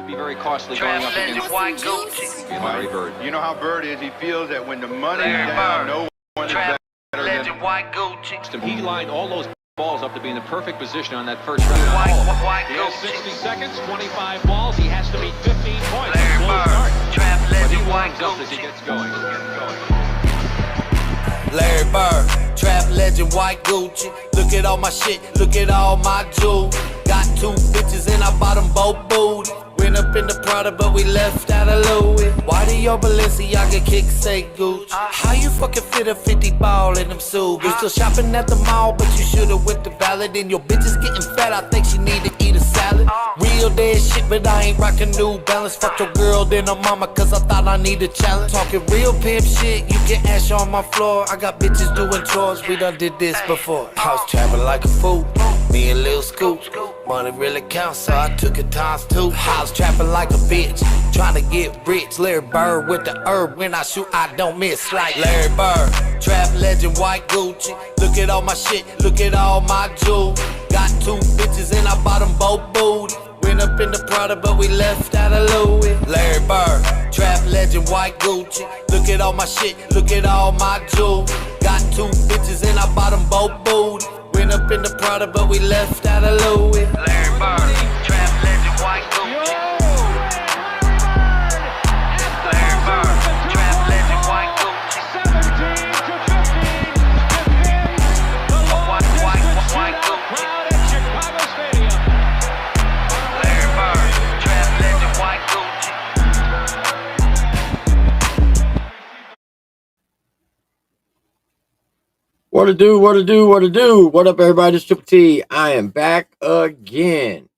be very costly going up against Larry Bird. You know how Bird is. He feels that when the money's down, no one is better than him. He lined all those balls up to be in the perfect position on that first round. He has 60 seconds, 25 balls. He has to meet 15 points. But he warms up as he gets going. Larry Bird, trap legend, white Gucci. Look at all my shit, look at all my jewels. Got 2 bitches and I bought them both booty. Went up in the Prada, but we left out of Louis. Why do your Balenciaga kicks say Gucci? How you fucking fit a 50 ball in them suits? You still shopping at the mall, but you should've went to Valid. And your bitch is getting fat, I think she need to eat a salad. Real dead shit, but I ain't rockin' New Balance. Fuck your girl, then her mama, cause I thought I need a challenge. Talking real pimp shit, you can ash on my floor. I got bitches doing chores, we done did this before. I was trapping like a fool, me and Lil Scoop. Money really counts, so I took it times 2. I was trapping like a bitch, trying to get rich. Larry Bird with the herb, when I shoot I don't miss. Like Larry Bird, trap legend, white Gucci. Look at all my shit, look at all my jewels. Got 2 bitches and I bought them both booty. Went up in the Prada, but we left out of Louis. Larry Bird, trap legend, white Gucci. Look at all my shit, look at all my jewels. Got 2 bitches and I bought them both booty. Went up in the Prada, but we left out of Louis. Larry Bird, trap legend, white Gucci. Larry Bird, trap legend, white Gucci. 17 to 15. The White Gucci. crowd at Chicago Stadium. Larry Bird, trap legend, white Gucci. What to do, what to do, what to do. What up, everybody? It's TripleT. I am back again.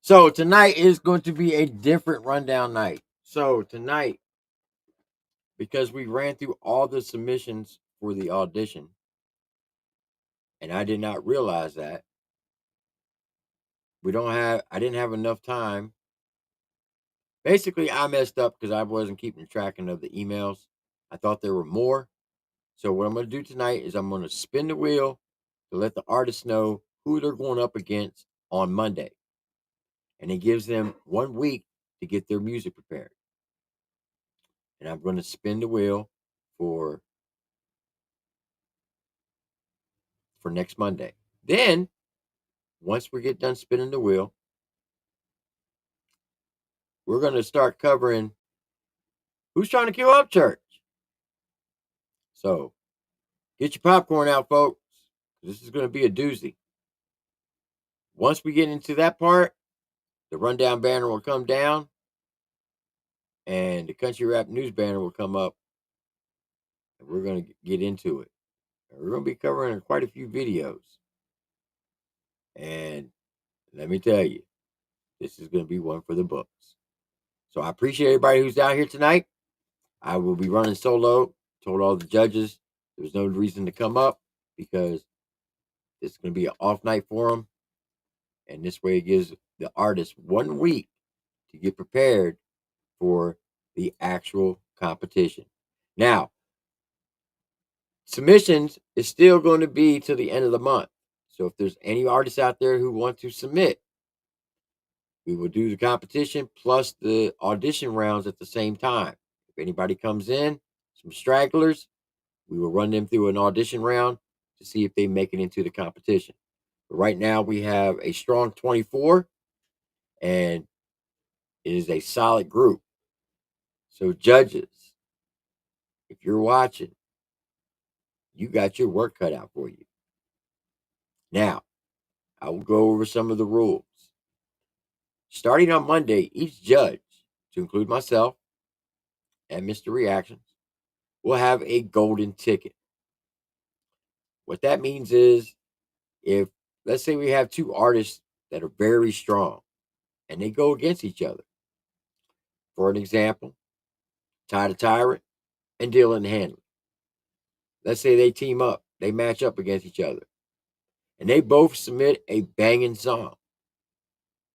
So tonight is going to be a different rundown night. So tonight, because we ran through all the submissions for the audition, and I did not realize that, I didn't have enough time. Basically, I messed up because I wasn't keeping track of the emails. I thought there were more. So what I'm going to do tonight is I'm going to spin the wheel to let the artists know who they're going up against on Monday. And it gives them 1 week to get their music prepared. And I'm going to spin the wheel for next Monday. Then, once we get done spinning the wheel, we're going to start covering who's trying to kill Upchurch. So, get your popcorn out, folks. This is going to be a doozy. Once we get into that part, the rundown banner will come down, and the country rap news banner will come up, and we're going to get into it. And we're going to be covering quite a few videos. And let me tell you, this is going to be one for the books. So I appreciate everybody who's out here tonight. I will be running solo. Told all the judges there was no reason to come up because it's going to be an off night for them. And this way it gives the artist 1 week to get prepared for the actual competition. Now, submissions is still going to be till the end of the month. So if there's any artists out there who want to submit, we will do the competition plus the audition rounds at the same time. If anybody comes in, some stragglers, we will run them through an audition round to see if they make it into the competition. But right now we have a strong 24, and it is a solid group. So judges, if you're watching, you got your work cut out for you. Now, I will go over some of the rules. Starting on Monday, each judge, to include myself and MrReactions, will have a golden ticket. What that means is, if, let's say we have 2 artists that are very strong, and they go against each other. For an example, Ty the Tyrant and Dylan Hanley. Let's say they team up, they match up against each other, and they both submit a banging song.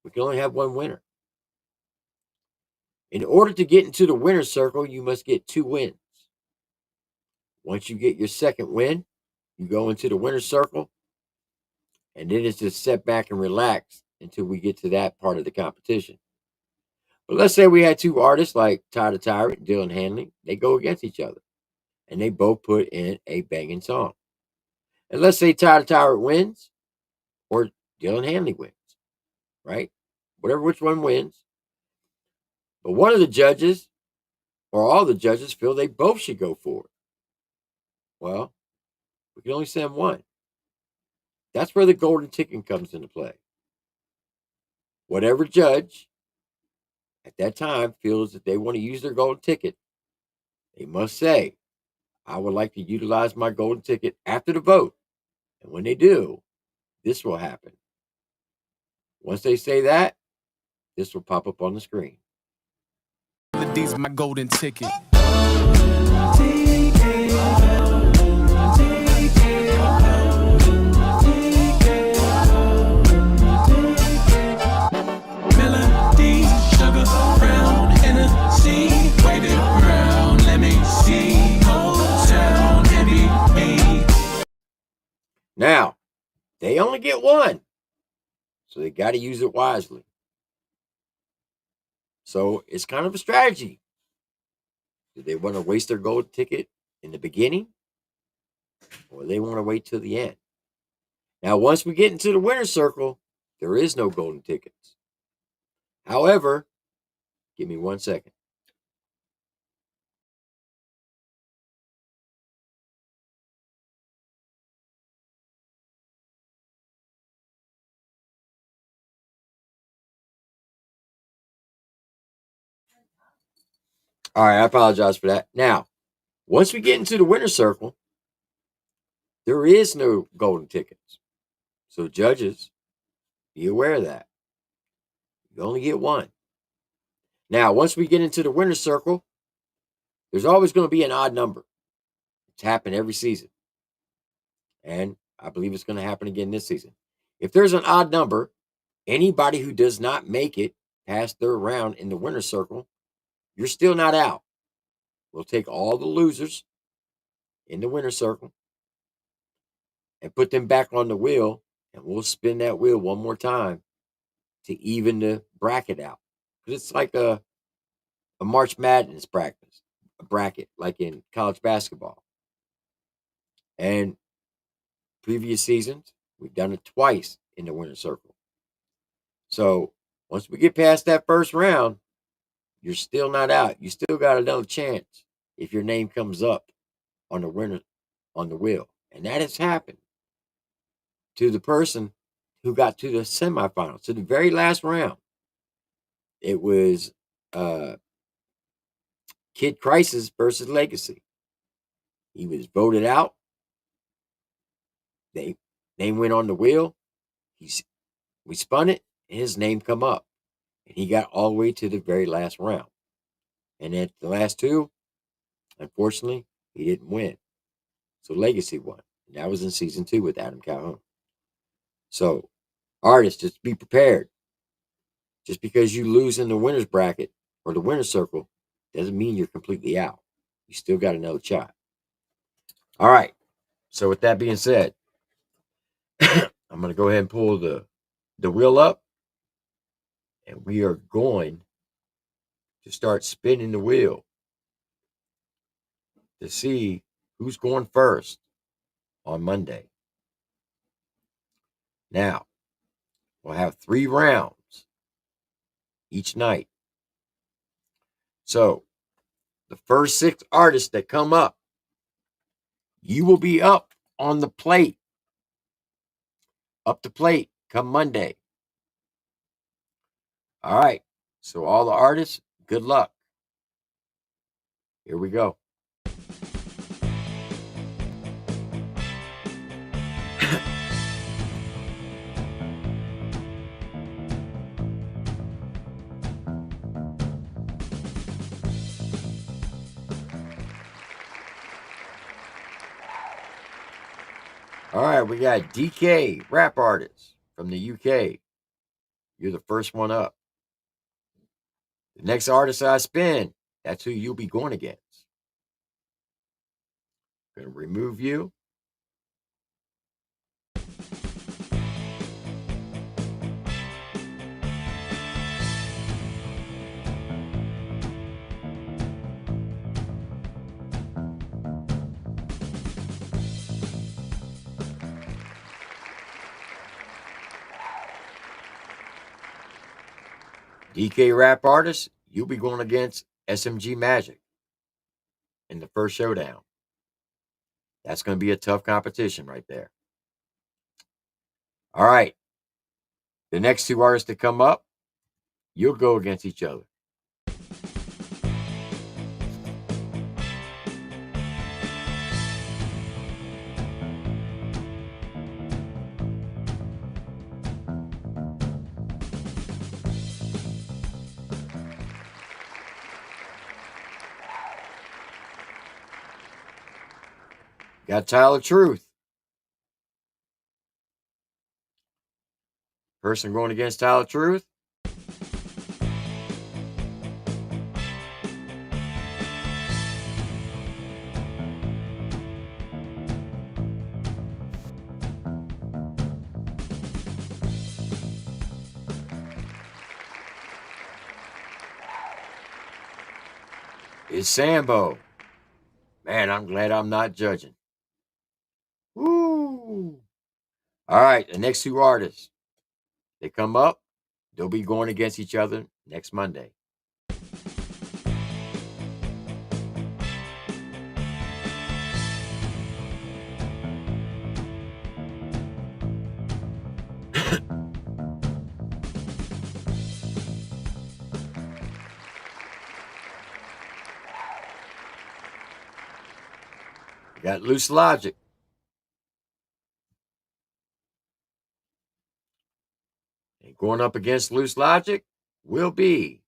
We can only have one winner. In order to get into the winner's circle, you must get 2 wins. Once you get your second win, you go into the winner's circle, and then it's just sit back and relax until we get to that part of the competition. But let's say we had two artists like Ty the Tyrant and Dylan Hanley. They go against each other. And they both put in a banging song. And let's say Ty the Tyrant wins or Dylan Hanley wins. Right? Whatever which one wins. But one of the judges or all the judges feel they both should go for it. Well, we can only send one. That's where the golden ticket comes into play. Whatever judge at that time feels that they want to use their golden ticket, they must say, I would like to utilize my golden ticket after the vote. And when they do, this will happen. Once they say that, this will pop up on the screen. These my golden ticket. Melody, sugar, brown, Hennessy, wave it around, let me see, Motown, heavy. Now, they only get one, so they got to use it wisely. So it's kind of a strategy. Do they want to waste their gold ticket in the beginning, or they want to wait till the end? Now, once we get into the winner's circle, there is no golden tickets. However, give me 1 second. All right, I apologize for that. Now, once we get into the winner's circle, there is no golden tickets. So judges, be aware of that. You only get one. Now, once we get into the winner's circle, there's always going to be an odd number. It's happened every season. And I believe it's going to happen again this season. If there's an odd number, anybody who does not make it past their round in the winner's circle, you're still not out. We'll take all the losers in the winner's circle and put them back on the wheel, and we'll spin that wheel one more time to even the bracket out. Because it's like a March Madness bracket, like in college basketball. And previous seasons, we've done it twice in the winner's circle. So once we get past that first round, you're still not out. You still got another chance if your name comes up on the winner on the wheel. And that has happened to the person who got to the semifinals, to the very last round. It was Kid Crisis versus Legacy. He was voted out. Name went on the wheel. We spun it, and his name come up. And he got all the way to the very last round. And at the last two, unfortunately, he didn't win. So Legacy won. And that was in season 2 with Adam Calhoun. So, artists, just be prepared. Just because you lose in the winner's bracket or the winner's circle doesn't mean you're completely out. You still got another shot. All right. So with that being said, I'm going to go ahead and pull the wheel up. And we are going to start spinning the wheel to see who's going first on Monday. Now, we'll have 3 rounds each night. So, the first 6 artists that come up, you will be up on the plate. Up the plate come Monday. All right. So, all the artists, good luck. Here we go. All right, we got DK, rap artist from the UK. You're the first one up. The next artist I spin, that's who you'll be going against. I'm going to remove you. DK Rap Artist, you'll be going against SMG Magic in the first showdown. That's going to be a tough competition right there. All right. The next two artists to come up, you'll go against each other. Got Tyler Truth. Person going against Tyler Truth. Is Sambo. Man, I'm glad I'm not judging. Woo! All right, the next two artists, they come up, they'll be going against each other next Monday. Got Loose Logic. And going up against Loose Logic will be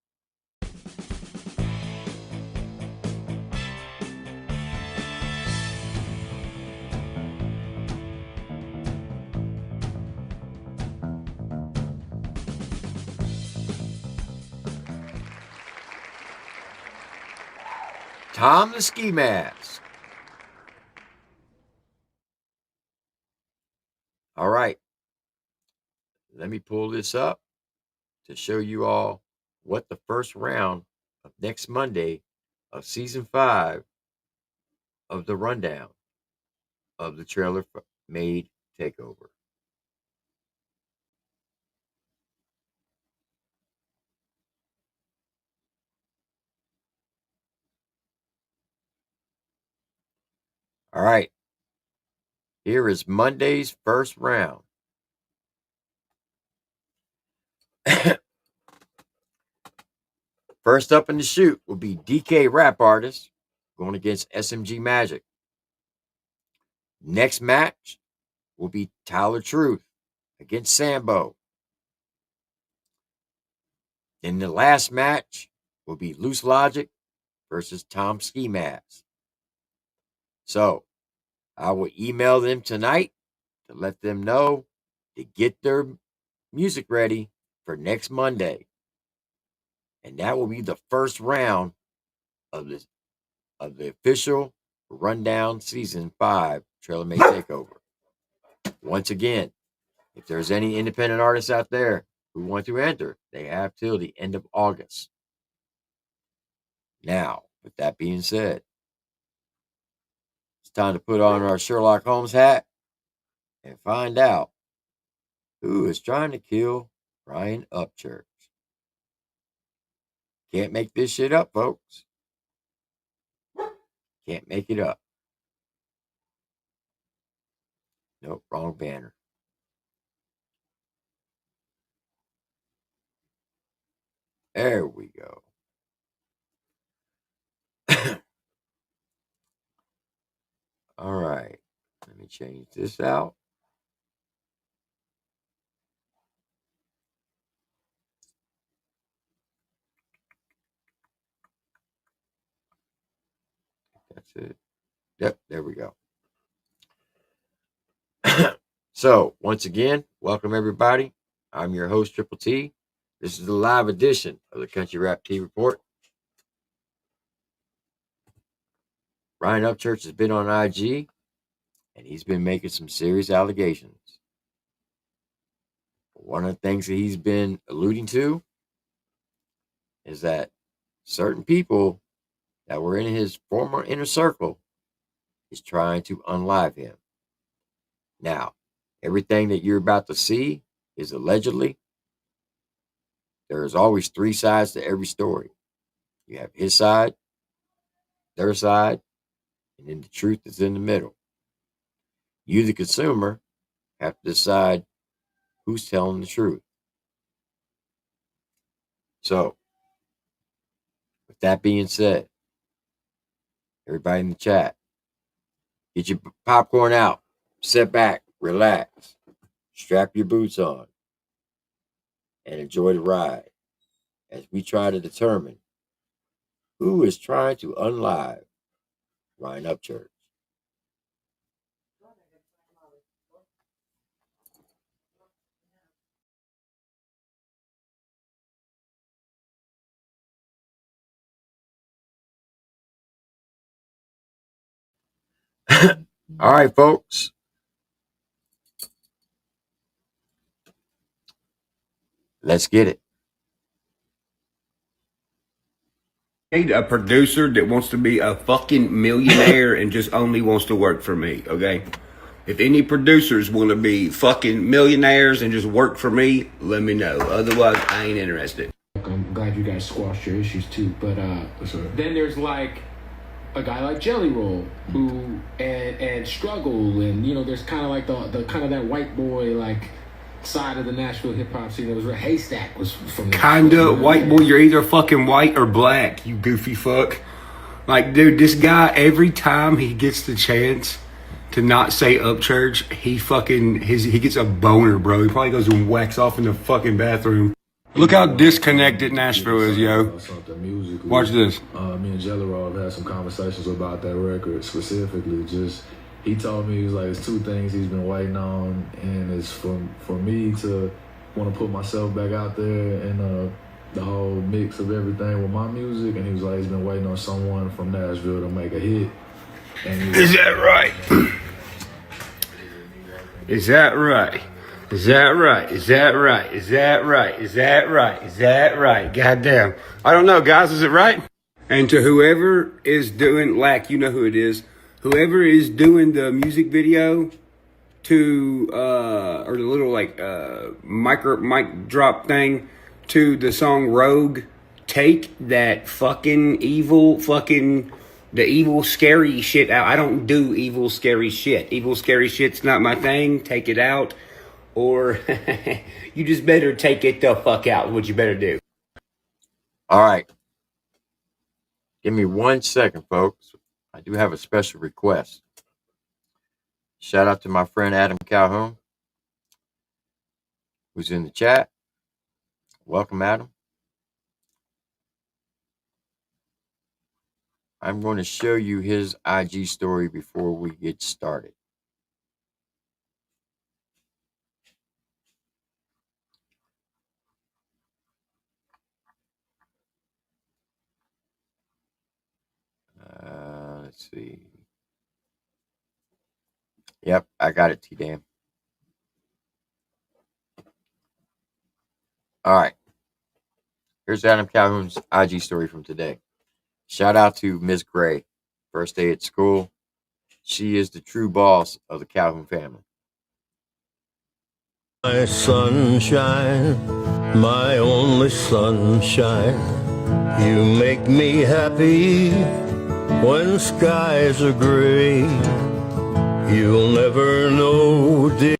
Tom the Ski Mask. All right. Let me pull this up to show you all what the first round of next Monday of season 5 of the rundown of the TraylorMade takeover. All right. Here is Monday's first round. First up in the shoot will be DK Rap Artist going against SMG Magic. Next match will be Tyler Truth against Sambo. Then the last match will be Loose Logic versus Tom Ski Mask. So I will email them tonight to let them know to get their music ready for next Monday. And that will be the first round of the official rundown season 5 TraylorMade takeover. Once again, if there's any independent artists out there who want to enter, they have till the end of August. Now, with that being said, it's time to put on our Sherlock Holmes hat and find out who is trying to kill Brian Upchurch. Can't make this shit up, folks. Can't make it up. Nope, wrong banner. There we go. All right. Let me change this out. That's it. Yep, there we go. So, once again, welcome everybody. I'm your host, TripleT. This is the live edition of the Country Rap Tea Report. Brian Upchurch has been on IG, and he's been making some serious allegations. One of the things that he's been alluding to is that certain people that were in his former inner circle is trying to unlive him. Now, everything that you're about to see is allegedly. There is always three sides to every story. You have his side, their side, and then the truth is in the middle. You, the consumer, have to decide who's telling the truth. So, with that being said, everybody in the chat, get your popcorn out, sit back, relax, strap your boots on, and enjoy the ride as we try to determine who is trying to unlive Ryan Upchurch. All right, folks. Let's get it. A producer that wants to be a fucking millionaire and just only wants to work for me, okay? If any producers want to be fucking millionaires and just work for me, let me know. Otherwise, I ain't interested. I'm glad you guys squashed your issues too, but then there's like a guy like Jelly Roll who and Struggle, and you know there's kind of like the kind of that white boy like side of the Nashville hip hop scene. It was where Haystack was from. Kinda white boy. You're either fucking white or black, you goofy fuck. Like, dude, this guy, every time he gets the chance to not say Upchurch, he gets a boner, bro. He probably goes and whacks off in the fucking bathroom. Look how disconnected Nashville is, yo. Watch this. Me and Jelly Roll have had some conversations about that record specifically. Just he told me, he was like, it's two things he's been waiting on, and it's for me to want to put myself back out there and the whole mix of everything with my music. And he was like, he's been waiting on someone from Nashville to make a hit. And Is that right? Is that right? Is that right? Is that right? Is that right? Is that right? Is that right? Goddamn. I don't know, guys. Is it right? And to whoever is doing, like, you know who it is, whoever is doing the music video to, or the little, like, mic drop thing to the song Rogue, take that fucking evil, the evil, scary shit out. I don't do evil, scary shit. Evil, scary shit's not my thing. Take it out. Or you just better take it the fuck out. What you better do. All right. Give me 1 second, folks. I do have a special request. Shout out to my friend Adam Calhoun, who's in the chat. Welcome, Adam. I'm going to show you his IG story before we get started. Let's see. Yep, I got it, T-Dam. All right. Here's Adam Calhoun's IG story from today. Shout out to Miss Gray. First day at school. She is the true boss of the Calhoun family. My sunshine, my only sunshine. You make me happy when skies are gray. You'll never know, dear.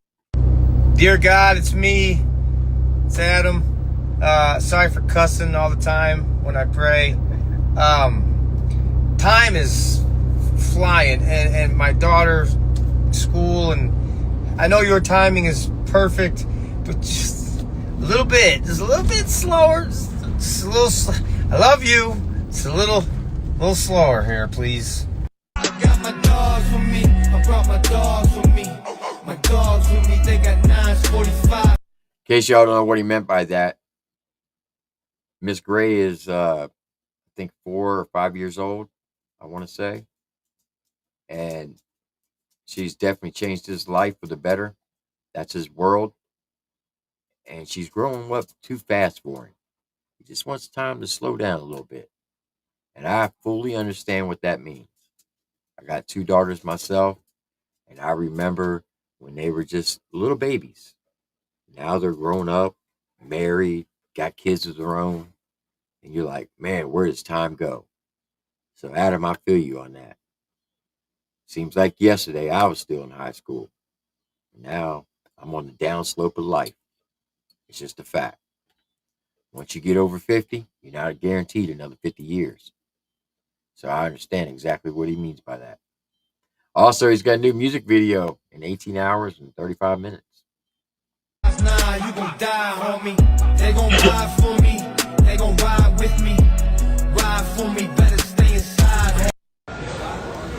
Dear God, it's me. It's Adam. Sorry for cussing all the time when I pray. Time is flying, and my daughter's school, and I know your timing is perfect, but just a little bit slower. Just a little. I love you. It's a little slower here, please. I got my dogs with me. I brought my dogs with me. My dogs with me. They got 945. In case y'all don't know what he meant by that, Miss Gray is, I think, 4 or 5 years old, I want to say. And she's definitely changed his life for the better. That's his world. And she's growing up too fast for him. He just wants time to slow down a little bit. And I fully understand what that means. I got 2 daughters myself. And I remember when they were just little babies. Now they're grown up, married, got kids of their own, and you're like, man, where does time go? So, Adam, I feel you on that. Seems like yesterday I was still in high school. Now I'm on the downslope of life. It's just a fact. Once you get over 50, you're not guaranteed another 50 years. So I understand exactly what he means by that. Also, he's got a new music video in 18 hours and 35 minutes. Nah, you gon' die, homie. They gon' ride for me. They gon' ride with me. Ride for me, better stay inside.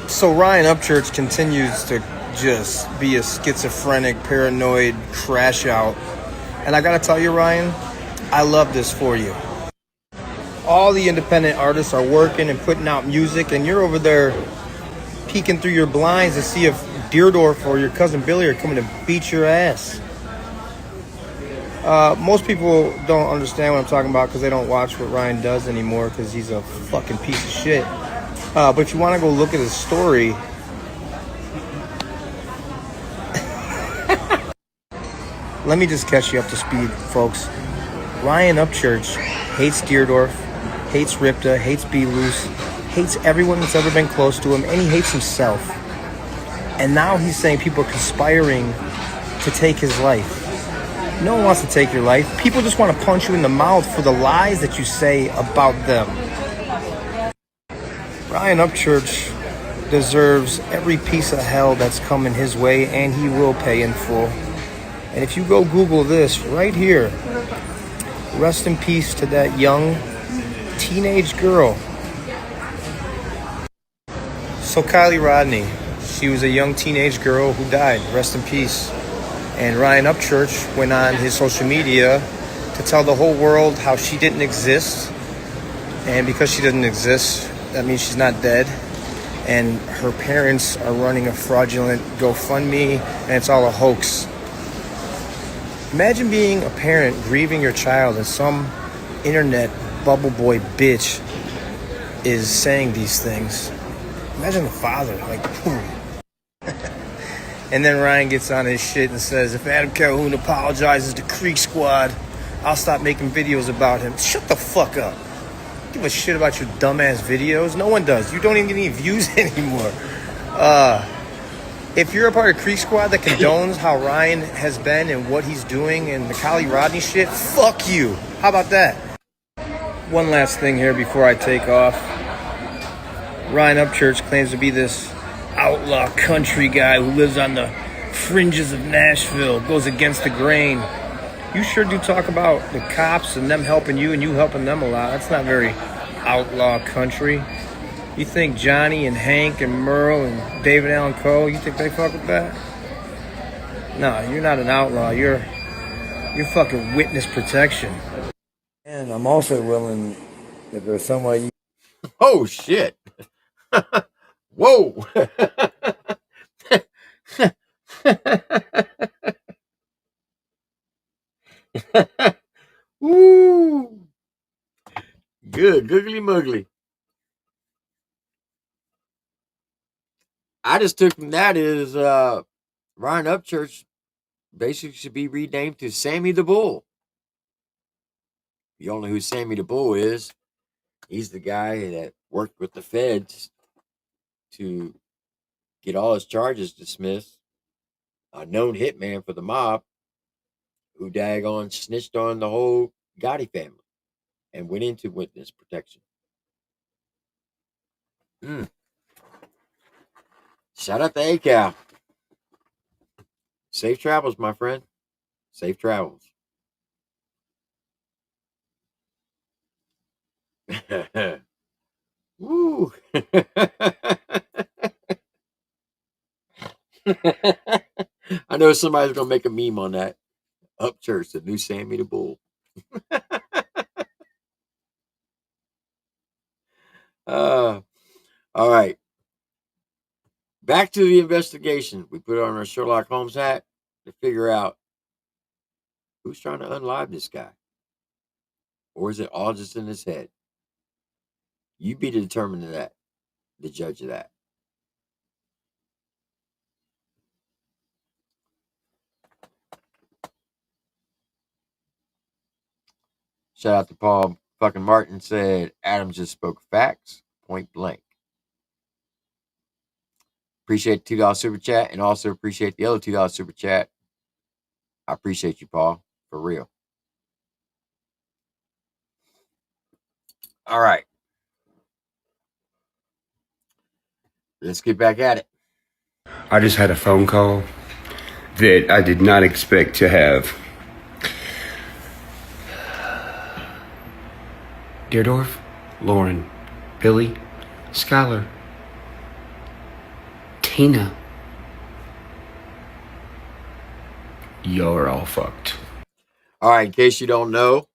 So Ryan Upchurch continues to just be a schizophrenic, paranoid crash out. And I gotta tell you, Ryan, I love this for you. All the independent artists are working and putting out music, and you're over there peeking through your blinds to see if Deerdorf or your cousin Billy are coming to beat your ass. Most people don't understand what I'm talking about because they don't watch what Ryan does anymore because he's a fucking piece of shit. But if you want to go look at his story, let me just catch you up to speed, folks. Ryan Upchurch hates Deerdorf, hates Ripta, hates Be Loose, hates everyone that's ever been close to him, and he hates himself. And now he's saying people are conspiring to take his life. No one wants to take your life. People just want to punch you in the mouth for the lies that you say about them. Ryan Upchurch deserves every piece of hell that's coming his way, and he will pay in full. And if you go Google this right here, rest in peace to that young teenage girl. So Kylie Rodney, she was a young teenage girl who died. Rest in peace. And Ryan Upchurch went on his social media to tell the whole world how she didn't exist. And because she doesn't exist, that means she's not dead. And her parents are running a fraudulent GoFundMe, and it's all a hoax. Imagine being a parent, grieving your child, and some internet bubble boy bitch is saying these things. Imagine the father, like, And then Ryan gets on his shit and says, if Adam Calhoun apologizes to Creek Squad, I'll stop making videos about him. Shut the fuck up. Give a shit about your dumbass videos. No one does. You don't even get any views anymore. If you're a part of Creek Squad that condones how Ryan has been and what he's doing and the Kylie Rodney shit, fuck you. How about that? One last thing here before I take off. Ryan Upchurch claims to be this outlaw country guy who lives on the fringes of Nashville, goes against the grain. You sure do talk about the cops and them helping you and you helping them a lot. That's not very outlaw country. You think Johnny and Hank and Merle and David Allen Coe, you think they fuck with that? No, you're not an outlaw. You're fucking witness protection. And I'm also willing, if there's some way you... Oh, shit. Whoa. Woo. Good, googly muggly. I just took from that is Ryan Upchurch basically should be renamed to Sammy the Bull. You don't know who Sammy the Bull is. He's the guy that worked with the feds to get all his charges dismissed. A known hitman for the mob who daggone snitched on the whole Gotti family and went into witness protection. Shout out to ACAL. Safe travels, my friend. Safe travels. Woo. I know somebody's gonna make a meme on that. Upchurch, the new Sammy the Bull. All right. Back to the investigation. We put on our Sherlock Holmes hat to figure out who's trying to unlive this guy. Or is it all just in his head? You be the determinant of that, the judge of that. Shout out to Paul fucking Martin, said Adam just spoke facts, point blank. Appreciate the $2 super chat, and also appreciate the other $2 super chat. I appreciate you, Paul, for real. All right. Let's get back at it. I just had a phone call that I did not expect to have. Deerdorf, Lauren, Billy, Skylar, Tina. You're all fucked. All right, in case you don't know,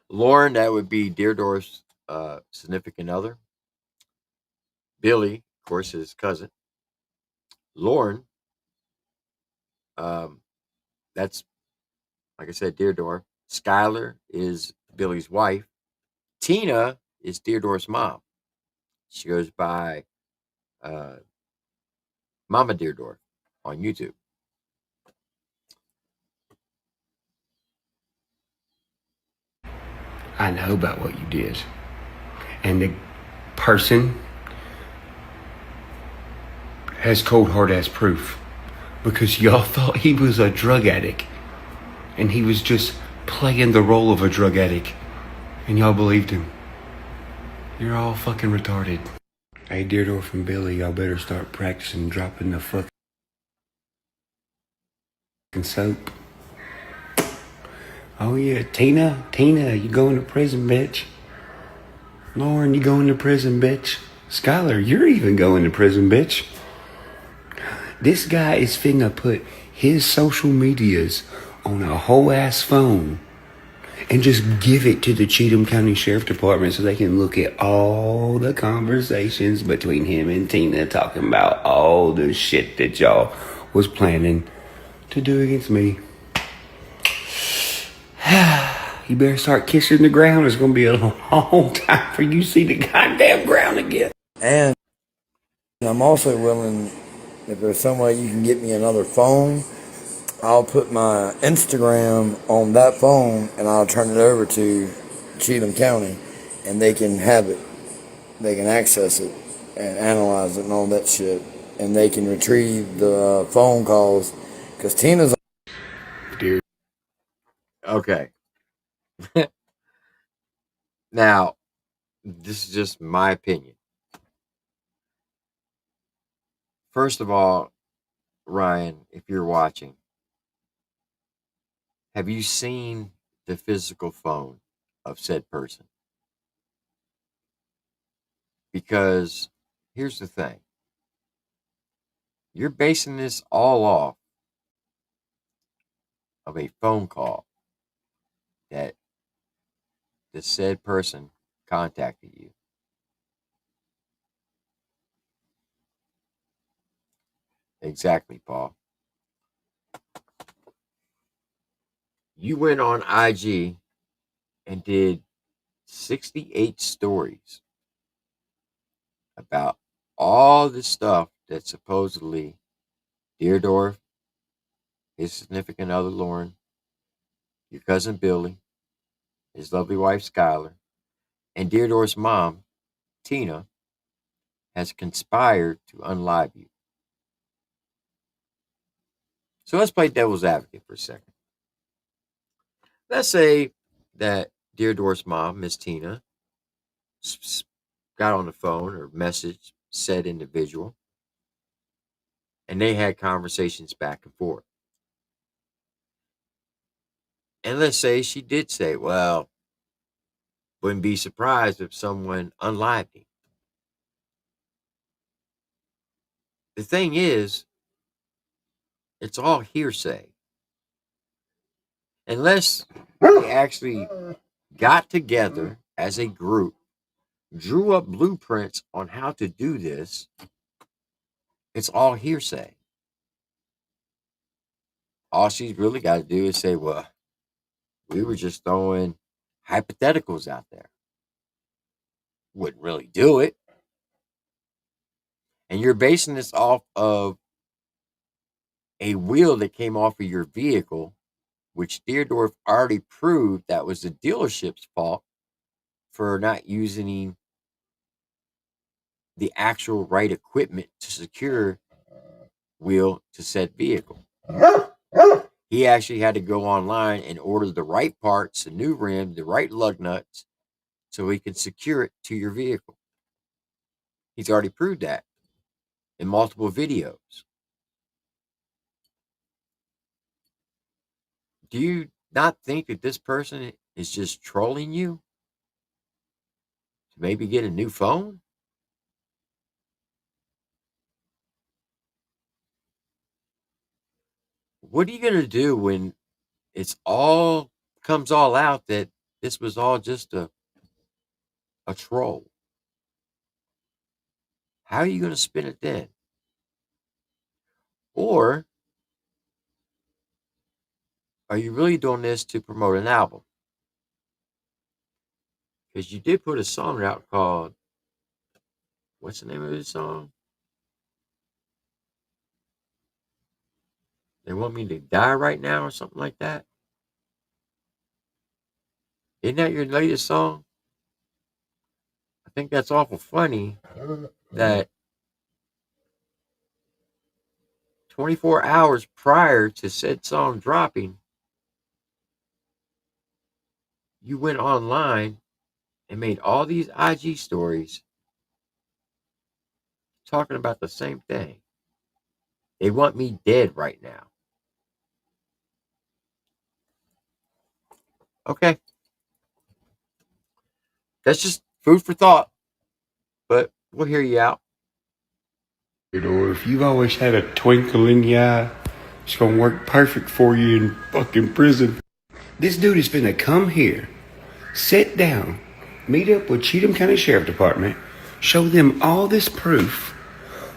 Lauren, that would be Deerdorf's significant other. Billy, of course, his cousin. Lauren, that's, like I said, Deerdorf. Skylar is Billy's wife. Tina is Deerdorf's mom. She goes by Mama Deerdorf on YouTube. I know about what you did. And the person has cold hard ass proof. Because y'all thought he was a drug addict. And he was just playing the role of a drug addict. And y'all believed him. You're all fucking retarded. Hey, Deerdorf and Billy, y'all better start practicing dropping the fucking soap. Oh yeah, Tina, you going to prison, bitch. Lauren, you going to prison, bitch. Skylar, you're even going to prison, bitch. This guy is finna put his social medias on a whole ass phone and just give it to the Cheatham County Sheriff Department so they can look at all the conversations between him and Tina talking about all the shit that y'all was planning to do against me. You better start kissing the ground. It's gonna be a long time for you to see the goddamn ground again. And I'm also willing, if there's some way you can get me another phone, I'll put my Instagram on that phone and I'll turn it over to Cheatham County and they can have it. They can access it and analyze it and all that shit. And they can retrieve the phone calls because Tina's... Dude. Okay. Now, this is just my opinion. First of all, Ryan, if you're watching, have you seen the physical phone of said person? Because here's the thing. You're basing this all off of a phone call that the said person contacted you. Exactly, Paul. You went on IG and did 68 stories about all the stuff that supposedly Deerdorf, his significant other Lauren, your cousin Billy, his lovely wife Skylar, and Deerdorf's mom, Tina, has conspired to unlive you. So let's play devil's advocate for a second. Let's say that Deerdorf's mom, Miss Tina, got on the phone or messaged said individual, and they had conversations back and forth. And let's say she did say, well, wouldn't be surprised if someone unlived him. The thing is, it's all hearsay. Unless they actually got together as a group, drew up blueprints on how to do this, it's all hearsay. All she's really got to do is say, well, we were just throwing hypotheticals out there. Wouldn't really do it. And you're basing this off of a wheel that came off of your vehicle which Deerdorf already proved that was the dealership's fault for not using the actual right equipment to secure wheel to said vehicle. He actually had to go online and order the right parts, the new rim, the right lug nuts, so he can secure it to your vehicle. He's already proved that in multiple videos. Do you not think that this person is just trolling you to maybe get a new phone? What are you going to do when it's all comes all out that this was all just a troll? How are you going to spin it then? Or are you really doing this to promote an album? Because you did put a song out called, what's the name of this song? They Want Me to Die Right Now or something like that? Isn't that your latest song? I think that's awful funny that 24 hours prior to said song dropping, you went online and made all these IG stories talking about the same thing. They want me dead right now. Okay. That's just food for thought, but we'll hear you out. Or if you've always had a twinkle in your eye, it's gonna work perfect for you in fucking prison. This dude is finna come here, sit down, meet up with Cheatham County Sheriff Department, show them all this proof,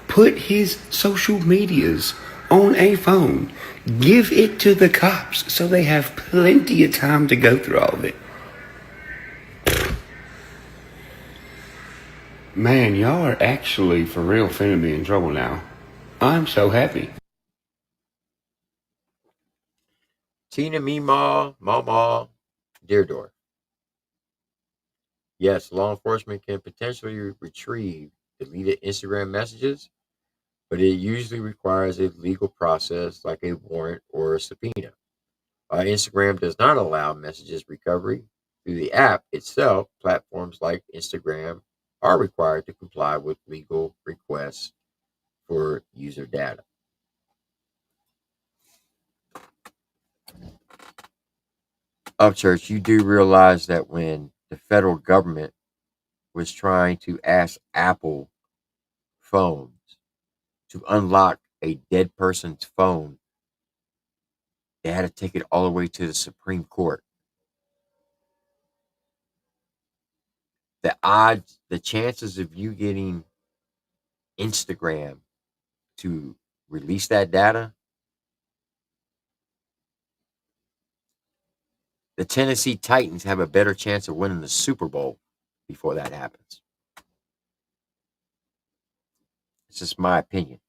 put his social medias on a phone, give it to the cops so they have plenty of time to go through all of it. Man, y'all are actually for real finna be in trouble now. I'm so happy. Tina Meemaw, Mama, Deerdorf. Yes, law enforcement can potentially retrieve deleted Instagram messages, but it usually requires a legal process like a warrant or a subpoena. Instagram does not allow messages recovery through the app itself. Platforms like Instagram are required to comply with legal requests for user data. Upchurch, you do realize that when the federal government was trying to ask Apple phones to unlock a dead person's phone, they had to take it all the way to the Supreme Court. The chances of you getting Instagram to release that data, the Tennessee Titans have a better chance of winning the Super Bowl before that happens. It's just my opinion.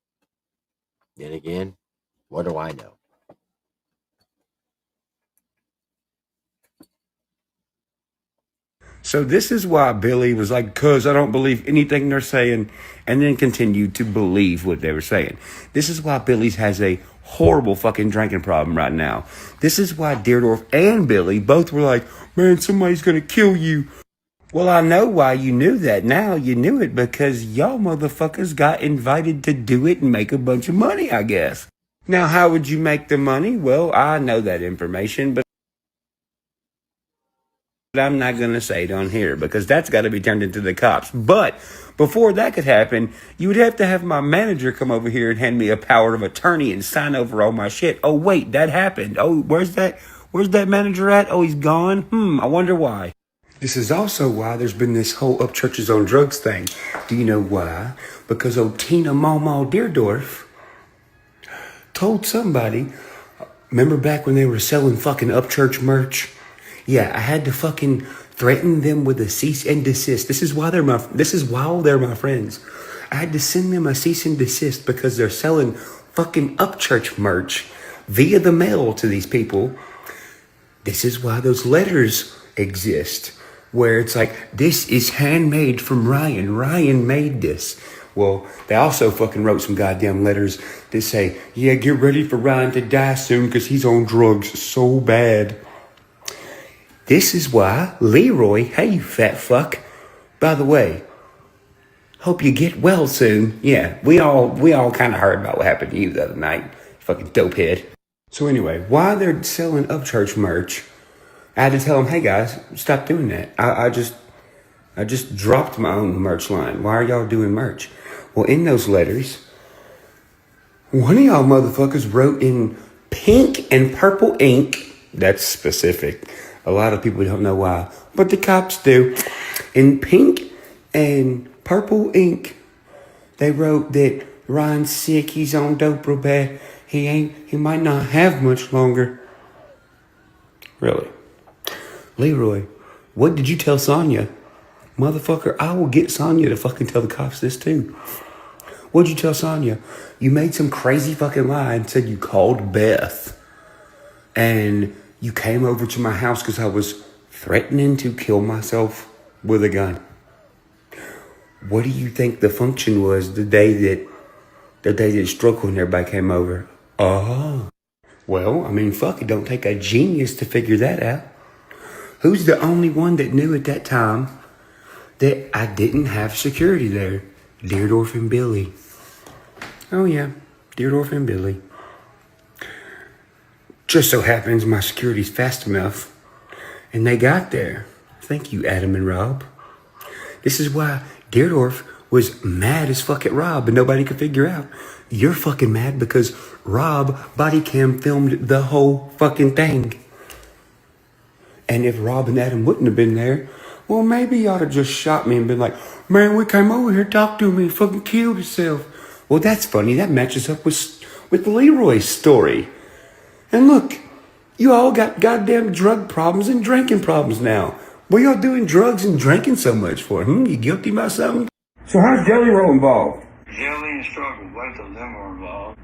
Then again, what do I know? So this is why Billy was like, cuz I don't believe anything they're saying, and then continued to believe what they were saying. This is why Billy's has a horrible fucking drinking problem right now. This is why Deerdorf and Billy both were like, man, somebody's gonna kill you. Well, I know why you knew that now. You knew it because y'all motherfuckers got invited to do it and make a bunch of money, I guess. Now, how would you make the money? Well, I know that information, but I'm not going to say it on here because that's got to be turned into the cops. But before that could happen, you would have to have my manager come over here and hand me a power of attorney and sign over all my shit. Oh, wait, that happened. Oh, where's that manager at? Oh, he's gone. I wonder why. This is also why there's been this whole Upchurches on drugs thing. Do you know why? Because old Tina Mama Deerdorf told somebody, remember back when they were selling fucking Upchurch merch? Yeah, I had to fucking threaten them with a cease and desist. This is why they're my friends. I had to send them a cease and desist because they're selling fucking Upchurch merch via the mail to these people. This is why those letters exist, where it's like, this is handmade from Ryan. Ryan made this. Well, they also fucking wrote some goddamn letters that say, yeah, get ready for Ryan to die soon because he's on drugs so bad. This is why Leroy, hey, you fat fuck. By the way, hope you get well soon. Yeah, we all kind of heard about what happened to you the other night. Fucking dopehead. So anyway, while they're selling Upchurch merch, I had to tell them, hey guys, stop doing that. I just dropped my own merch line. Why are y'all doing merch? Well, in those letters, one of y'all motherfuckers wrote in pink and purple ink. That's specific. A lot of people don't know why, but the cops do. In pink and purple ink, they wrote that Ryan's sick, he's on dope real bad. He might not have much longer. Really? Leroy, what did you tell Sonya? Motherfucker, I will get Sonya to fucking tell the cops this too. What'd you tell Sonya? You made some crazy fucking lie and said you called Beth. And you came over to my house because I was threatening to kill myself with a gun. What do you think the function was the day that Struggle and everybody came over? Oh. Well, I mean, fuck, it don't take a genius to figure that out. Who's the only one that knew at that time that I didn't have security there? Deerdorf and Billy. Oh yeah, Deerdorf and Billy. Just so happens my security's fast enough, and they got there. Thank you, Adam and Rob. This is why Deerdorf was mad as fuck at Rob and nobody could figure out. You're fucking mad because Rob body cam filmed the whole fucking thing. And if Rob and Adam wouldn't have been there, well, maybe he ought to just shot me and been like, man, we came over here, talked to him, and fucking killed himself. Well, that's funny. That matches up with Leroy's story. And look, you all got goddamn drug problems and drinking problems now. What y'all doing drugs and drinking so much for? You guilty about something? So how's Jelly Roll involved? Jelly and Struggle, both of them were involved.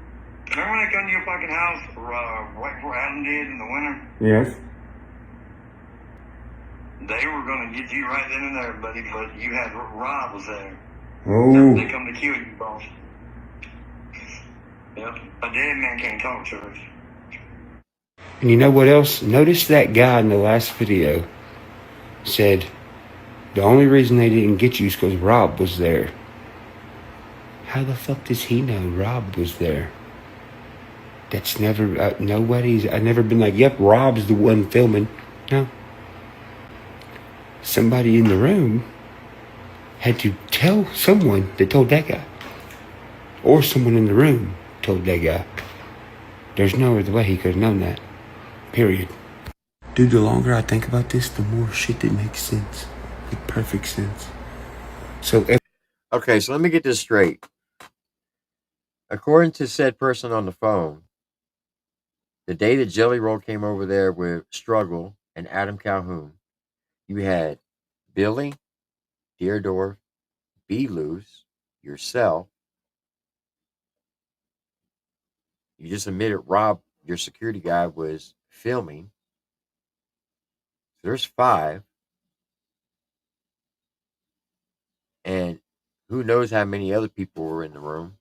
Remember when I come to your fucking house right before Adam did in the winter? Yes. They were going to get you right then and there, buddy, but you had Rob was there. Oh. They come to kill you, boss. Yep. A dead man can't talk to us. And you know what else? Notice that guy in the last video said the only reason they didn't get you is because Rob was there. How the fuck does he know Rob was there? That's never, I've never been like, yep, Rob's the one filming. No. Somebody in the room had to tell someone that told that guy. Or someone in the room told that guy. There's no other way he could have known that. Period. Dude, the longer I think about this, the more shit that makes sense. Like perfect sense. So, okay, so let me get this straight. According to said person on the phone, the day that Jelly Roll came over there with Struggle and Adam Calhoun, you had Billy, Deerdorf, B-Loose, yourself. You just admitted Rob, your security guy, was filming. So there's 5. And who knows how many other people were in the room.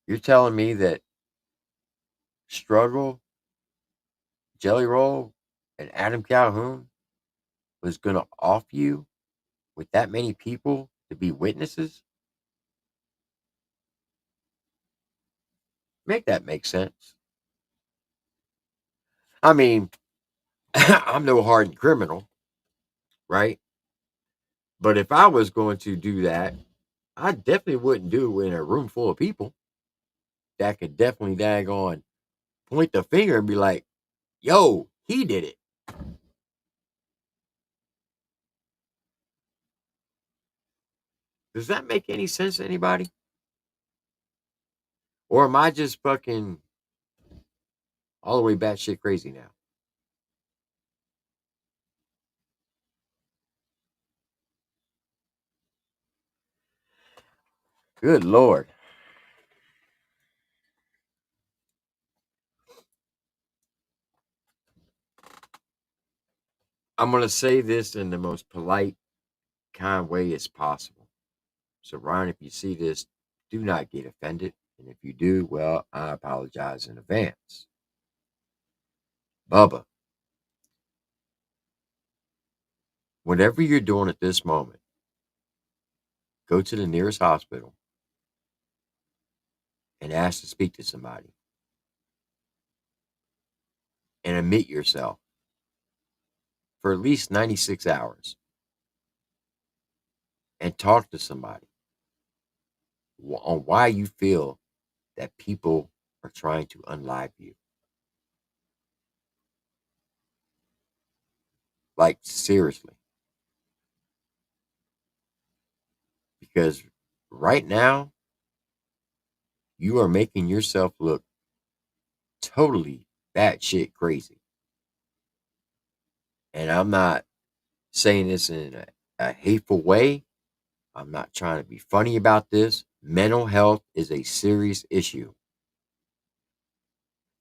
You're telling me that Struggle, Jelly Roll, and Adam Calhoun was going to off you with that many people to be witnesses? Make that make sense. I mean, I'm no hardened criminal, right? But if I was going to do that, I definitely wouldn't do it in a room full of people that could definitely daggone point the finger and be like, yo, he did it. Does that make any sense to anybody? Or am I just fucking all the way batshit crazy now? Good Lord. I'm going to say this in the most polite, kind way as possible. So, Ryan, if you see this, do not get offended. And if you do, well, I apologize in advance. Bubba, whatever you're doing at this moment, go to the nearest hospital and ask to speak to somebody. And admit yourself for at least 96 hours. And talk to somebody on why you feel that people are trying to unlive you. Like, seriously. Because right now, you are making yourself look totally batshit crazy. And I'm not saying this in a hateful way. I'm not trying to be funny about this. Mental health is a serious issue.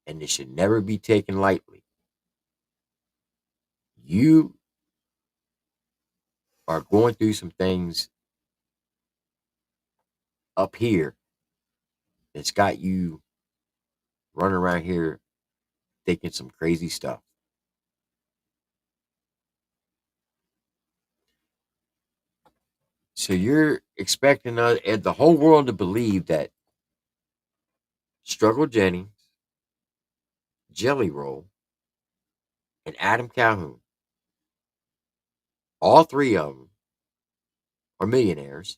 And it should never be taken lightly. You are going through some things up here that's got you running around here thinking some crazy stuff. So you're expecting the whole world to believe that Struggle Jennings, Jelly Roll, and Adam Calhoun, all three of them are millionaires.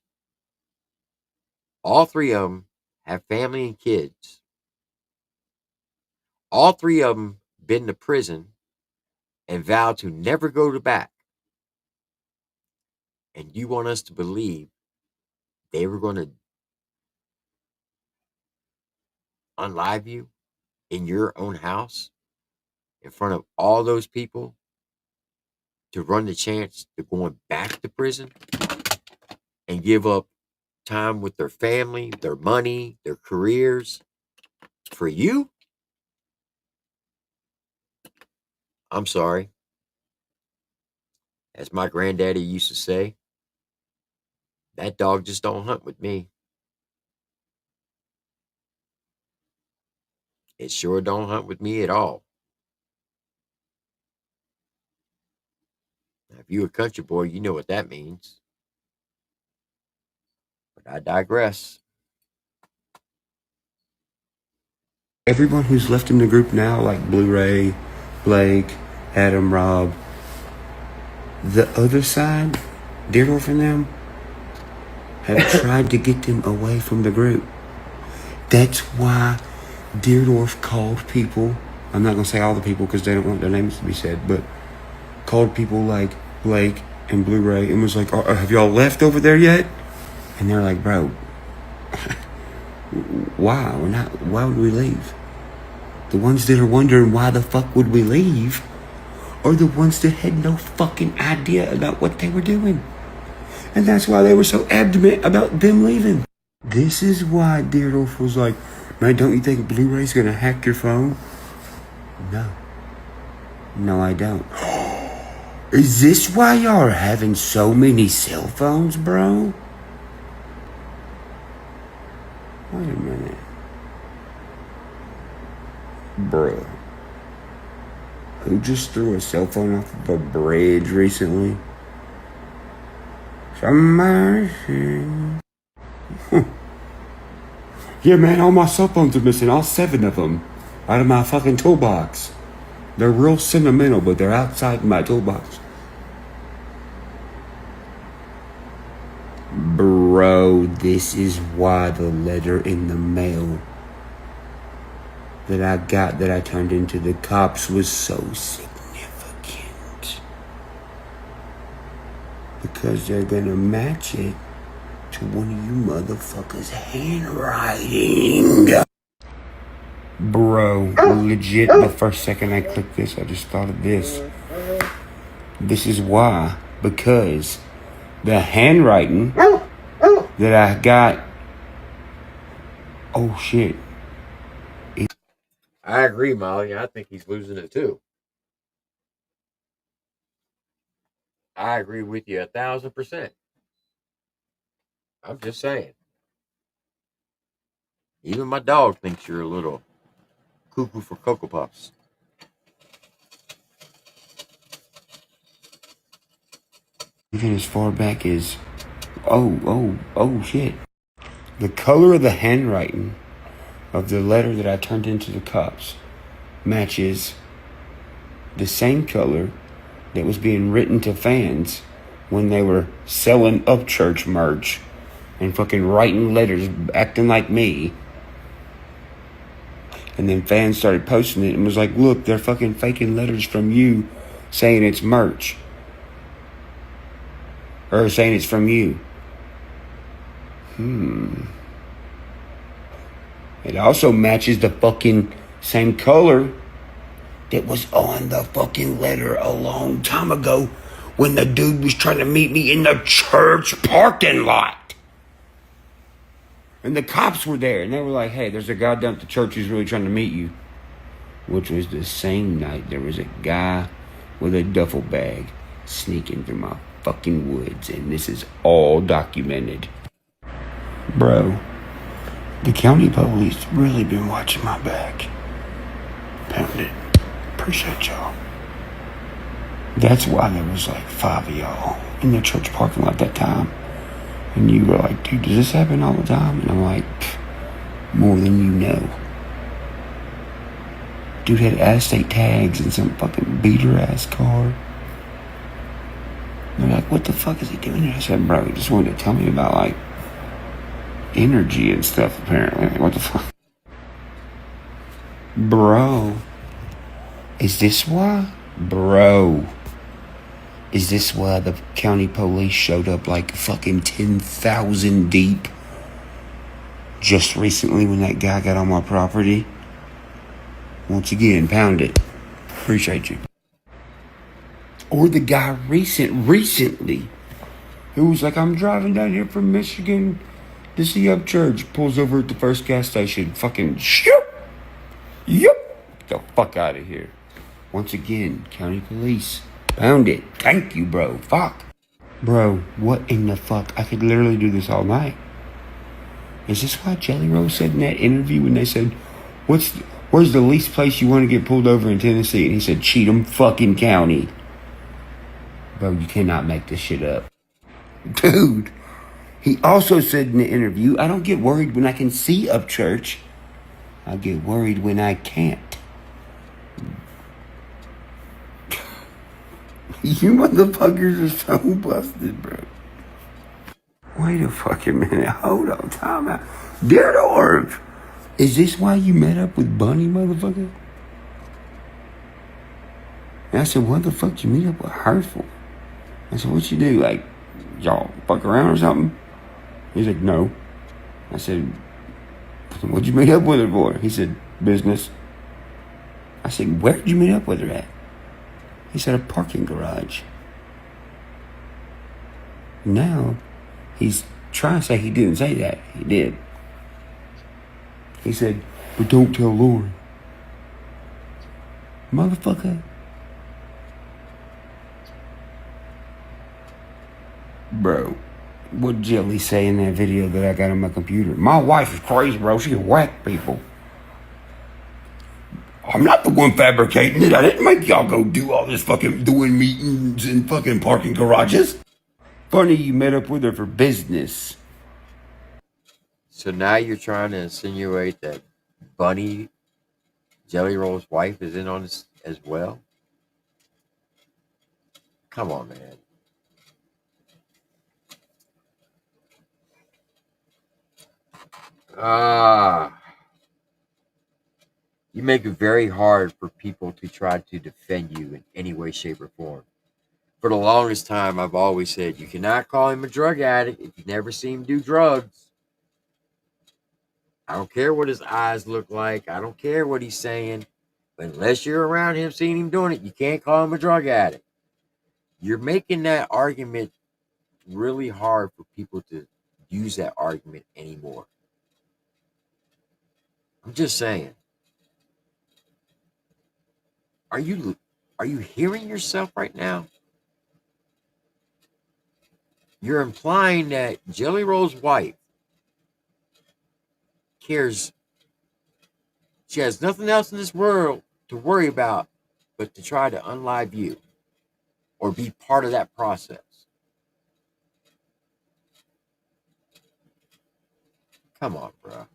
All three of them have family and kids. All three of them been to prison and vowed to never go back. And you want us to believe they were going to unlive you in your own house in front of all those people to run the chance to going back to prison and give up time with their family, their money, their careers for you? I'm sorry. As my granddaddy used to say, that dog just don't hunt with me. It sure don't hunt with me at all. Now, if you a country boy, you know what that means. But I digress. Everyone who's left in the group now, like Blu-ray, Blake, Adam, Rob, the other side, Deerdorf and them, have tried to get them away from the group. That's why Deerdorf called people, I'm not going to say all the people because they don't want their names to be said, but called people like Blake and Blu-ray and was like, have y'all left over there yet? And they're like, bro, why? Why would we leave? The ones that are wondering why the fuck would we leave are the ones that had no fucking idea about what they were doing. And that's why they were so adamant about them leaving. This is why Deerdorf was like, man, don't you think Blu-ray's gonna hack your phone? No, I don't. Is this why y'all are having so many cell phones, bro? Wait a minute. Bruh. Who just threw a cell phone off of a bridge recently? Somebody. Yeah, man, all my cell phones are missing. All 7 of them. Out of my fucking toolbox. They're real sentimental, but they're outside my toolbox. Bro, this is why the letter in the mail that I got that I turned into the cops was so significant. Because they're gonna match it to one of you motherfuckers' handwriting. Bro, legit, the first second I clicked this, I just thought of this. This is why. Because the handwriting that I got... Oh, shit. I agree, Molly. I think he's losing it too. I agree with you 1,000%. I'm just saying. Even my dog thinks you're a little cuckoo for Cocoa Puffs. Even as far back as, oh shit. The color of the handwriting of the letter that I turned into the cops matches the same color that was being written to fans when they were selling Upchurch merch and fucking writing letters acting like me. And then fans started posting it and was like, look, they're fucking faking letters from you saying it's merch. Or saying it's from you. It also matches the fucking same color that was on the fucking letter a long time ago when the dude was trying to meet me in the church parking lot. And the cops were there and they were like, hey, there's a guy down at the church who's really trying to meet you. Which was the same night there was a guy with a duffel bag sneaking through my fucking woods, and this is all documented. Bro, the county police really been watching my back. Pound it. Appreciate y'all. That's why there was like 5 of y'all in the church parking lot that time. And you were like, dude, does this happen all the time? And I'm like, more than you know. Dude had out-of-state tags and some fucking beater-ass car. They're like, what the fuck is he doing here? I said, bro, he just wanted to tell me about, like, energy and stuff, apparently. Like, what the fuck? Bro. Is this why? Bro. Is this why the county police showed up like fucking 10,000 deep just recently when that guy got on my property? Once again, pound it. Appreciate you. Or the guy recently who was like, I'm driving down here from Michigan to see Upchurch. Pulls over at the first gas station. Fucking shoot. Yep. Get the fuck out of here. Once again, county police. Pound it. Thank you, bro. Fuck. Bro, what in the fuck? I could literally do this all night. Is this why Jelly Roll said in that interview when they said, where's the least place you want to get pulled over in Tennessee? And he said, Cheatham fucking County. Bro, you cannot make this shit up. Dude, he also said in the interview, I don't get worried when I can see Upchurch. I get worried when I can't. You motherfuckers are so busted, bro. Wait a fucking minute. Hold on. Time out. Dear Lord. Is this why you met up with Bunny, motherfucker? And I said, what the fuck did you meet up with her for? I said, what you do? Like, y'all fuck around or something? He's like, no. I said, what'd you meet up with her for? He said, business. I said, where'd you meet up with her at? He said, a parking garage. Now, he's trying to say he didn't say that. He did. He said, but don't tell Lauren. Motherfucker. Bro, what Jelly say in that video that I got on my computer? My wife is crazy, bro. She can whack people. I'm not the one fabricating it. I didn't make y'all go do all this fucking doing meetings in fucking parking garages. Funny you met up with her for business. So now you're trying to insinuate that Bunny, Jelly Roll's wife, is in on this as well? Come on, man. You make it very hard for people to try to defend you in any way, shape, or form. For the longest time, I've always said, you cannot call him a drug addict if you never see him do drugs. I don't care what his eyes look like. I don't care what he's saying. But unless you're around him, seeing him doing it, you can't call him a drug addict. You're making that argument really hard for people to use that argument anymore. I'm just saying. Are you hearing yourself right now? you're implying that Jelly Roll's wife cares. She has nothing else in this world to worry about but to try to unlive you or be part of that process. Come on, bro.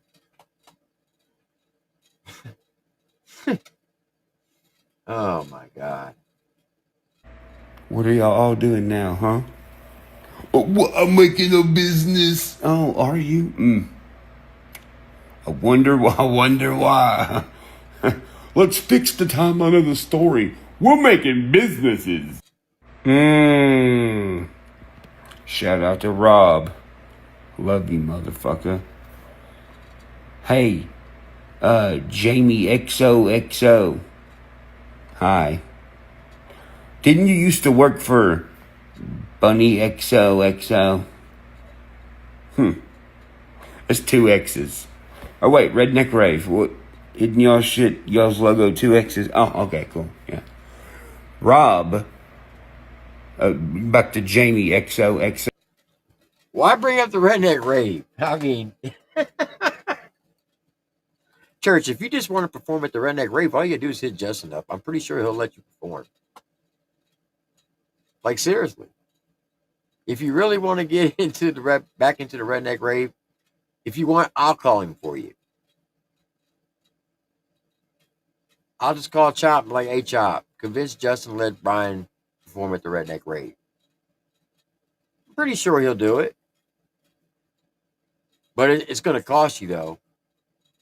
Oh my God. What are y'all all doing now, huh? Oh, well, I'm making a business. Oh, are you? I wonder why. Let's fix the timeline of the story. We're making businesses. Shout out to Rob. Love you, motherfucker. Hey, Jamie XOXO. Hi. Didn't you used to work for Bunny XOXO? That's 2 X's. Oh wait, Redneck Rave. What? Isn't y'all's logo 2 X's? Oh, okay, cool. Yeah. Rob. Back to Jamie XOXO. Why bring up the Redneck Rave? I mean, Church, if you just want to perform at the Redneck Rave, all you gotta do is hit Justin up. I'm pretty sure he'll let you perform. Like, seriously. If you really want to get into back into the Redneck Rave, if you want, I'll call him for you. I'll just call Chop and be like, hey, Chop, convince Justin to let Brian perform at the Redneck Rave. I'm pretty sure he'll do it. But it's going to cost you, though.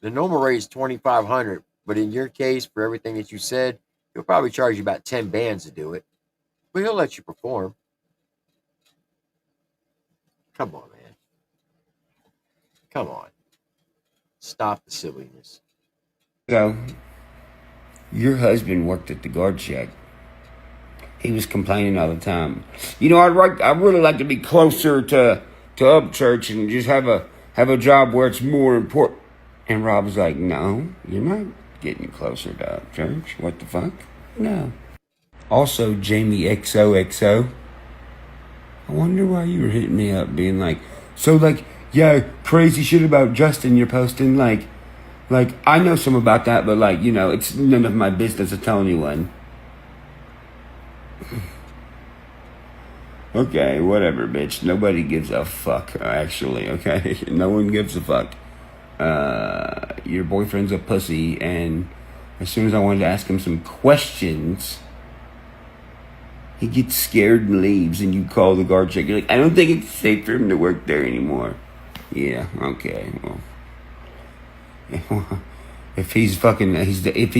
The normal rate is $2,500, but in your case, for everything that you said, he'll probably charge you about 10 bands to do it. But he'll let you perform. Come on, man. Come on. Stop the silliness. So, your husband worked at the guard shack. He was complaining all the time. You know, I'd really like to be closer to Upchurch and just have a job where it's more important. And Rob was like, no, you're not getting closer to Upchurch. What the fuck? No. Also, Jamie XOXO. I wonder why you were hitting me up being like, so like, yeah, crazy shit about Justin you're posting. Like, I know some about that, but like, you know, it's none of my business to tell anyone. Okay, whatever, bitch. Nobody gives a fuck, actually, okay? No one gives a fuck. Your boyfriend's a pussy, and as soon as I wanted to ask him some questions, he gets scared and leaves, and you call the guard check. You're like, I don't think it's safe for him to work there anymore. Yeah, okay, well. If he's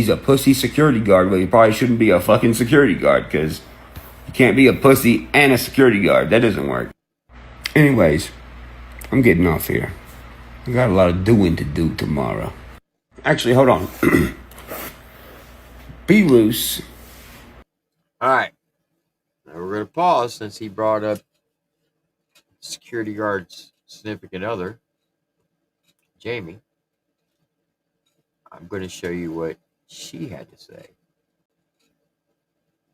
a pussy security guard, well, he probably shouldn't be a fucking security guard, because you can't be a pussy and a security guard. That doesn't work. Anyways, I'm getting off here. I got a lot of doing to do tomorrow. Actually, hold on. Be loose. All right. Now we're going to pause since he brought up security guard's significant other, Jamie. I'm going to show you what she had to say.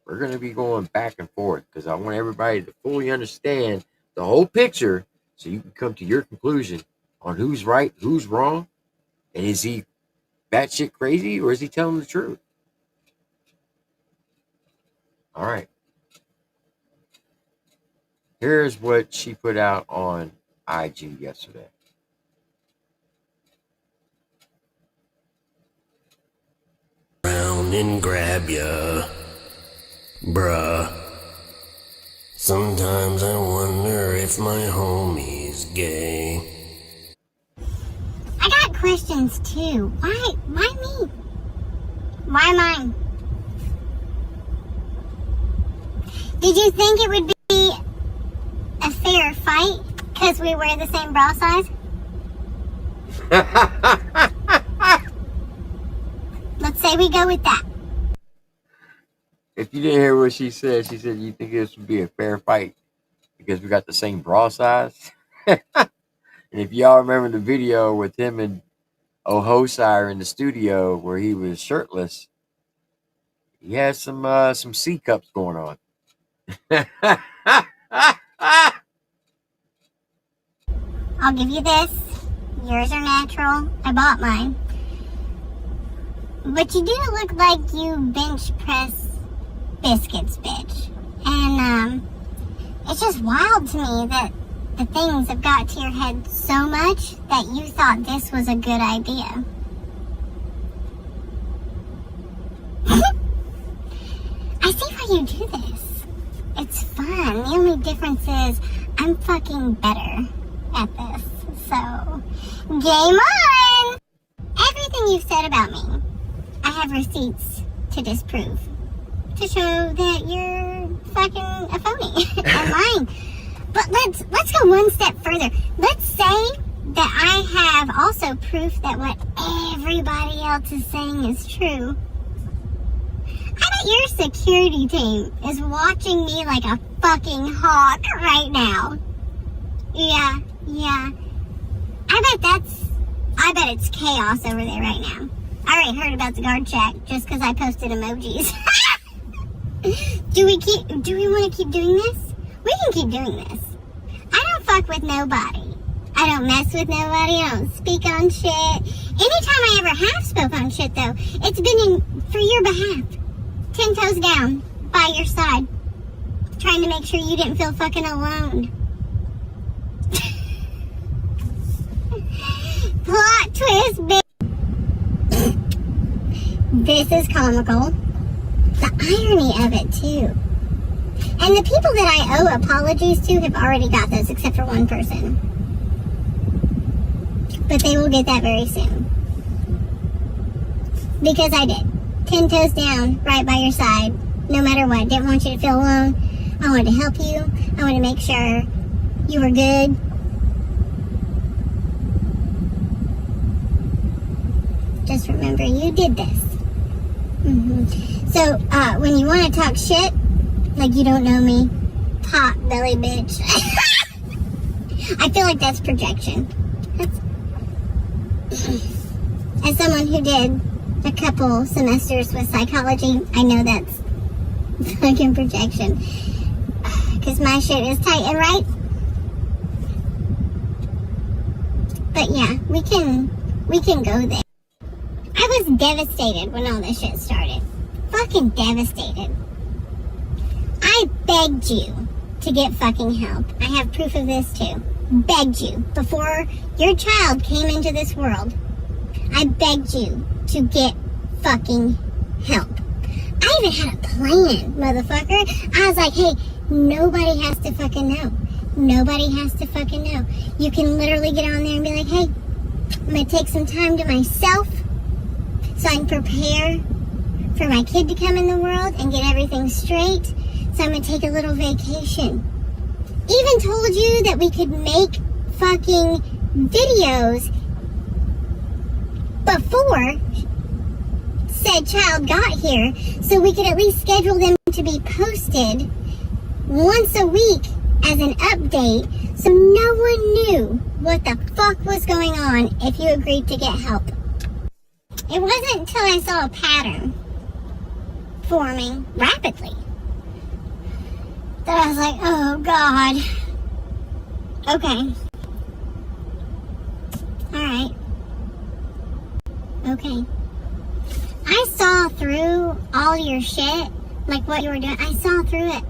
We're going to be going back and forth because I want everybody to fully understand the whole picture so you can come to your conclusion on who's right, who's wrong, and is he batshit crazy or is he telling the truth? All right. Here's what she put out on IG yesterday. Round and grab ya, bruh. Sometimes I wonder if my homie's gay. I got questions too. Why me? Why mine? Did you think it would be a fair fight because we wear the same bra size? Let's say we go with that. If you didn't hear what she said you think this would be a fair fight because we got the same bra size. And if y'all remember the video with him and Ohosire in the studio where he was shirtless, he had some C cups going on. I'll give you this. Yours are natural. I bought mine. But you do look like you bench press biscuits, bitch. And, it's just wild to me that the things have got to your head so much that you thought this was a good idea. I see why you do this. It's fun. The only difference is I'm fucking better at this. So, game on! Everything you've said about me, I have receipts to disprove. To show that you're fucking a phony and lying. But let's go one step further. Let's say that I have also proof that what everybody else is saying is true. I bet your security team is watching me like a fucking hawk right now. Yeah. I bet it's chaos over there right now. I already heard about the guard chat just because I posted emojis. Do we want to keep doing this? We can keep doing this. I don't fuck with nobody. I don't mess with nobody. I don't speak on shit. Anytime I ever have spoke on shit, though, it's been for your behalf. 10 toes down, by your side. Trying to make sure you didn't feel fucking alone. Plot twist, bitch. This is comical. The irony of it, too. And the people that I owe apologies to have already got those, except for one person. But they will get that very soon. Because I did. 10 toes down, right by your side, no matter what. Didn't want you to feel alone. I wanted to help you. I wanted to make sure you were good. Just remember, you did this. So, when you want to talk shit, like you don't know me, pot belly bitch. I feel like that's projection. As someone who did a couple semesters with psychology, I know that's fucking projection. Because my shit is tight and right. But yeah, we can go there. I was devastated when all this shit started. Fucking devastated. I begged you to get fucking help. I have proof of this too. Begged you. Before your child came into this world, I begged you to get fucking help. I even had a plan, motherfucker. I was like, hey, nobody has to fucking know. Nobody has to fucking know. You can literally get on there and be like, hey, I'm going to take some time to myself so I can prepare for my kid to come in the world and get everything straight. So I'm going to take a little vacation. Even told you that we could make fucking videos before said child got here, so we could at least schedule them to be posted once a week as an update, so no one knew what the fuck was going on if you agreed to get help. It wasn't until I saw a pattern forming rapidly that I was like, oh God. Okay. Alright. Okay. I saw through all your shit, like what you were doing. I saw through it,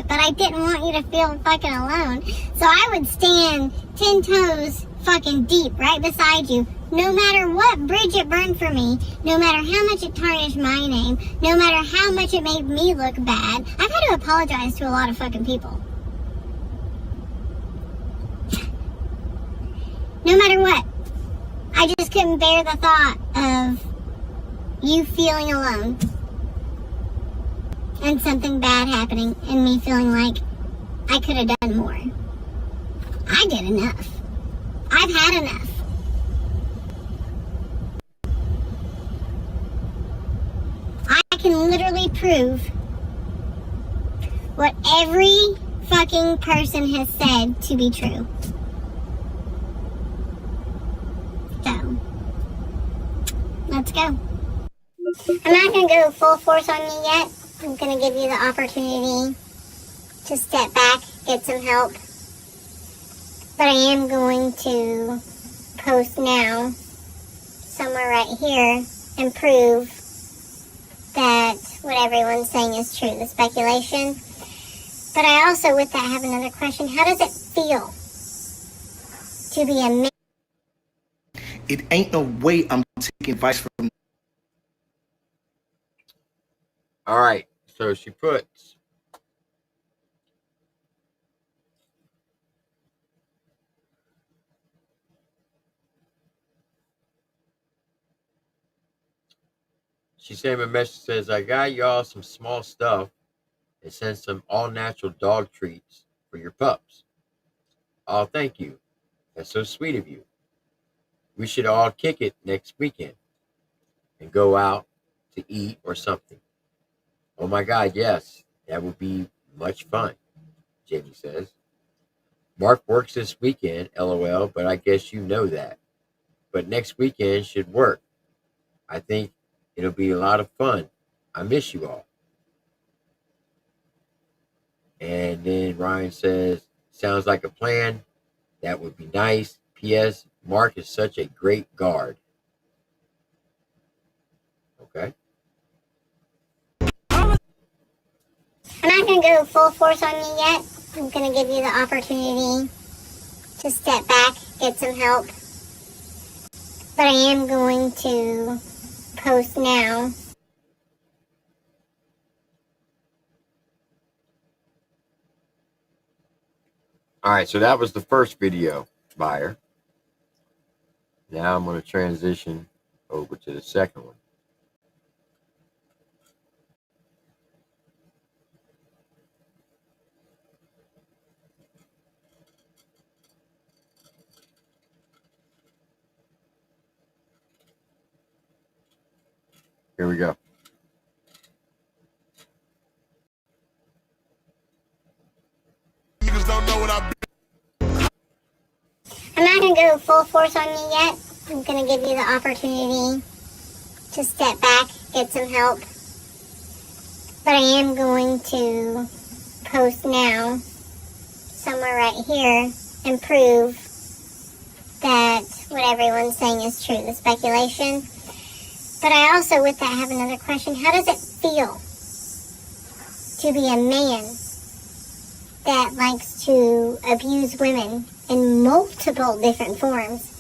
but I didn't want you to feel fucking alone. So I would stand 10 toes fucking deep right beside you, no matter what bridge it burned for me, no matter how much it tarnished my name, no matter how much it made me look bad. I've had to apologize to a lot of fucking people. No matter what. I just couldn't bear the thought of you feeling alone and something bad happening and me feeling like I could have done more. I did enough. I've had enough. I can literally prove what every fucking person has said to be true. So, let's go. I'm not going to go full force on you yet. I'm going to give you the opportunity to step back, get some help. But I am going to post now, somewhere right here, and prove that what everyone's saying is true, the speculation. But I also, with that, have another question. How does it feel to be a man? It ain't no way I'm taking advice from. All right, so she puts, she sent me a message, says, I got y'all some small stuff and sent some all-natural dog treats for your pups. Oh, thank you. That's so sweet of you. We should all kick it next weekend and go out to eat or something. Oh my God, yes, that would be much fun, Jamie says. Mark works this weekend, LOL, but I guess you know that. But next weekend should work. I think it'll be a lot of fun. I miss you all. And then Ryan says, sounds like a plan. That would be nice. P.S. Mark is such a great guard. Okay. I'm not going to go full force on you yet. I'm going to give you the opportunity to step back, get some help. But I am going to post now. All right, so that was the first video, buyer. Now I'm going to transition over to the second one. Here we go. I'm not going to go full force on you yet. I'm going to give you the opportunity to step back, get some help. But I am going to post now, somewhere right here, and prove that what everyone's saying is true, the speculation. But I also, with that, have another question. How does it feel to be a man that likes to abuse women in multiple different forms?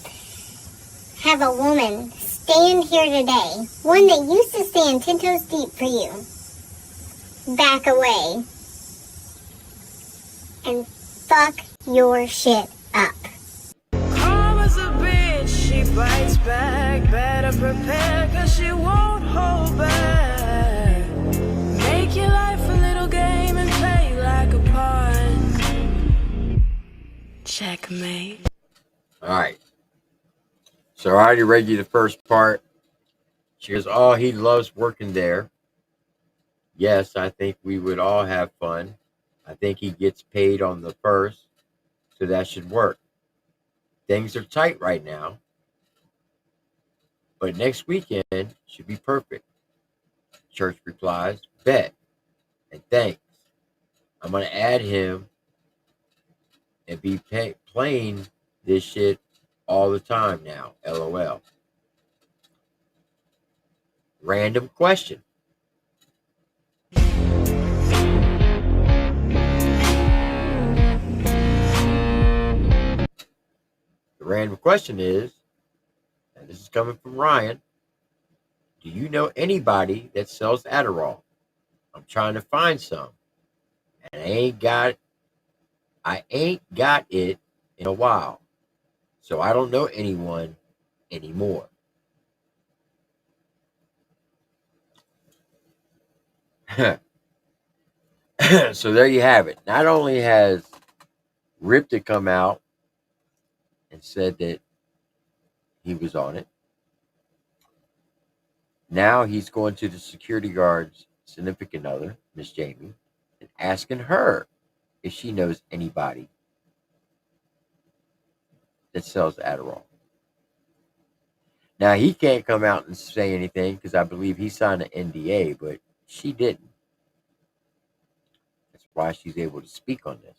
Have a woman stand here today, one that used to stand 10 toes deep for you, back away and fuck your shit up. Karma's a bitch, she bites back. Better prepare, cause she won't hold back. Make your life a little game and play like a pawn. Checkmate. All right. So I already read you the first part. She goes, oh, he loves working there. Yes, I think we would all have fun. I think he gets paid on the first, so that should work. Things are tight right now, but next weekend should be perfect. Church replies, bet, and thanks. I'm going to add him and be playing this shit all the time now, LOL. Random question. The random question is, and this is coming from Ryan, do you know anybody that sells Adderall? I'm trying to find some, and I ain't got it in a while, so I don't know anyone anymore. So there you have it. Not only has Rd-1The come out and said that he was on it, now he's going to the security guard's significant other, Miss Jamie, and asking her if she knows anybody that sells Adderall. Now, he can't come out and say anything because I believe he signed an NDA, but she didn't. That's why she's able to speak on this.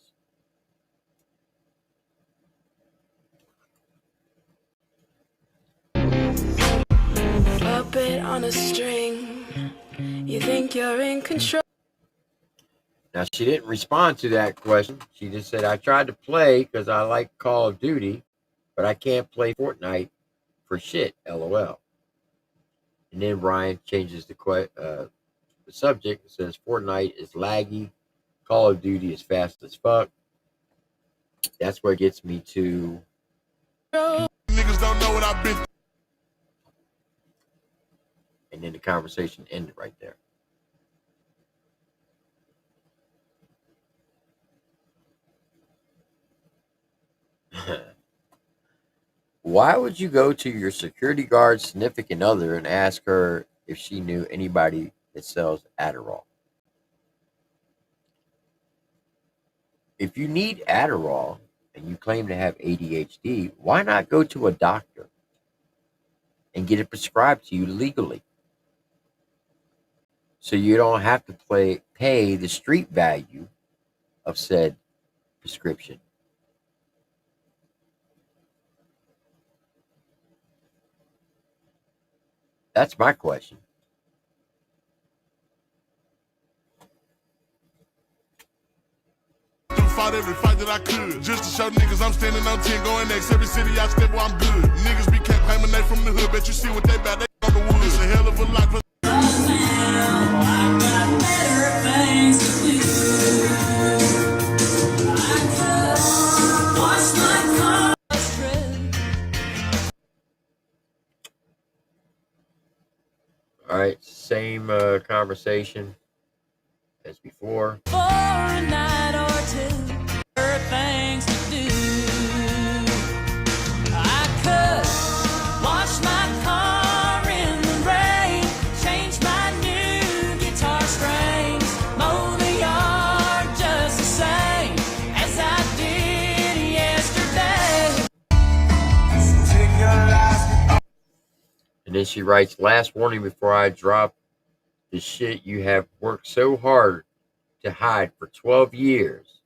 on a string. You think you're in control. Now, she didn't respond to that question. She just said, I tried to play because I like Call of Duty, but I can't play Fortnite for shit, LOL. And then Ryan changes the subject and says, Fortnite is laggy. Call of Duty is fast as fuck. That's what gets me to... Niggas don't know what I've been. And then the conversation ended right there. Why would you go to your security guard's significant other and ask her if she knew anybody that sells Adderall? If you need Adderall and you claim to have ADHD, why not go to a doctor and get it prescribed to you legally? So you don't have to pay the street value of said prescription. That's my question. Fought every fight that I could, just to show niggas I'm standing on 10, going next. Every city I step where I'm good. Niggas be kept claiming they from the hood, bet you see what they bout, they on the wood. It's a hell of a lot. All right, same conversation as before. For a night or two, there are things to do. I could wash my car in the rain, change my new guitar strings, mow the yard just the same as I did yesterday. And then she writes, last warning before I drop the shit you have worked so hard to hide for 12 years.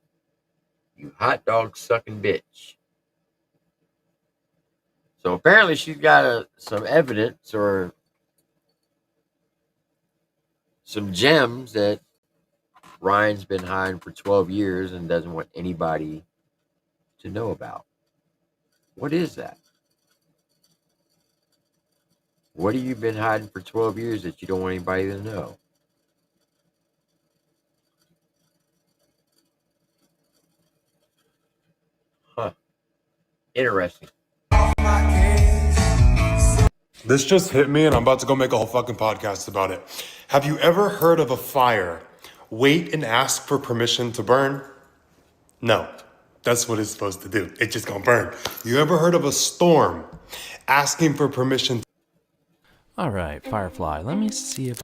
You hot dog sucking bitch. So apparently she's got some evidence or some gems that Ryan's been hiding for 12 years and doesn't want anybody to know about. What is that? What have you been hiding for 12 years that you don't want anybody to know? Huh. Interesting. This just hit me and I'm about to go make a whole fucking podcast about it. Have you ever heard of a fire? Wait and ask for permission to burn? No, that's what it's supposed to do. It's just gonna burn. You ever heard of a storm? Asking for permission. All right, Firefly, let me see if...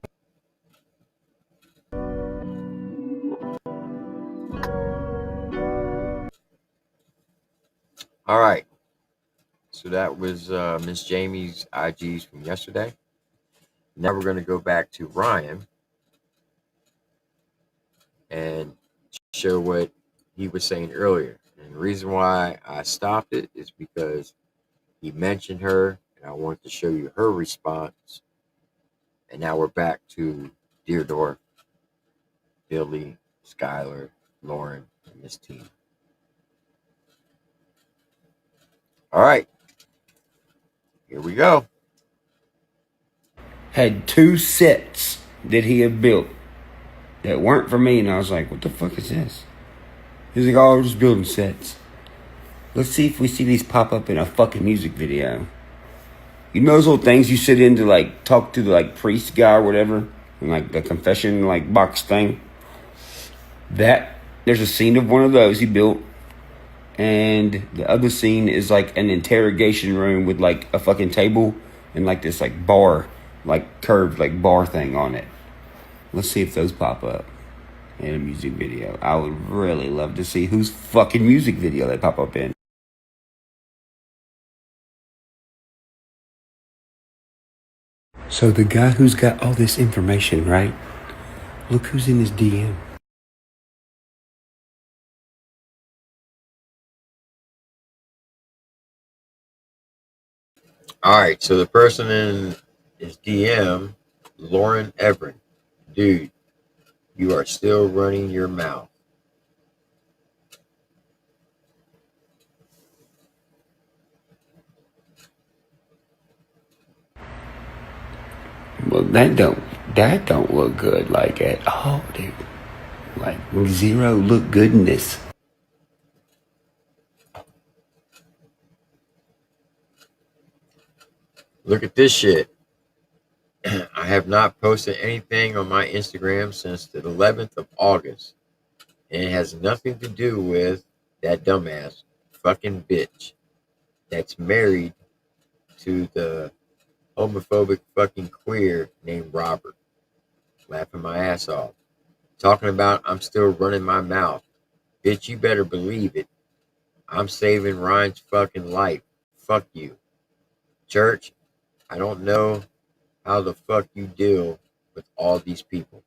All right. So that was Miss Jamie's IGs from yesterday. Now we're going to go back to Ryan and show what he was saying earlier. And the reason why I stopped it is because he mentioned her, and I wanted to show you her response. And now we're back to Deardorff, Billy, Skylar, Lauren, and Miss Tina. All right. Here we go. Had 2 sets that he had built that weren't for me, and I was like, what the fuck is this? He's like, oh, we're just building sets. Let's see if we see these pop up in a fucking music video. You know those little things you sit in to like talk to the like priest guy or whatever, and like the confession like box thing? There's a scene of one of those he built, and the other scene is like an interrogation room with like a fucking table and like this like bar, like curved like bar thing on it. Let's see if those pop up in a music video. I would really love to see whose fucking music video they pop up in. So the guy who's got all this information, right? Look who's in his DM. All right, so the person in his DM Lauren Everett, dude, you are still running your mouth. Well, that don't look good, like at all, dude. Like zero look goodness. Look at this shit. I have not posted anything on my Instagram since the 11th of August. And it has nothing to do with that dumbass fucking bitch that's married to the homophobic fucking queer named Robert. Laughing my ass off. Talking about I'm still running my mouth. Bitch, you better believe it. I'm saving Ryan's fucking life. Fuck you. Church, I don't know how the fuck you deal with all these people.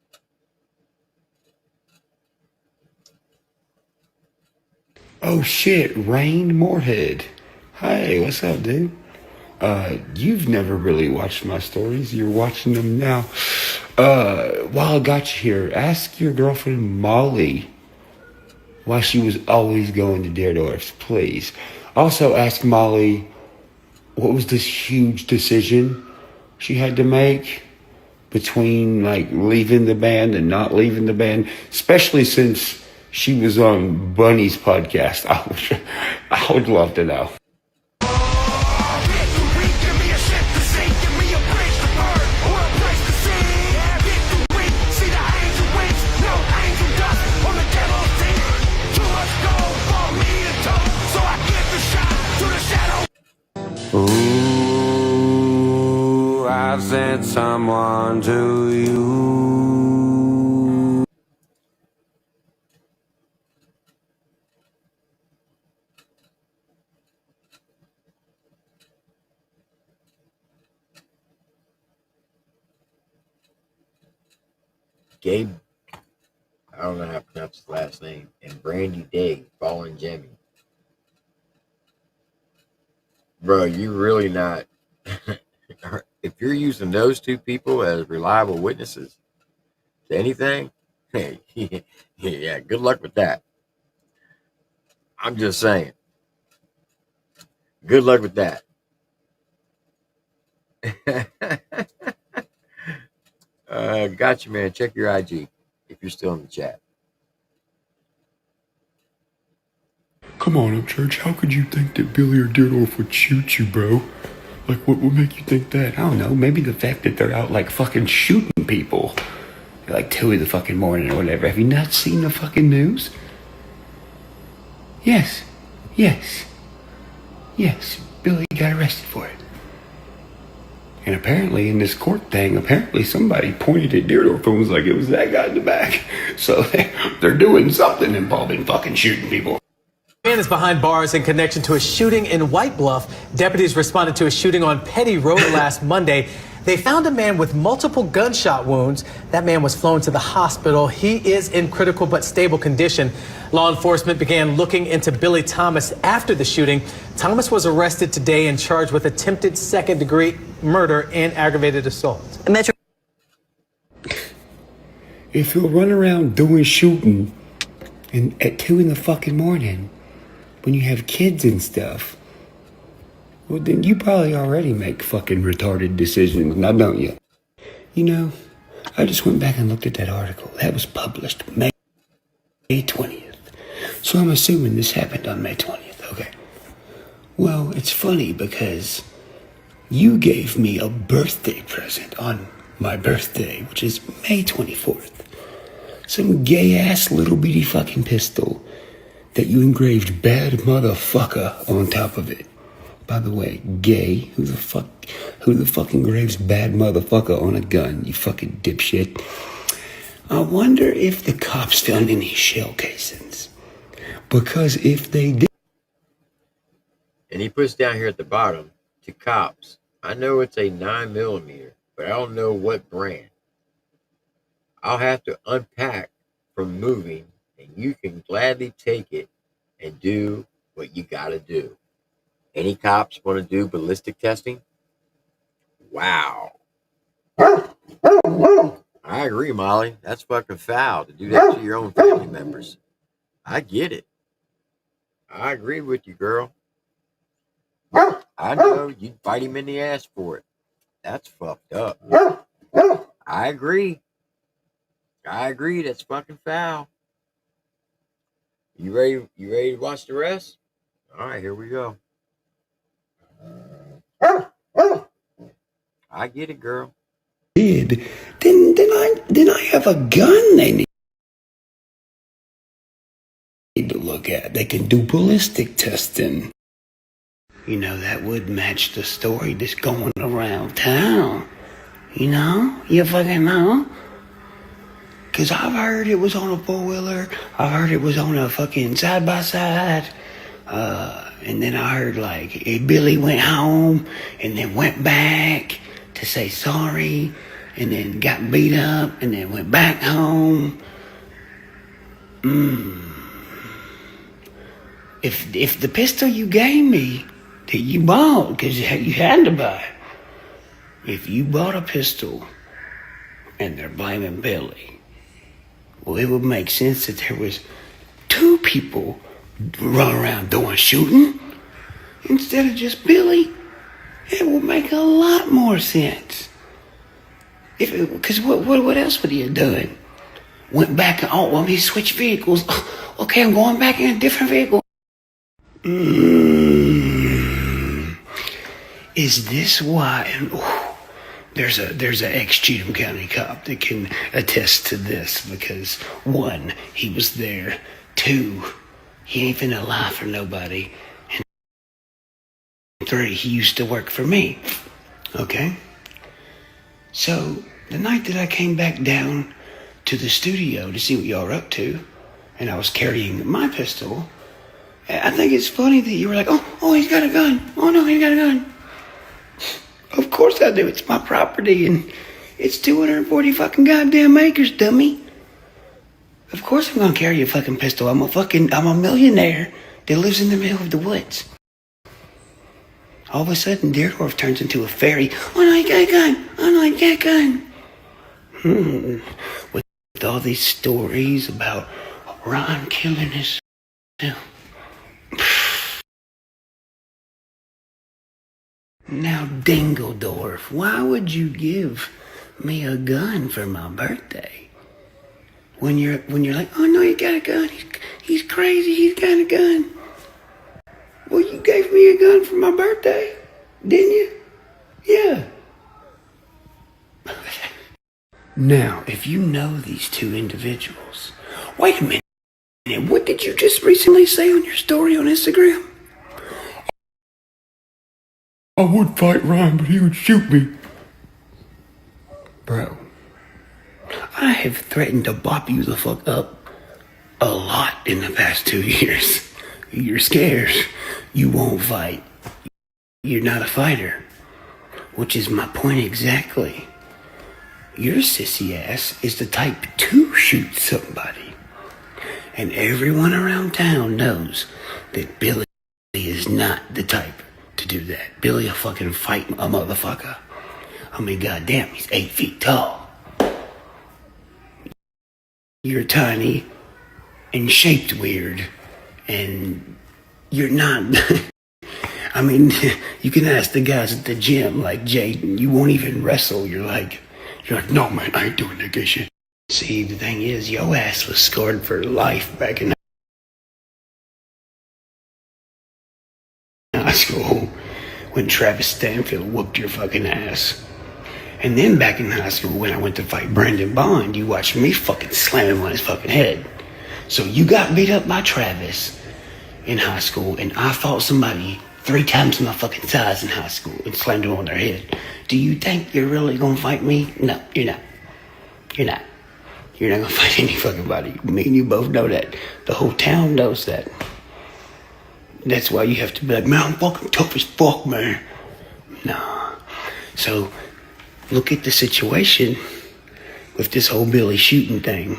Oh shit, Rain Moorhead. Hey, what's up, dude? You've never really watched my stories. You're watching them now. While I got you here, ask your girlfriend Molly why she was always going to Deerdorf's, please. Also ask Molly what was this huge decision she had to make between like leaving the band and not leaving the band, especially since she was on Bunny's podcast. I would love to know. Ooh, I sent someone to you. Gabe, I don't know how to pronounce his last name, and Brandy Day, Fallen Jimmy. Bro, you really not. If you're using those two people as reliable witnesses to anything, yeah, good luck with that. I'm just saying. Good luck with that. Got you, man. Check your IG if you're still in the chat. Come on, Upchurch. How could you think that Billy or Deerdorf would shoot you, bro? Like, what would make you think that? I don't know. Maybe the fact that they're out, like, fucking shooting people. Like, 2 in the fucking morning or whatever. Have you not seen the fucking news? Yes. Billy got arrested for it. And apparently, in this court thing, somebody pointed at Deerdorf and was like, it was that guy in the back. So, they're doing something involving fucking shooting people. Man is behind bars in connection to a shooting in White Bluff. Deputies responded to a shooting on Petty Road last Monday. They found a man with multiple gunshot wounds. That man was flown to the hospital. He is in critical but stable condition. Law enforcement began looking into Billy Thomas after the shooting. Thomas was arrested today and charged with attempted second-degree murder and aggravated assault. If you'll run around doing shooting at 2 in the fucking morning, when you have kids and stuff, well, then you probably already make fucking retarded decisions, now don't you? You know, I just went back and looked at that article. That was published May 20th. So I'm assuming this happened on May 20th, okay. Well, it's funny because you gave me a birthday present on my birthday, which is May 24th. Some gay-ass little bitty fucking pistol that you engraved bad motherfucker on top of it. By the way, gay, who the fuck engraves bad motherfucker on a gun, you fucking dipshit? I wonder if the cops found any shell casings. Because if they did... And he puts down here at the bottom, to cops, I know it's a 9mm, but I don't know what brand. I'll have to unpack from moving, and you can gladly take it and do what you gotta do. Any cops want to do ballistic testing? Wow. I agree, Molly. That's fucking foul to do that to your own family members. I get it. I agree with you, girl. I know you'd fight him in the ass for it. That's fucked up. I agree. That's fucking foul. You ready? You ready to watch the rest? All right, here we go. I get it, girl. Then I have a gun they need to look at. They can do ballistic testing. You know, that would match the story that's going around town. You know? You fucking know? Because I've heard it was on a four-wheeler. I heard it was on a fucking side-by-side. And then I heard, like, Billy went home and then went back to say sorry and then got beat up and then went back home. If the pistol you gave me that you bought, because you had to buy, if you bought a pistol and they're blaming Billy, well, it would make sense that there was two people running around doing shooting instead of just Billy. It would make a lot more sense. Because what else would he have done? Went back and, he switched vehicles. Okay, I'm going back in a different vehicle. Is this why? There's an ex-Cheatham County cop that can attest to this, because 1, he was there. 2, he ain't finna lie for nobody. And 3, he used to work for me. Okay? So, the night that I came back down to the studio to see what y'all were up to, and I was carrying my pistol, I think it's funny that you were like, oh, he's got a gun. Oh, no, he's got a gun. Of course I do. It's my property, and it's 240 fucking goddamn acres, dummy. Of course I'm gonna carry a fucking pistol. I'm a millionaire that lives in the middle of the woods. All of a sudden, Deerdorf turns into a fairy. Oh, no, he got a gun. Oh, no, he got a gun. With all these stories about Ron killing himself. Now, Dingledorf, why would you give me a gun for my birthday? When you're like, oh no, he got a gun. He's crazy. He's got a gun. Well, you gave me a gun for my birthday, didn't you? Yeah. Now, if you know these two individuals, wait a minute. What did you just recently say on your story on Instagram? I would fight Ryan, but he would shoot me. Bro, I have threatened to bop you the fuck up a lot in the past 2 years. You're scared. You won't fight. You're not a fighter. Which is my point exactly. Your sissy ass is the type to shoot somebody. And everyone around town knows that Billy is not the type to do that. Billy will fucking fight a motherfucker. I mean, goddamn, he's 8 feet tall. You're tiny and shaped weird, and you're not. I mean, you can ask the guys at the gym, like Jaden, you won't even wrestle. You're like, no man, I ain't doing that good shit. See, the thing is, your ass was scarred for life back in high school when Travis Stanfield whooped your fucking ass. And then back in high school when I went to fight Brandon Bond, you watched me fucking slam him on his fucking head. So you got beat up by Travis in high school, and I fought somebody 3 times my fucking size in high school and slammed them on their head. Do you think you're really gonna fight me? No, you're not. You're not. You're not gonna fight any fucking body. Me and you both know that. The whole town knows that. That's why you have to be like, man, I'm fucking tough as fuck, man. Nah. So, look at the situation with this whole Billy shooting thing.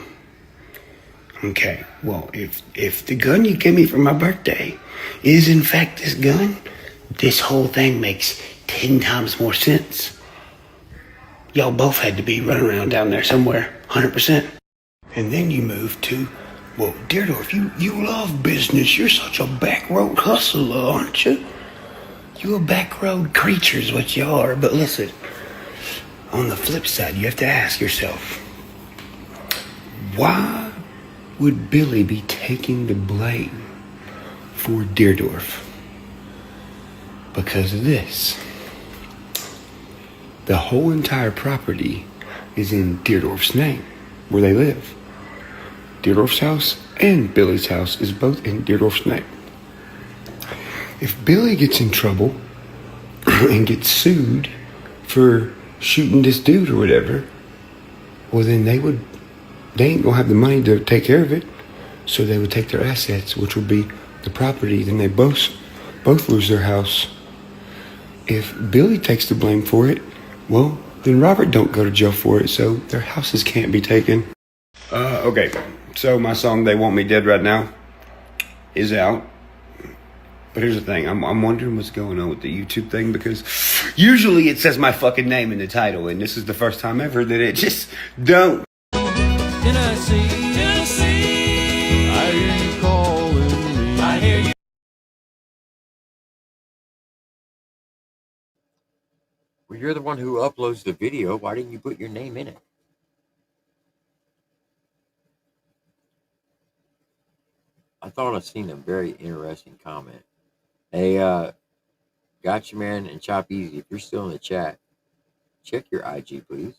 Okay, well, if the gun you gave me for my birthday is in fact this gun, this whole thing makes 10 times more sense. Y'all both had to be running around down there somewhere, 100%. And then you moved to, well, Deerdorf, you love business. You're such a back road hustler, aren't you? You a back road creature is what you are. But listen, on the flip side, you have to ask yourself, why would Billy be taking the blame for Deerdorf? Because of this. The whole entire property is in Deerdorf's name, where they live. Deerdorf's house and Billy's house is both in Deerdorf's name. If Billy gets in trouble and gets sued for shooting this dude or whatever, well then they ain't gonna have the money to take care of it, so they would take their assets, which would be the property, then they both lose their house. If Billy takes the blame for it, well, then Robert don't go to jail for it, so their houses can't be taken. Okay, so my song They Want Me Dead Right Now is out. But here's the thing, I'm wondering what's going on with the YouTube thing, because usually it says my fucking name in the title, and this is the first time ever that it just don't. Tennessee, I hear you calling me. I hear you. Well, you're the one who uploads the video. Why didn't you put your name in it? I thought I seen a very interesting comment. Hey, Gotcha Man and Choppeezy, if you're still in the chat, check your IG, please.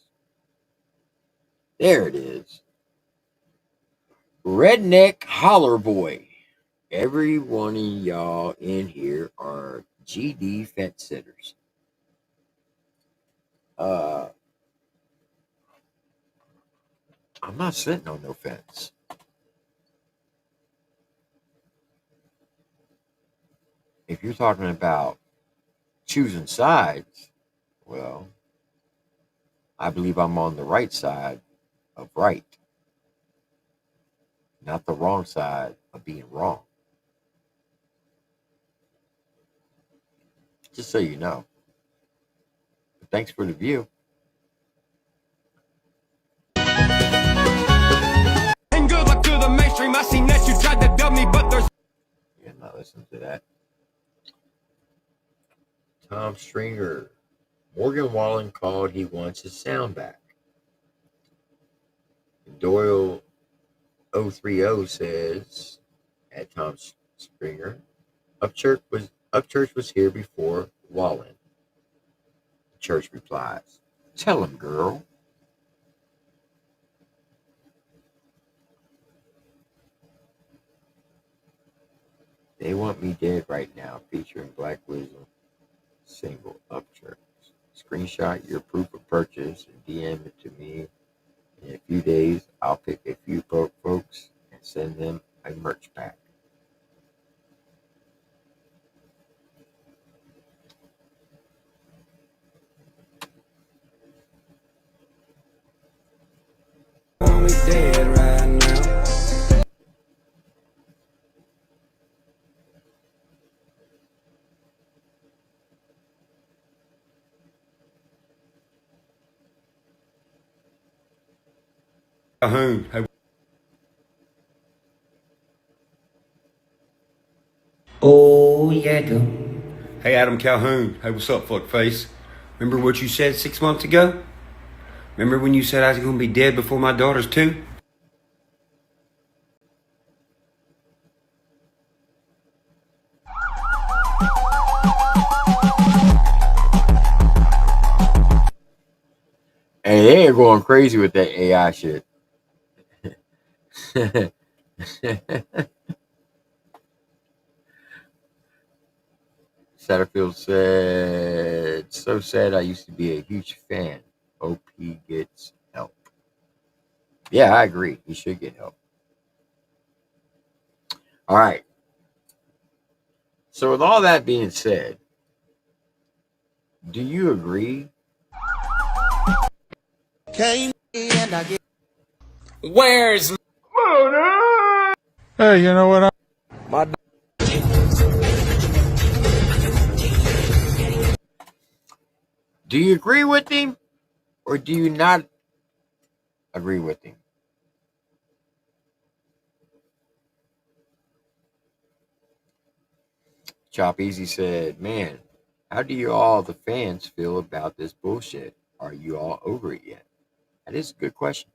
There it is. Redneck Holler Boy. Every one of y'all in here are GD fence sitters. I'm not sitting on no fence. If you're talking about choosing sides, well, I believe I'm on the right side of right, not the wrong side of being wrong. Just so you know. But thanks for the view. And good luck to the mainstream. I seen that you tried to dub me, but there's. Yeah, I'm not listening to that. Tom Stringer. Morgan Wallen called he wants his sound back. Doyle 030 says, at Tom Stringer, Upchurch was here before Wallen. The church replies, tell him, girl. They Want Me Dead Right Now, featuring Black Wisdom, single Upchurch. Screenshot your proof of purchase and DM it to me. In a few days, I'll pick a few folks and send them a merch pack. Want me dead right now. Calhoun, hey. Oh, yeah, dude. Hey, Adam Calhoun. Hey, what's up, fuckface? Remember what you said 6 months ago? Remember when you said I was going to be dead before my daughter's 2? And they are going crazy with that AI shit. Satterfield said, so sad I used to be a huge fan. Hope he gets help. Yeah, I agree. He should get help. All right. So with all that being said, do you agree? Came and I get. Where's Hey, you know what? my Do you agree with him? Or do you not agree with him? Choppeezy said, man, how do you all, the fans, feel about this bullshit? Are you all over it yet? That is a good question.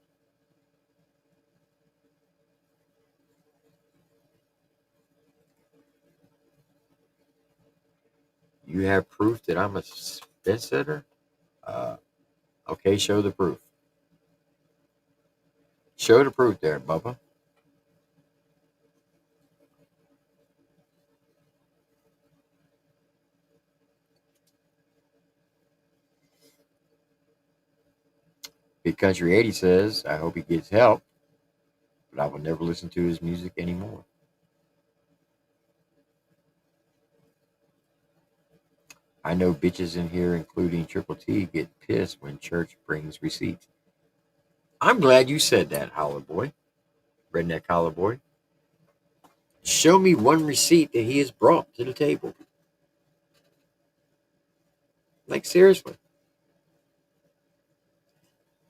You have proof that I'm a fence sitter? Okay, show the proof. Show the proof there, Bubba. Big Country 80 says, I hope he gets help, but I will never listen to his music anymore. I know bitches in here, including TripleT, get pissed when church brings receipts. I'm glad you said that, Holler Boy. Redneck Holler Boy. Show me one receipt that he has brought to the table. Like, seriously.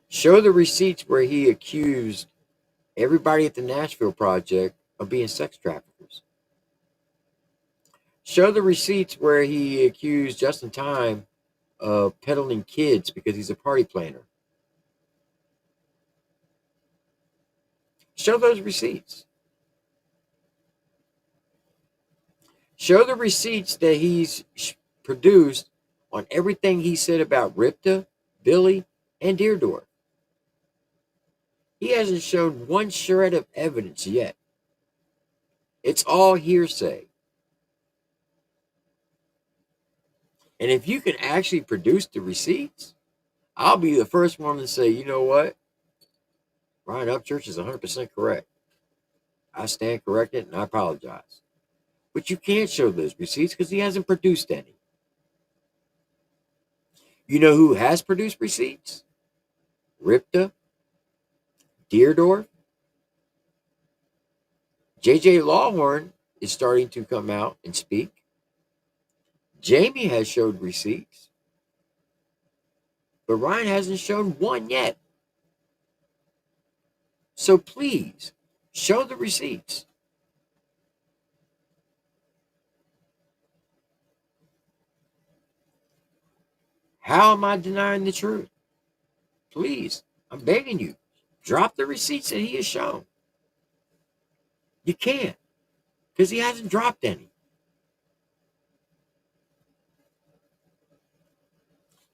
Show the receipts where he accused everybody at the Nashville Project of being sex traffickers. Show the receipts where he accused Justin Time of peddling kids because he's a party planner. Show those receipts. Show the receipts that he's produced on everything he said about Rd-1The, Billy, and Deerdorf. He hasn't shown one shred of evidence yet. It's all hearsay. And if you can actually produce the receipts, I'll be the first one to say, you know what? Ryan Upchurch is 100% correct. I stand corrected and I apologize. But you can't show those receipts because he hasn't produced any. You know who has produced receipts? Rd-1The, Deerdorf. JJ Lawhorn is starting to come out and speak. Jamie has showed receipts. But Ryan hasn't shown one yet. So please, show the receipts. How am I denying the truth? Please, I'm begging you, drop the receipts that he has shown. You can't, because he hasn't dropped any.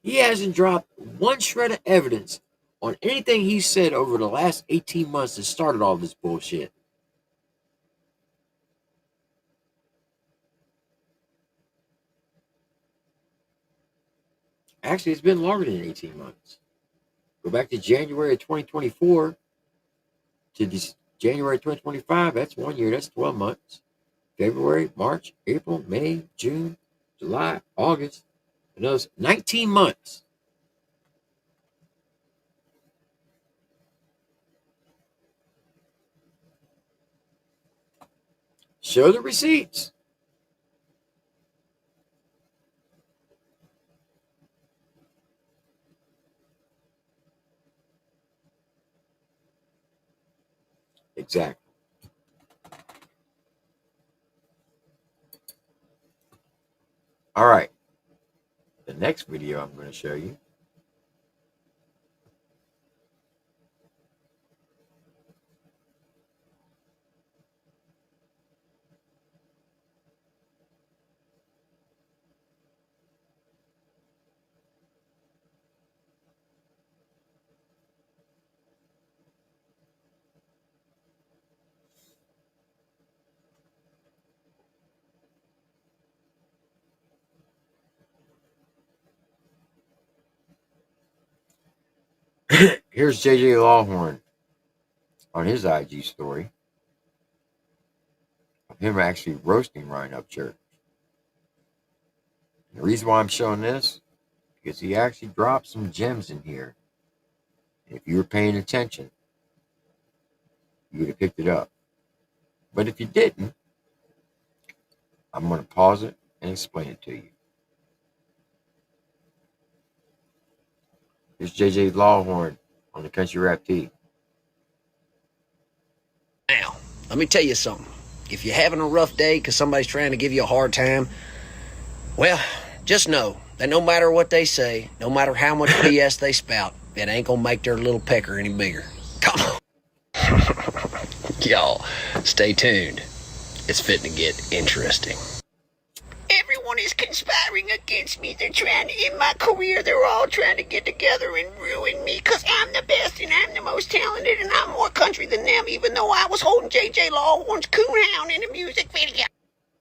He hasn't dropped one shred of evidence on anything he said over the last 18 months that started all this bullshit. Actually, it's been longer than 18 months. Go back to January of 2024 to this January 2025. That's 1 year. That's 12 months. February, March, April, May, June, July, August. Another 19 months. Show the receipts. Exactly. All right. The next video I'm going to show you. Here's JJ Lawhorn on his IG story of him actually roasting Ryan Upchurch. The reason why I'm showing this, because he actually dropped some gems in here. If you were paying attention, you would have picked it up. But if you didn't, I'm going to pause it and explain it to you. Here's JJ Lawhorn on the Country Rap T. Now, let me tell you something. If you're having a rough day because somebody's trying to give you a hard time, well, just know that no matter what they say, no matter how much BS they spout, it ain't gonna make their little pecker any bigger. Come on. Y'all, stay tuned. It's fitting to get interesting. Everyone is conspiring against me. They're trying to end my career. They're all trying to get together and ruin me because I'm the best and I'm the most talented and I'm more country than them, even though I was holding J.J. Lawhorn's coonhound in a music video.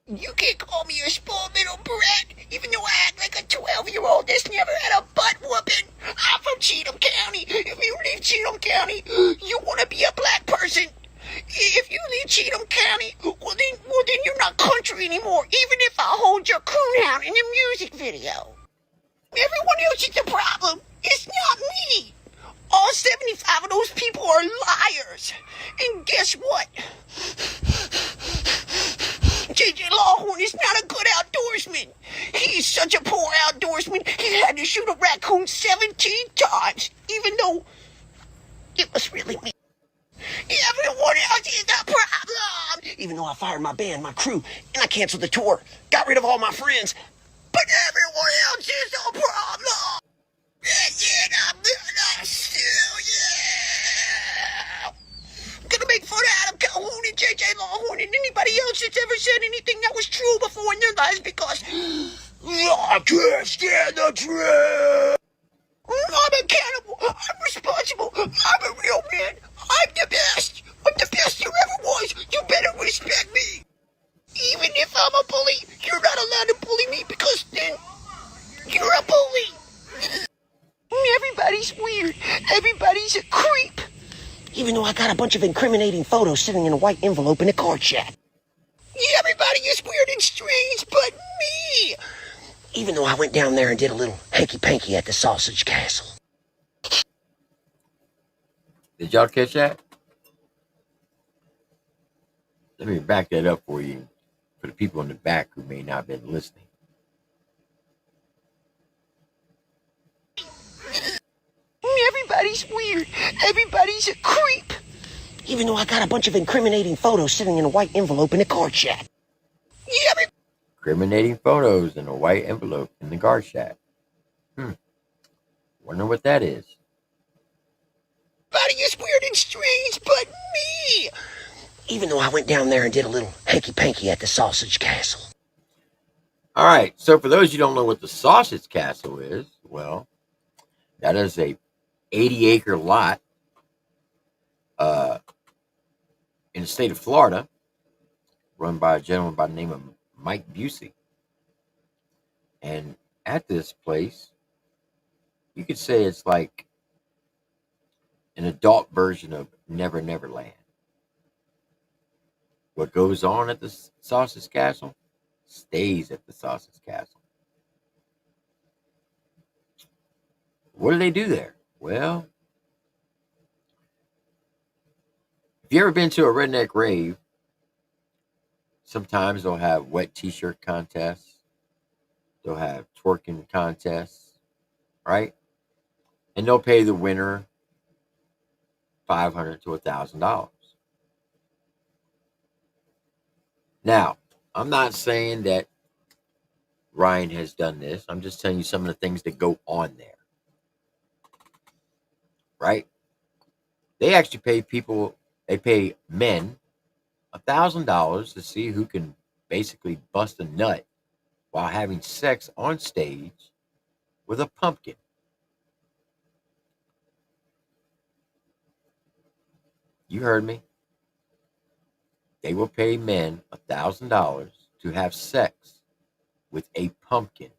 You can't call me a spoiled little brat, even though I act like a 12-year-old that's never had a butt whooping. I'm from Cheatham County. If you leave Cheatham County, you want to be a black person. If you leave Cheatham County, well then you're not country anymore, even if I hold your coonhound in a music video. Everyone else is the problem. It's not me. All 75 of those people are liars. And guess what? J.J. Lawhorn is not a good outdoorsman. He's such a poor outdoorsman, he had to shoot a raccoon 17 times, even though it was really me. Everyone else is the problem. Even though I fired my band, my crew, and I canceled the tour, got rid of all my friends. But everyone else is the problem. I'm gonna make fun of Adam Calhoun and J.J. Lawhorn and anybody else that's ever said anything that was true before in their lives because I can't stand the truth. I'm accountable. I'm responsible. I'm a real man. I'm the best. I'm the best there ever was. You better respect me. Even if I'm a bully, you're not allowed to bully me because then you're a bully. Everybody's weird. Everybody's a creep. Even though I got a bunch of incriminating photos sitting in a white envelope in a card shack. Everybody is weird and strange but me. Even though I went down there and did a little hanky-panky at the Sausage Castle. Did y'all catch that? Let me back that up for you, for the people in the back who may not have been listening. Everybody's weird. Everybody's a creep. Even though I got a bunch of incriminating photos sitting in a white envelope in a card shack. Incriminating photos in a white envelope in the guard shack. Wonder what that is. Everybody is weird and strange but me. Even though I went down there and did a little hanky-panky at the Sausage Castle. All right, so for those you don't know what the Sausage Castle is, well, that is a 80-acre lot in the state of Florida, run by a gentleman by the name of Mike Busey. And at this place, you could say it's like an adult version of Never Never Land. What goes on at the Sausage Castle stays at the Sausage Castle. What do they do there? Well, if you ever been to a redneck rave, sometimes they'll have wet t-shirt contests. They'll have twerking contests, right? And they'll pay the winner $500 to $1,000. Now, I'm not saying that Ryan has done this. I'm just telling you some of the things that go on there. Right? They actually pay people, they pay men $1,000 to see who can basically bust a nut while having sex on stage with a pumpkin. You heard me. They will pay men $1,000 to have sex with a pumpkin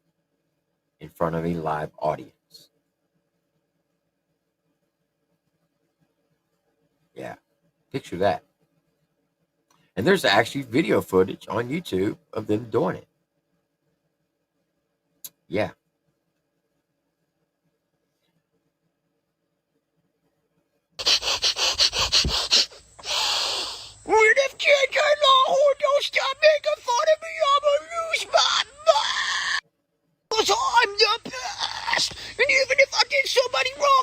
in front of a live audience. Yeah, picture that. And there's actually video footage on YouTube of them doing it. Yeah. When if J.J. Lawhorn don't stop making fun of me, I'ma lose my mind. Cause I'm the best. And even if I did somebody wrong,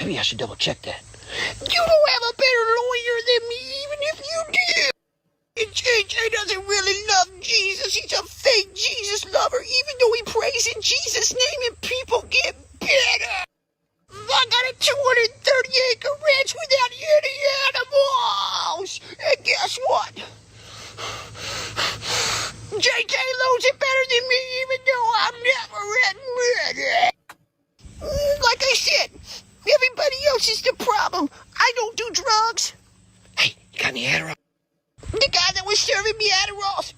Maybe I should double check that. You don't have a better lawyer than me, even if you do. And JJ doesn't really love Jesus. He's a fake Jesus lover, even though he prays in Jesus' name and people get better. I got a 230-acre ranch without any animals. And guess what? JJ loves it better than me, even though I'm never admitted. Like I said, everybody else is the problem. I don't do drugs. Hey, you got any Adderall? The guy that was serving me Adderalls,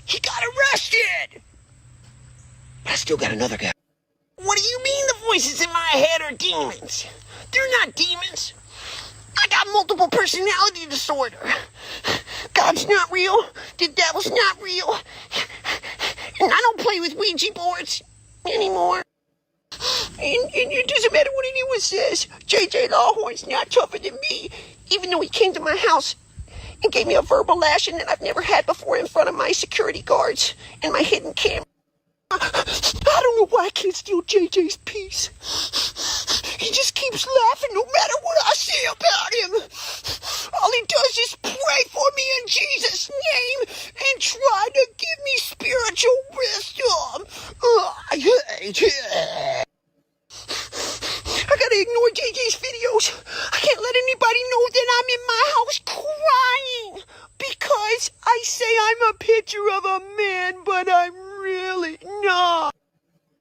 he got arrested. But I still got another guy. What do you mean the voices in my head are demons? They're not demons. I got multiple personality disorder. God's not real. The devil's not real. And I don't play with Ouija boards anymore. And it doesn't matter what anyone says. JJ Lawhorn's not tougher than me, even though he came to my house and gave me a verbal lashing that I've never had before in front of my security guards and my hidden camera. I don't know why I can't steal JJ's peace. He just keeps laughing no matter what I say about him. All he does is pray for me in Jesus' name and try to give me spiritual wisdom. I gotta ignore JJ's videos. I can't let anybody know that I'm in my house crying because I say I'm a picture of a man, but I'm really not.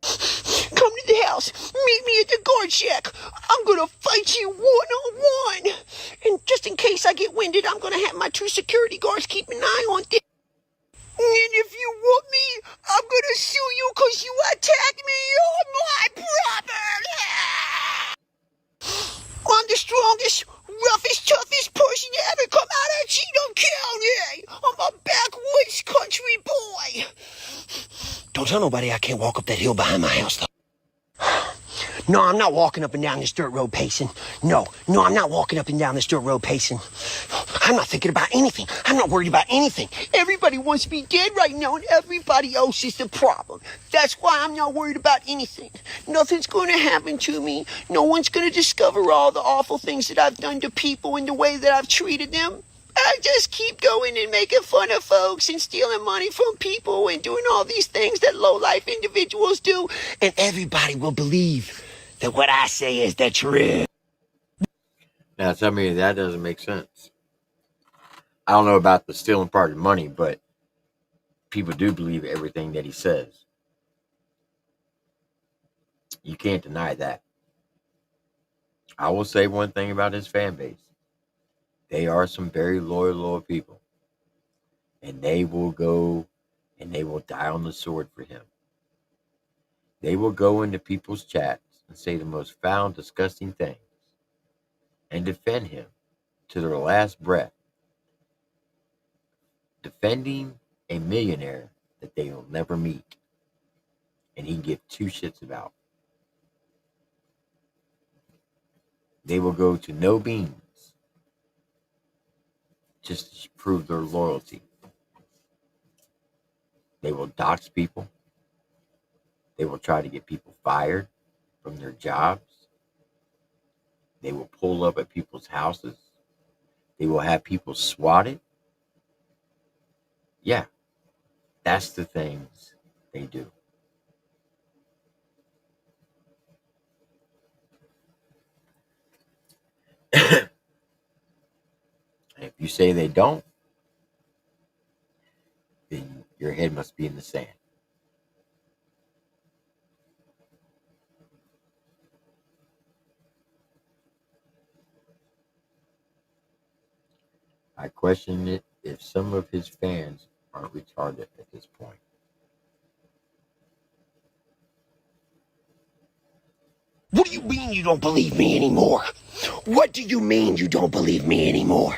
Come to the house. Meet me at the guard shack. I'm gonna fight you one-on-one. And just in case I get winded, I'm gonna have my 2 security guards keep an eye on things. And if you want me, I'm gonna sue you because you attacked me on my property. I'm the strongest, roughest, toughest person to ever come out of Cheatham County. I'm a backwoods country boy. Don't tell nobody I can't walk up that hill behind my house, though. No, I'm not walking up and down this dirt road pacing. No, I'm not walking up and down this dirt road pacing. I'm not thinking about anything. I'm not worried about anything. Everybody wants me dead right now, and everybody else is the problem. That's why I'm not worried about anything. Nothing's going to happen to me. No one's going to discover all the awful things that I've done to people and the way that I've treated them. I just keep going and making fun of folks and stealing money from people and doing all these things that low-life individuals do. And everybody will believe that what I say is the truth. Now, tell me that doesn't make sense. I don't know about the stealing part of money, but people do believe everything that he says. You can't deny that. I will say one thing about his fan base. They are some very loyal people. And they will go and they will die on the sword for him. They will go into people's chats and say the most foul, disgusting things and defend him to their last breath. Defending a millionaire that they will never meet and he give 2 shits about. They will go to no beans just to prove their loyalty. They will dox people. They will try to get people fired from their jobs. They will pull up at people's houses. They will have people swatted. Yeah, that's the things they do. And if you say they don't, then your head must be in the sand. I question it if some of his fans aren't retarded at this point. What do you mean you don't believe me anymore? What do you mean you don't believe me anymore?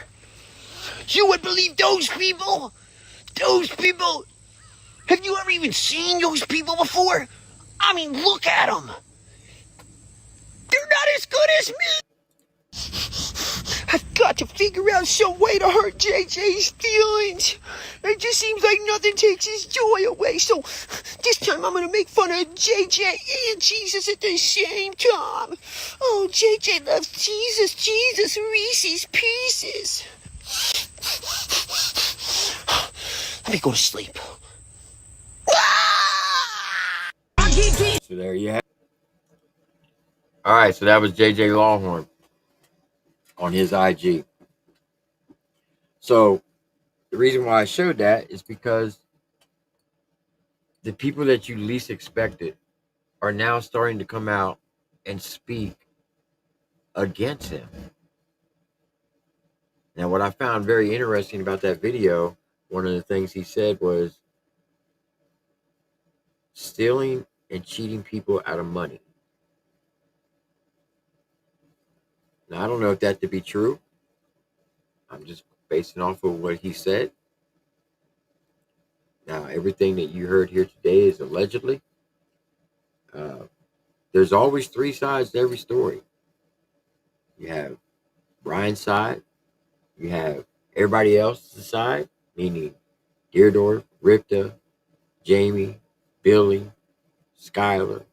You would believe those people? Those people? Have you ever even seen those people before? I mean, look at them. They're not as good as me. I've got to figure out some way to hurt JJ's feelings. It just seems like nothing takes his joy away. So This time I'm gonna make fun of JJ and Jesus at the same time. Oh, JJ loves Jesus. Jesus, Reese's Pieces. Let me go to sleep. So there you have it. All right, so that was JJ Lawhorn on his IG. So the reason why I showed that is because the people that you least expected are now starting to come out and speak against him. Now, what I found very interesting about that video, one of the things he said was stealing and cheating people out of money. Now, I don't know if that to be true. I'm just basing off of what he said. Now, everything that you heard here today is allegedly. There's always three sides to every story. You have Ryan's side. You have everybody else's side, meaning Deardorff, Ripta, Jamie, Billy, Skylar,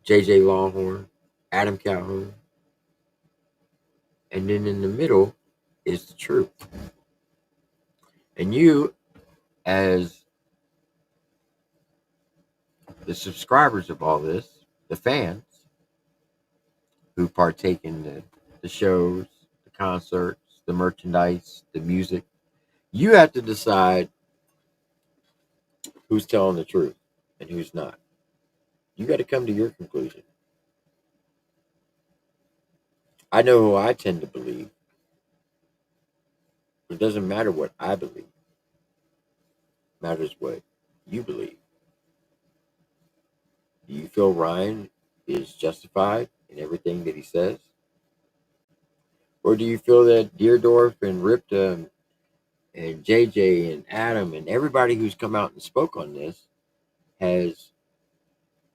JJ Lawhorn, Adam Calhoun. And then in the middle is the truth. And you, as the subscribers of all this, the fans who partake in the shows, the concerts, the merchandise, the music, you have to decide who's telling the truth and who's not. You got to come to your conclusion. I know who I tend to believe. It doesn't matter what I believe. It matters what you believe. Do you feel Ryan is justified in everything that he says? Or do you feel that Deardorff and Ripta and JJ and Adam and everybody who's come out and spoke on this has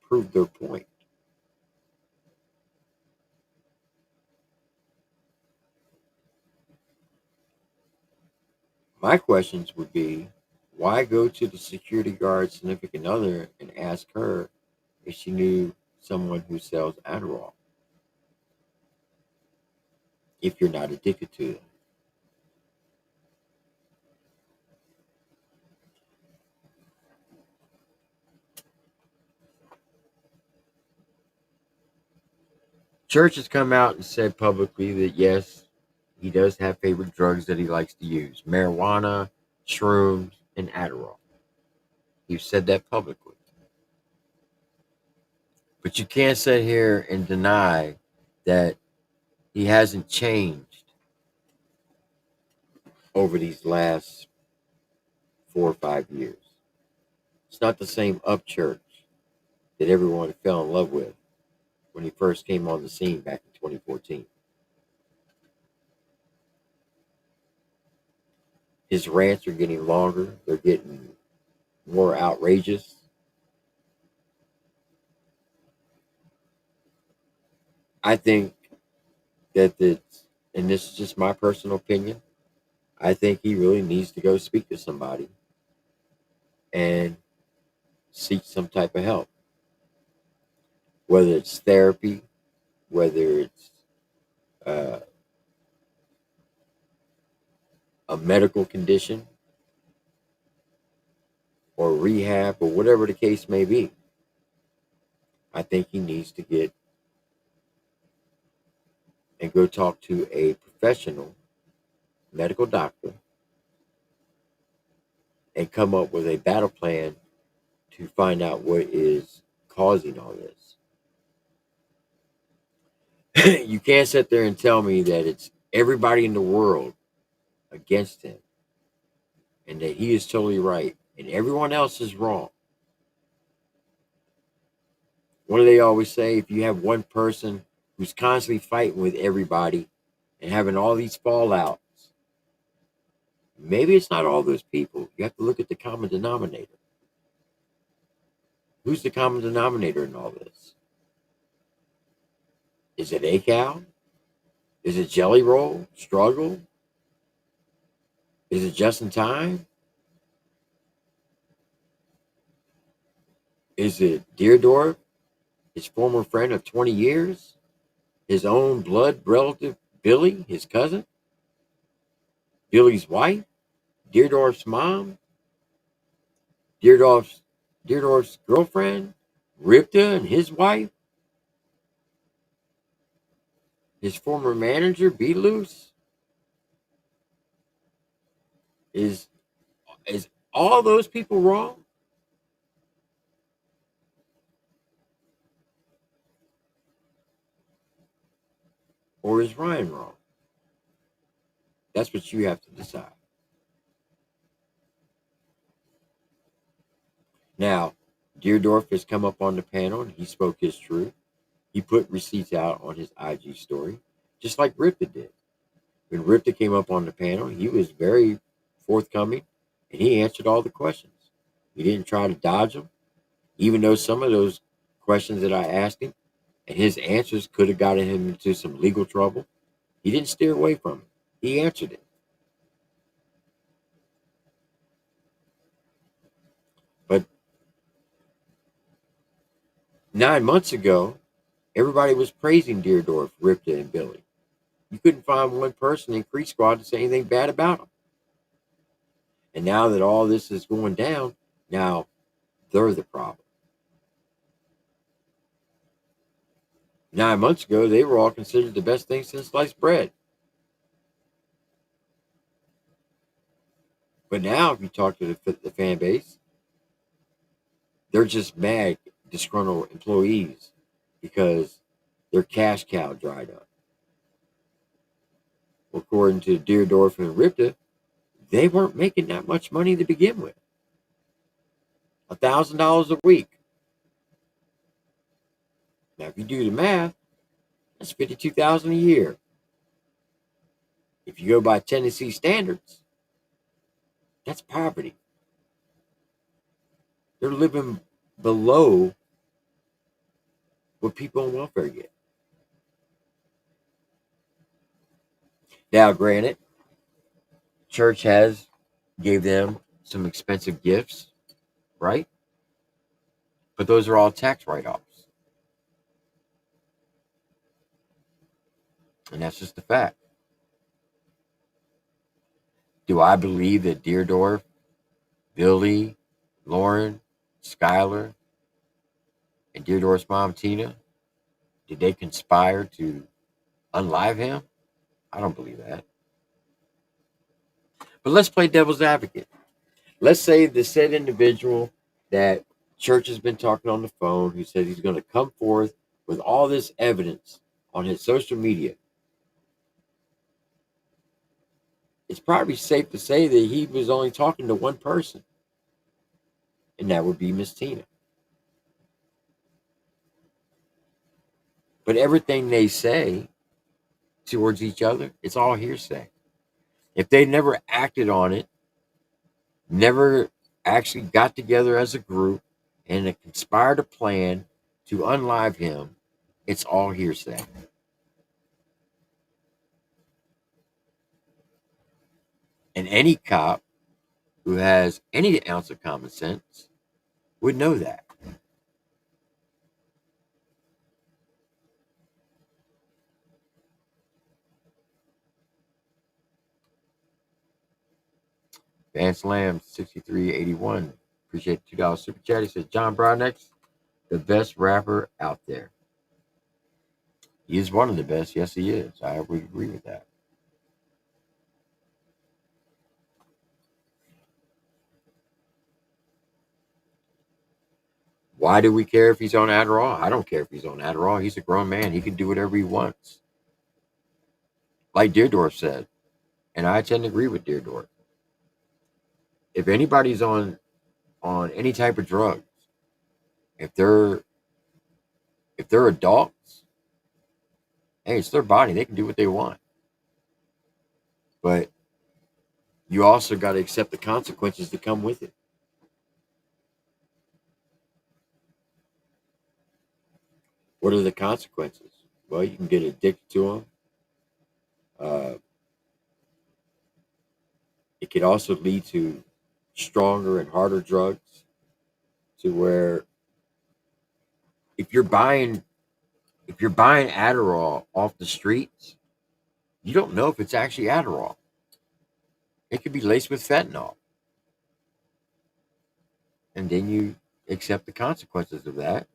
proved their point? My questions would be, why go to the security guard's significant other and ask her if she knew someone who sells Adderall if you're not addicted to it? Church has come out and said publicly that yes, he does have favorite drugs that he likes to use: marijuana, shrooms, and Adderall. He said that publicly. But you can't sit here and deny that he hasn't changed over these last 4 or 5 years. It's not the same Upchurch that everyone fell in love with when he first came on the scene back in 2014. His rants are getting longer. They're getting more outrageous. I think that and this is just my personal opinion, I think he really needs to go speak to somebody and seek some type of help. Whether it's therapy, whether it's a medical condition or rehab or whatever the case may be. I think he needs to get and go talk to a professional medical doctor and come up with a battle plan to find out what is causing all this. You can't sit there and tell me that it's everybody in the world against him and that he is totally right and everyone else is wrong. What do they always say? If you have one person who's constantly fighting with everybody and having all these fallouts, maybe it's not all those people. You have to look at the common denominator. Who's the common denominator in all this? Is it ACAL? Is it Jelly Roll? Struggle? Is it Just in Time? Is it Deardorff, his former friend of 20 years, his own blood relative Billy, his cousin, Billy's wife, Deardorff's mom, Deardorff's girlfriend, Ripta and his wife, his former manager, Beetloose? Is all those people wrong? Or is Ryan wrong? That's what you have to decide. Now, Deardorff has come up on the panel and he spoke his truth. He put receipts out on his IG story, just like Ripta did. When Ripta came up on the panel, he was very forthcoming and he answered all the questions. He didn't try to dodge them, even though some of those questions that I asked him and his answers could have gotten him into some legal trouble. He didn't steer away from it. He answered it. But 9 months ago, everybody was praising Deardorff, Ripta, and Billy. You couldn't find one person in Creek Squad to say anything bad about them. And now that all this is going down, now they're the problem. 9 months ago, they were all considered the best thing since sliced bread. But now, if you talk to the fan base, they're just mad, disgruntled employees because their cash cow dried up. According to Deardorff and Ripta, they weren't making that much money to begin with. $1,000 a week. Now, if you do the math, that's $52,000 a year. If you go by Tennessee standards, that's poverty. They're living below what people on welfare get. Now, granted, church has gave them some expensive gifts, right? But those are all tax write-offs. And that's just a fact. Do I believe that Deardorff, Billy, Lauren, Skylar, and Deardorff's mom, Tina, did they conspire to unlive him? I don't believe that. But let's play devil's advocate. Let's say the said individual that church has been talking on the phone, who said he's going to come forth with all this evidence on his social media. It's probably safe to say that he was only talking to one person, and that would be Miss Tina. But everything they say towards each other, it's all hearsay. If they never acted on it, never actually got together as a group and conspired a plan to unlive him, it's all hearsay. And any cop who has any ounce of common sense would know that. Vance Lamb, 6381. Appreciate the $2 super chat. He says, John Brownx, the best rapper out there. He is one of the best. Yes, he is. I would agree with that. Why do we care if he's on Adderall? I don't care if he's on Adderall. He's a grown man. He can do whatever he wants. Like Deardorff said, and I tend to agree with Deardorff. If anybody's on any type of drugs, if they're adults, hey, it's their body. They can do what they want. But you also got to accept the consequences that come with it. What are the consequences? Well, you can get addicted to them. It could also lead to stronger and harder drugs, to where if you're buying Adderall off the streets, you don't know if it's actually Adderall. It could be laced with fentanyl. And then you accept the consequences of that,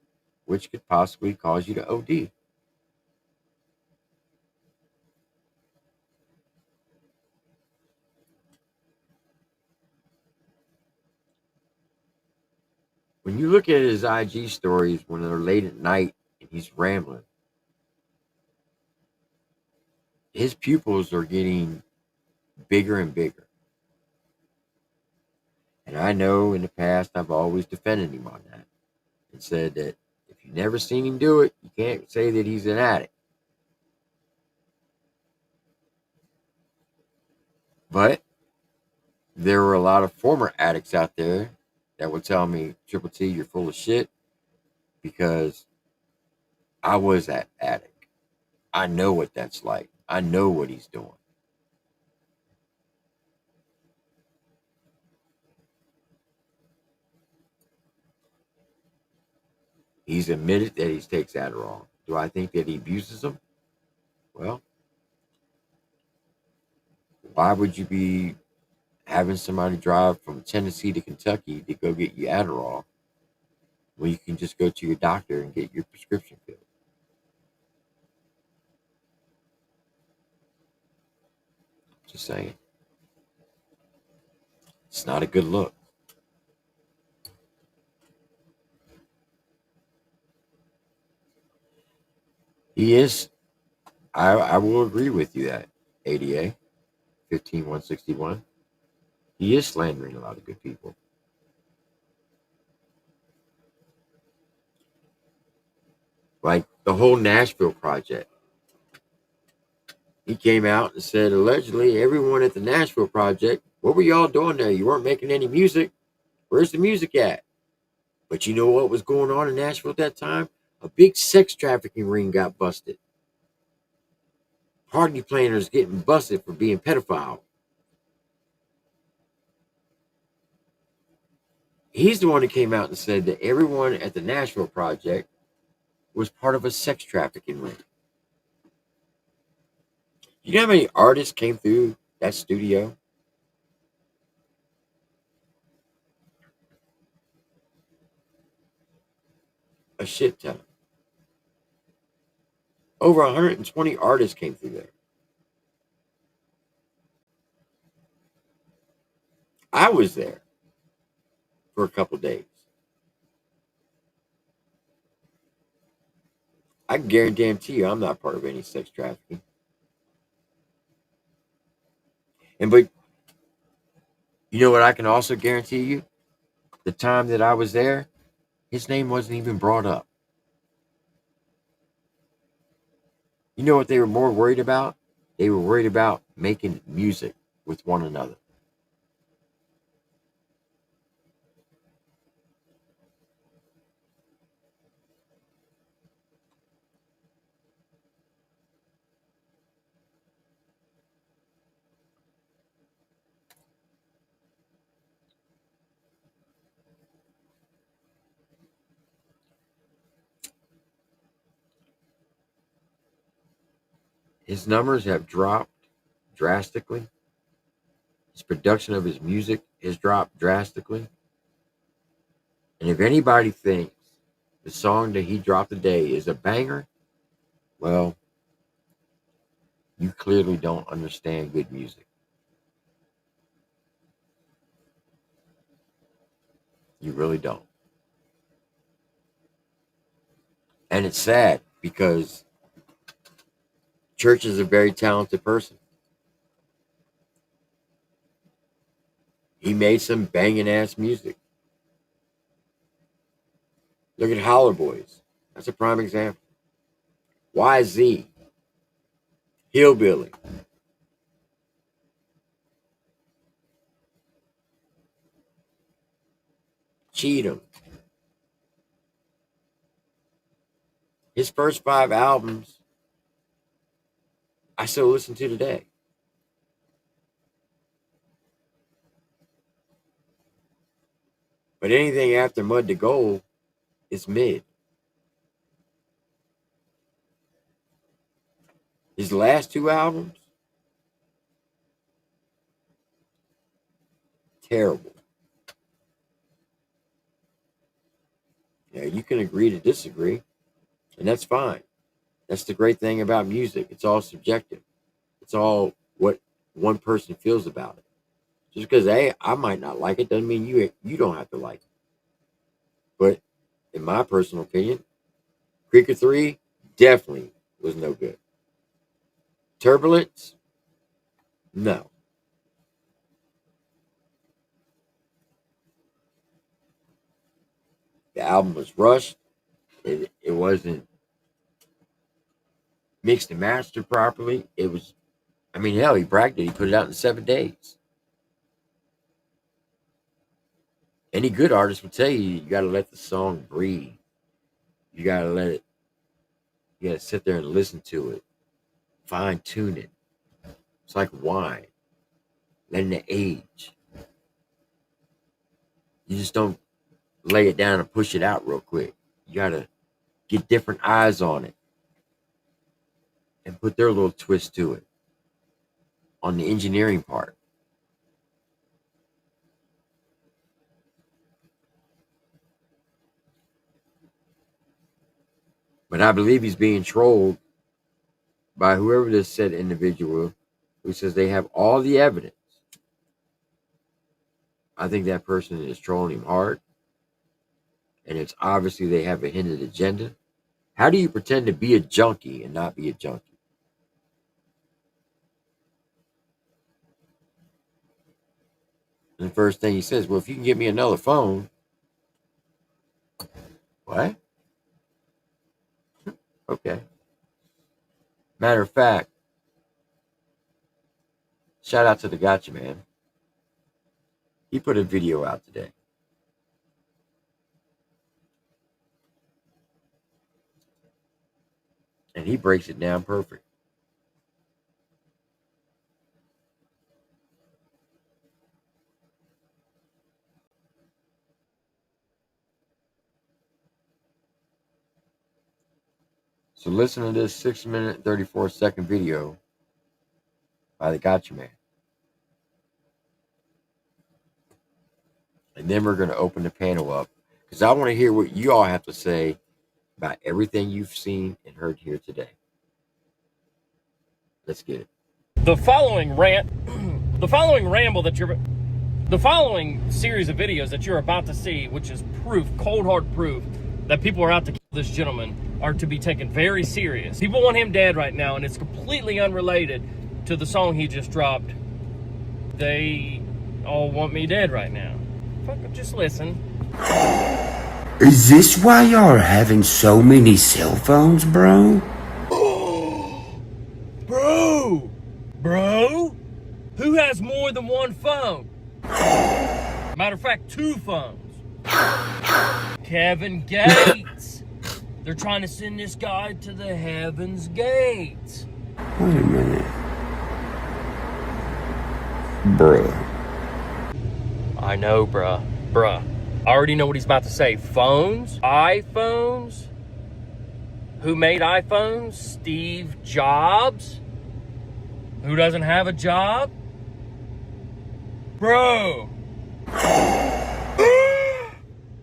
which could possibly cause you to OD. When you look at his IG stories when they're late at night and he's rambling, his pupils are getting bigger and bigger. And I know in the past I've always defended him on that and said that if you've never seen him do it, you can't say that he's an addict. But there were a lot of former addicts out there that would tell me, TripleT, you're full of shit, because I was that addict. I know what that's like. I know what he's doing. He's admitted that he takes Adderall. Do I think that he abuses them? Well, why would you be having somebody drive from Tennessee to Kentucky to go get you Adderall when you can just go to your doctor and get your prescription filled? Just saying. It's not a good look. He is. I will agree with you that ADA 15161. He is slandering a lot of good people. Like the whole Nashville project. He came out and said, allegedly, everyone at the Nashville project, what were y'all doing there? You weren't making any music. Where's the music at? But you know what was going on in Nashville at that time? A big sex trafficking ring got busted. Party planners getting busted for being pedophile. He's the one that came out and said that everyone at the Nashville project was part of a sex trafficking ring. You know how many artists came through that studio? A shit ton. Over 120 artists came through there. I was there for a couple days. I can guarantee you I'm not part of any sex trafficking. But you know what I can also guarantee you? The time that I was there, his name wasn't even brought up. You know what they were more worried about? They were worried about making music with one another. His numbers have dropped drastically. His production of his music has dropped drastically. And if anybody thinks the song that he dropped today is a banger, well, you clearly don't understand good music. You really don't. And it's sad because Church is a very talented person. He made some banging ass music. Look at Holler Boys. That's a prime example. YZ. Hillbilly. Cheatham. His first 5 albums, I still listen to today. But anything after Mud to Gold is mid. His last 2 albums, terrible. Yeah, you can agree to disagree, and that's fine. That's the great thing about music. It's all subjective. It's all what one person feels about it. Just because I might not like it doesn't mean you don't have to like it. But in my personal opinion, Creeker 3 definitely was no good. Turbulence, no. The album was rushed. It wasn't mixed and mastered properly. It was, I mean, hell, he bragged it. He put it out in 7 days. Any good artist would tell you got to let the song breathe. You got to let it, you got to sit there and listen to it. Fine tune it. It's like wine. Letting it age. You just don't lay it down and push it out real quick. You got to get different eyes on it and put their little twist to it on the engineering part. But I believe he's being trolled by whoever this said individual who says they have all the evidence. I think that person is trolling him hard. And it's obviously they have a hidden agenda. How do you pretend to be a junkie and not be a junkie? And the first thing he says, well, if you can get me another phone. What? Okay. Matter of fact, shout out to the Gotcha Man. He put a video out today. And he breaks it down perfect. So listen to this 6-minute, 34-second video by the Gotcha Man. And then we're going to open the panel up because I want to hear what you all have to say about everything you've seen and heard here today. Let's get it. The following series of videos that you're about to see, which is proof, cold hard proof, that people are out to kill this gentleman, are to be taken very serious. People want him dead right now, and it's completely unrelated to the song he just dropped. They all want me dead right now. Fuck, just listen. Is this why y'all are having so many cell phones, bro? Bro? Who has more than one phone? Matter of fact, 2 phones. Kevin Gates. They're trying to send this guy to the heaven's gates. Wait a minute. Bruh. I know, bruh. I already know what he's about to say. Phones? iPhones? Who made iPhones? Steve Jobs? Who doesn't have a job? Bro.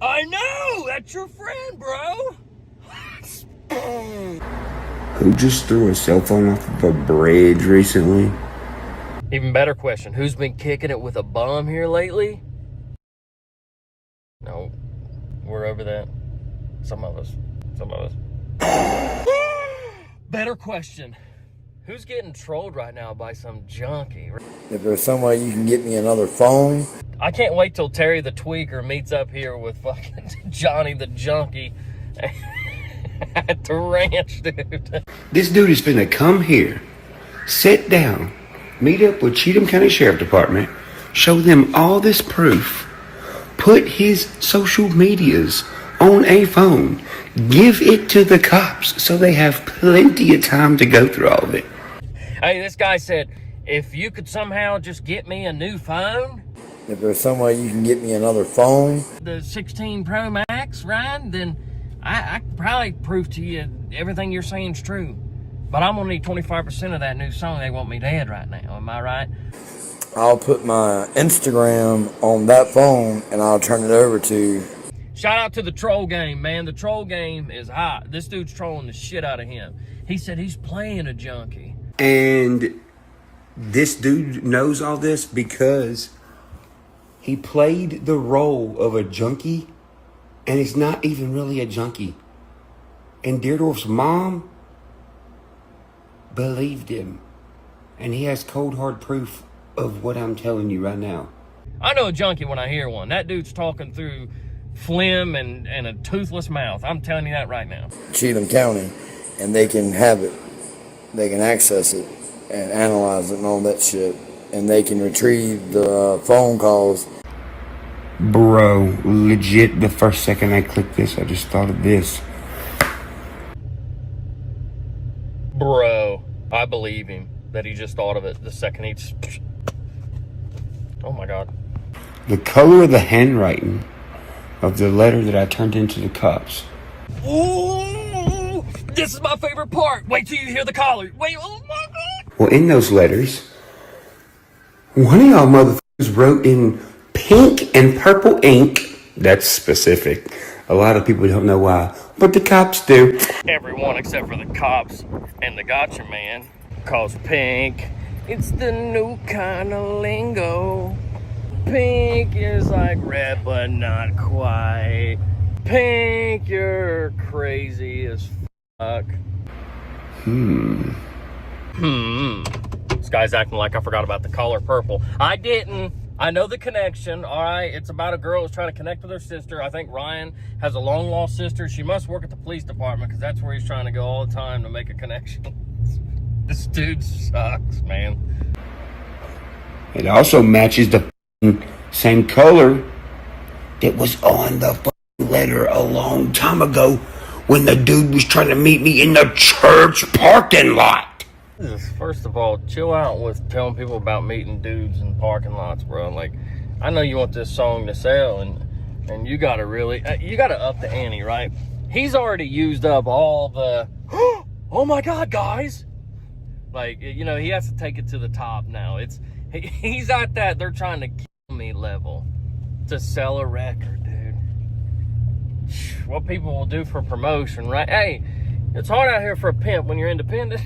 I know! That's your friend, bro! Who just threw a cell phone off of a bridge recently? Even better question, who's been kicking it with a bum here lately? No, we're over that. Some of us. Better question, who's getting trolled right now by some junkie? If there's some way you can get me another phone. I can't wait till Terry the Tweaker meets up here with fucking Johnny the Junkie at the ranch, dude. This dude is finna come here, sit down, meet up with Cheatham County Sheriff Department, show them all this proof, put his social medias on a phone, give it to the cops so they have plenty of time to go through all of it. Hey, this guy said, if you could somehow just get me a new phone. If there's some way you can get me another phone. The 16 Pro Max, Ryan, then I could probably prove to you everything you're saying is true. But I'm gonna need 25% of that new song, They Want Me Dead, right now. Am I right? I'll put my Instagram on that phone and I'll turn it over to. Shout out to the troll game, man. The troll game is hot. This dude's trolling the shit out of him. He said he's playing a junkie. And this dude knows all this because he played the role of a junkie, and he's not even really a junkie. And Deerdorf's mom believed him. And he has cold hard proof of what I'm telling you right now. I know a junkie when I hear one. That dude's talking through phlegm and a toothless mouth. I'm telling you that right now. Cheatham County, and they can have it. They can access it and analyze it and all that shit. And they can retrieve the phone calls. Bro, legit, the first second I clicked this, I just thought of this. Bro, I believe him that he just thought of it the second he just... Oh my God. The color of the handwriting of the letter that I turned into the cops. Ooh, this is my favorite part. Wait till you hear the collar. Wait, oh my God. Well, in those letters, one of y'all motherfuckers wrote in pink and purple ink. That's specific. A lot of people don't know why, but the cops do. Everyone except for the cops and the gotcha man. Cause pink, it's the new kind of lingo. Pink is like red, but not quite. Pink, you're crazy as fuck. This guy's acting like I forgot about the color purple. I didn't. I know the connection, all right? It's about a girl who's trying to connect with her sister. I think Ryan has a long-lost sister. She must work at the police department because that's where he's trying to go all the time to make a connection. This dude sucks, man. It also matches the same color that was on the letter a long time ago when the dude was trying to meet me in the church parking lot. First of all, chill out with telling people about meeting dudes in parking lots, bro. Like, I know you want this song to sell, and you gotta really, you gotta up the ante, right? He's already used up all the, oh my God, guys. Like, you know, he has to take it to the top now. He's at that they're trying to kill me level to sell a record, dude. What people will do for promotion, right? Hey, it's hard out here for a pimp when you're independent.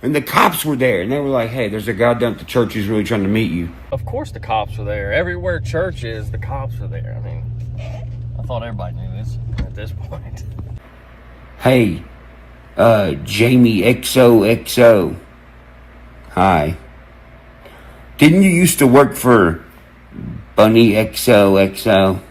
And the cops were there, and they were like, hey, there's a guy down at the church who's really trying to meet you. Of course the cops were there. Everywhere church is, the cops are there. I mean, I thought everybody knew this at this point. Hey, Jamie XOXO. Hi. Didn't you used to work for Bunny XOXO?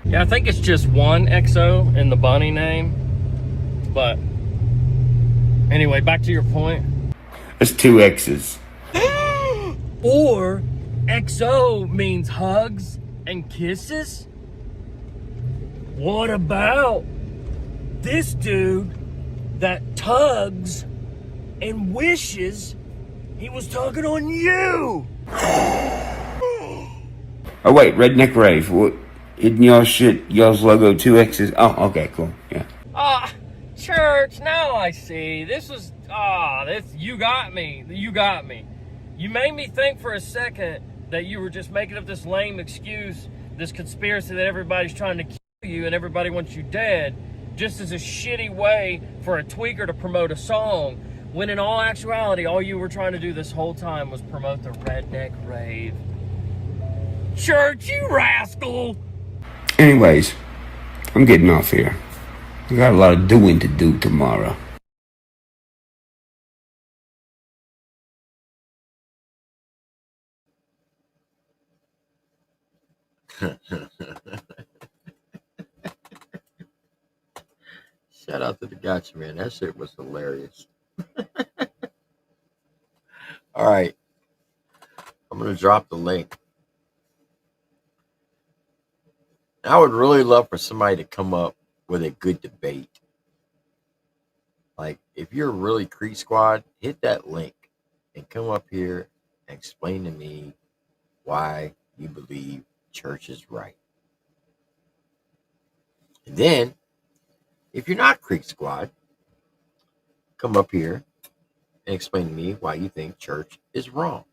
Yeah, I think it's just one XO in the bunny name. But anyway, back to your point. It's two X's. Or XO means hugs and kisses? What about this dude that tugs and wishes he was tugging on you? Oh wait, Redneck Rave. What? Isn't y'all's logo two X's? Oh, okay, cool. Yeah. Church, now I see. This, you got me. You got me. You made me think for a second that you were just making up this lame excuse, this conspiracy that everybody's trying to kill you and everybody wants you dead, just as a shitty way for a tweaker to promote a song, when in all actuality, all you were trying to do this whole time was promote the Redneck Rave. Church, you rascal! Anyways, I'm getting off here. I got a lot of doing to do tomorrow. Shout out to the gotcha man. That shit was hilarious. All right. I'm going to drop the link. I would really love for somebody to come up with a good debate. Like, if you're really Creek Squad, hit that link and come up here and explain to me why you believe church is right. And then, if you're not Creek Squad, come up here and explain to me why you think church is wrong.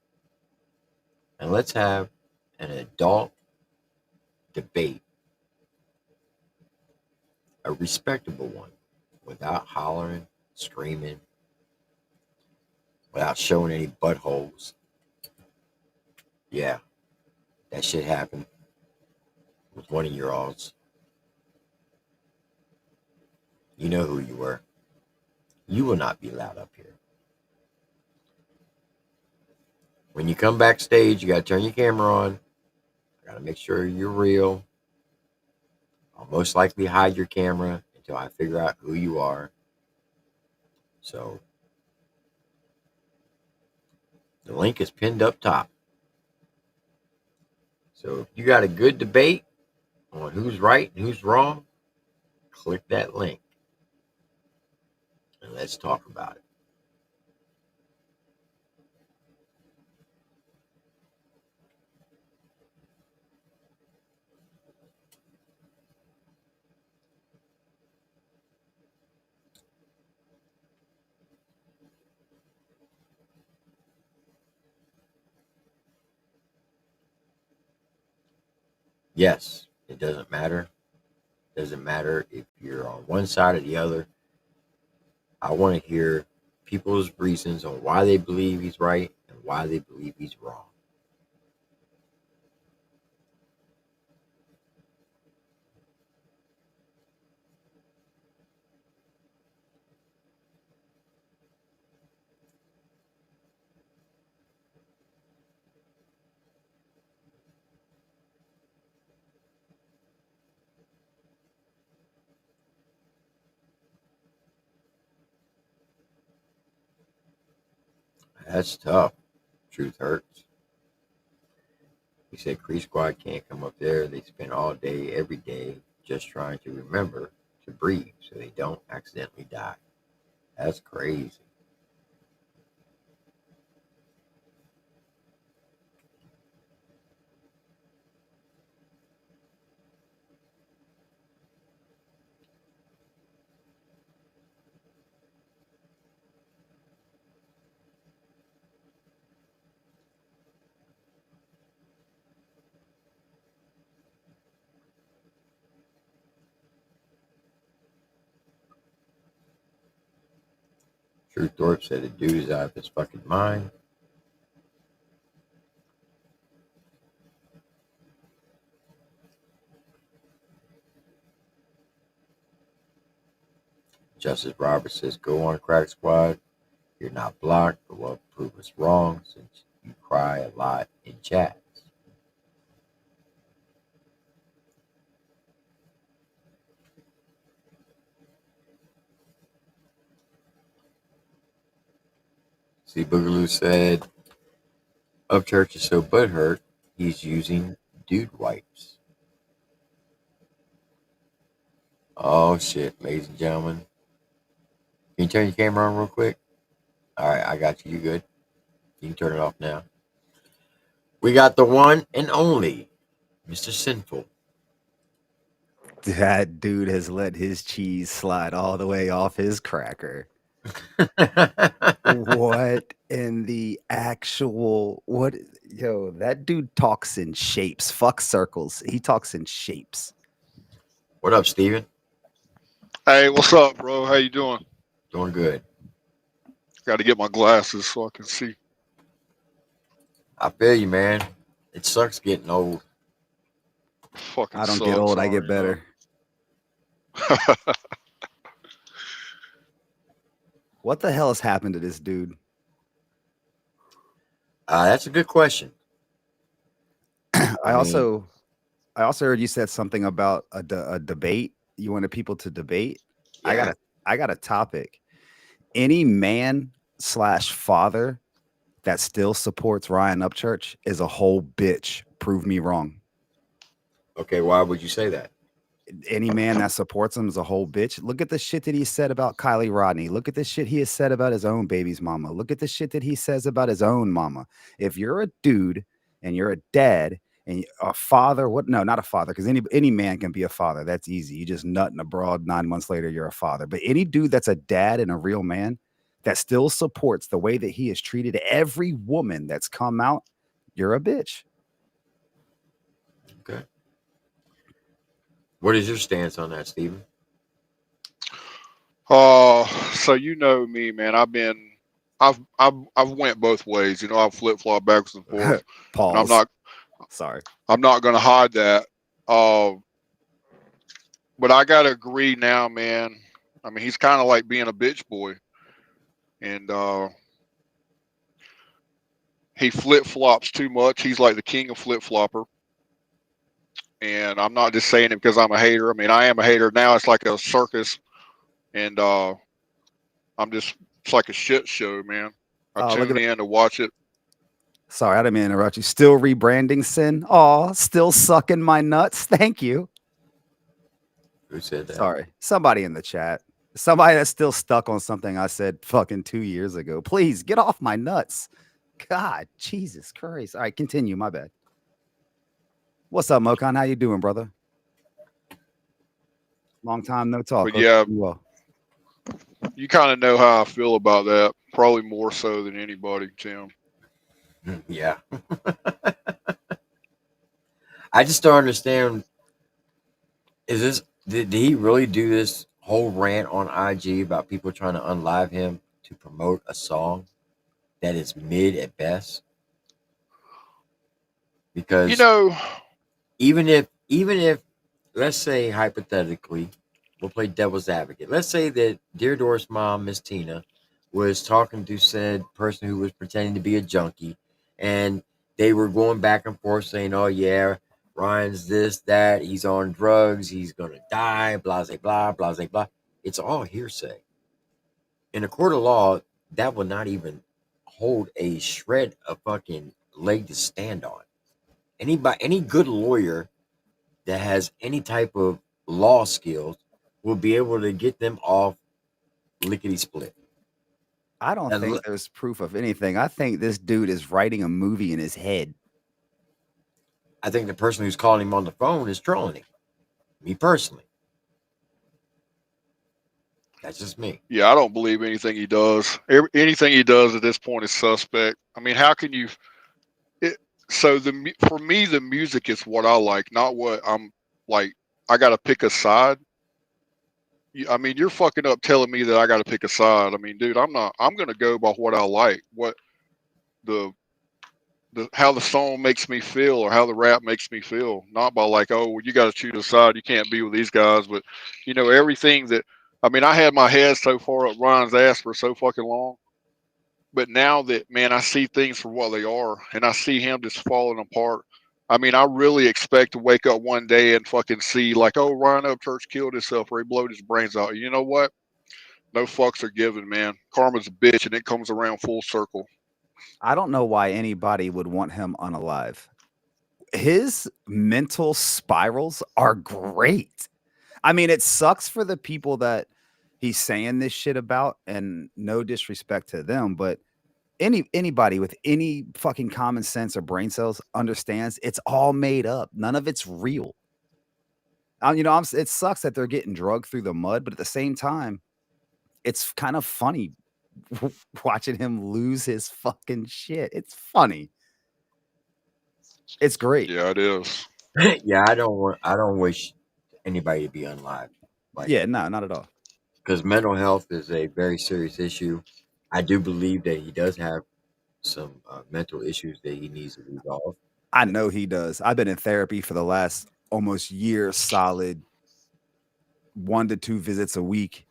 And let's have an adult debate, a respectable one, without hollering, screaming, without showing any buttholes. Yeah, that shit happened with one of your alls. You know who you were. You will not be allowed up here. When you come backstage, you got to turn your camera on. I got to make sure you're real. I'll most likely hide your camera until I figure out who you are. So, the link is pinned up top. So, if you got a good debate on who's right and who's wrong, click that link. And let's talk about it. Yes, it doesn't matter. It doesn't matter if you're on one side or the other. I want to hear people's reasons on why they believe he's right and why they believe he's wrong. That's tough. Truth hurts. He said Creek Squad can't come up there. They spend all day, every day, just trying to remember to breathe so they don't accidentally die. That's crazy. Truth Thorpe said the dude is out of his fucking mind. Justice Roberts says, go on, Crack Squad. You're not blocked, but will prove us wrong since you cry a lot in chats. See, Boogaloo said, Upchurch is so butthurt, he's using dude wipes. Oh shit, ladies and gentlemen. Can you turn your camera on real quick? Alright, I got you. You good? You can turn it off now. We got the one and only Mr. Sinful. That dude has let his cheese slide all the way off his cracker. What in the actual what? Yo, that dude talks in shapes. Fuck circles. He talks in shapes. What up, Steven? Hey, what's up, bro? How you doing? Doing good. Got to get my glasses so I can see. I feel you, man. It sucks getting old. Fucking I don't sucks, get old. I get better. What the hell has happened to this dude? That's a good question. I also heard you said something about a debate. You wanted people to debate. Yeah. I got a topic. Any man / father that still supports Ryan Upchurch is a whole bitch. Prove me wrong. Okay, why would you say that? Any man that supports him is a whole bitch. Look at the shit that he said about Kylie Rodney. Look at the shit he has said about his own baby's mama. Look at the shit that he says about his own mama. If you're a dude and you're a dad And a father, what? No, not a father, because any man can be a father. That's easy. You just nut in abroad. 9 months later, you're a father. But any dude that's a dad and a real man that still supports the way that he has treated every woman that's come out, you're a bitch. Okay. What is your stance on that, Steven? So you know me, man. I've went both ways. You know, I've flip flop backwards and forth. Pause. And Sorry. I'm not gonna hide that. But I gotta agree now, man. I mean, he's kind of like being a bitch boy, and he flip flops too much. He's like the king of flip flopper. And I'm not just saying it because I'm a hater. I mean, I am a hater now. It's like a circus, and it's like a shit show, man. I tune in to watch it. Sorry, I didn't mean to interrupt you. Still rebranding sin. Aw, still sucking my nuts. Thank you. Who said that? Sorry. Somebody in the chat. Somebody that's still stuck on something I said fucking 2 years ago. Please get off my nuts. God, Jesus Christ. All right, continue. My bad. What's up, Mokan? How you doing, brother? Long time no talk. But yeah, well, you kind of know how I feel about that. Probably more so than anybody, Tim. Yeah. I just don't understand. Did he really do this whole rant on IG about people trying to unlive him to promote a song that is mid at best? Because you know, even if let's say hypothetically, we'll play devil's advocate. Let's say that Dear Doris' mom, Miss Tina, was talking to said person who was pretending to be a junkie, and they were going back and forth saying, "Oh yeah, Ryan's this, that, he's on drugs, he's gonna die, blah blah blah blah blah." It's all hearsay. In a court of law, that will not even hold a shred of fucking leg to stand on. Any good lawyer that has any type of law skills will be able to get them off lickety split. I don't think there's proof of anything. I think this dude is writing a movie in his head. I think the person who's calling him on the phone is trolling him. Me personally. That's just me. Yeah, I don't believe anything he does. Anything he does at this point is suspect. I mean, how can you? For me, the music is what I like, not what I'm like. I got to pick a side. I mean, you're fucking up telling me that I got to pick a side. I mean, dude, I'm not. I'm gonna go by what I like, what how the song makes me feel or how the rap makes me feel, not by like, oh, well, you got to choose a side. You can't be with these guys, but you know everything that. I mean, I had my head so far up Ryan's ass for so fucking long, but now that man, I see things for what they are, and I see him just falling apart. I mean, I really expect to wake up one day and fucking see like, oh, Ryan Upchurch killed himself or he blowed his brains out. You know what? No fucks are given, man. Karma's a bitch, and it comes around full circle. I don't know why anybody would want him unalive. His mental spirals are great. I mean, it sucks for the people that he's saying this shit about, and no disrespect to them, but anybody with any fucking common sense or brain cells understands it's all made up. None of it's real. It sucks that they're getting drugged through the mud, but at the same time, it's kind of funny watching him lose his fucking shit. It's funny. It's great. Yeah, it is. Yeah, I don't wish anybody to be unlive. Yeah, no, not at all. Because mental health is a very serious issue. I do believe that he does have some mental issues that he needs to resolve. I know he does. I've been in therapy for the last almost year, solid 1 to 2 visits a week.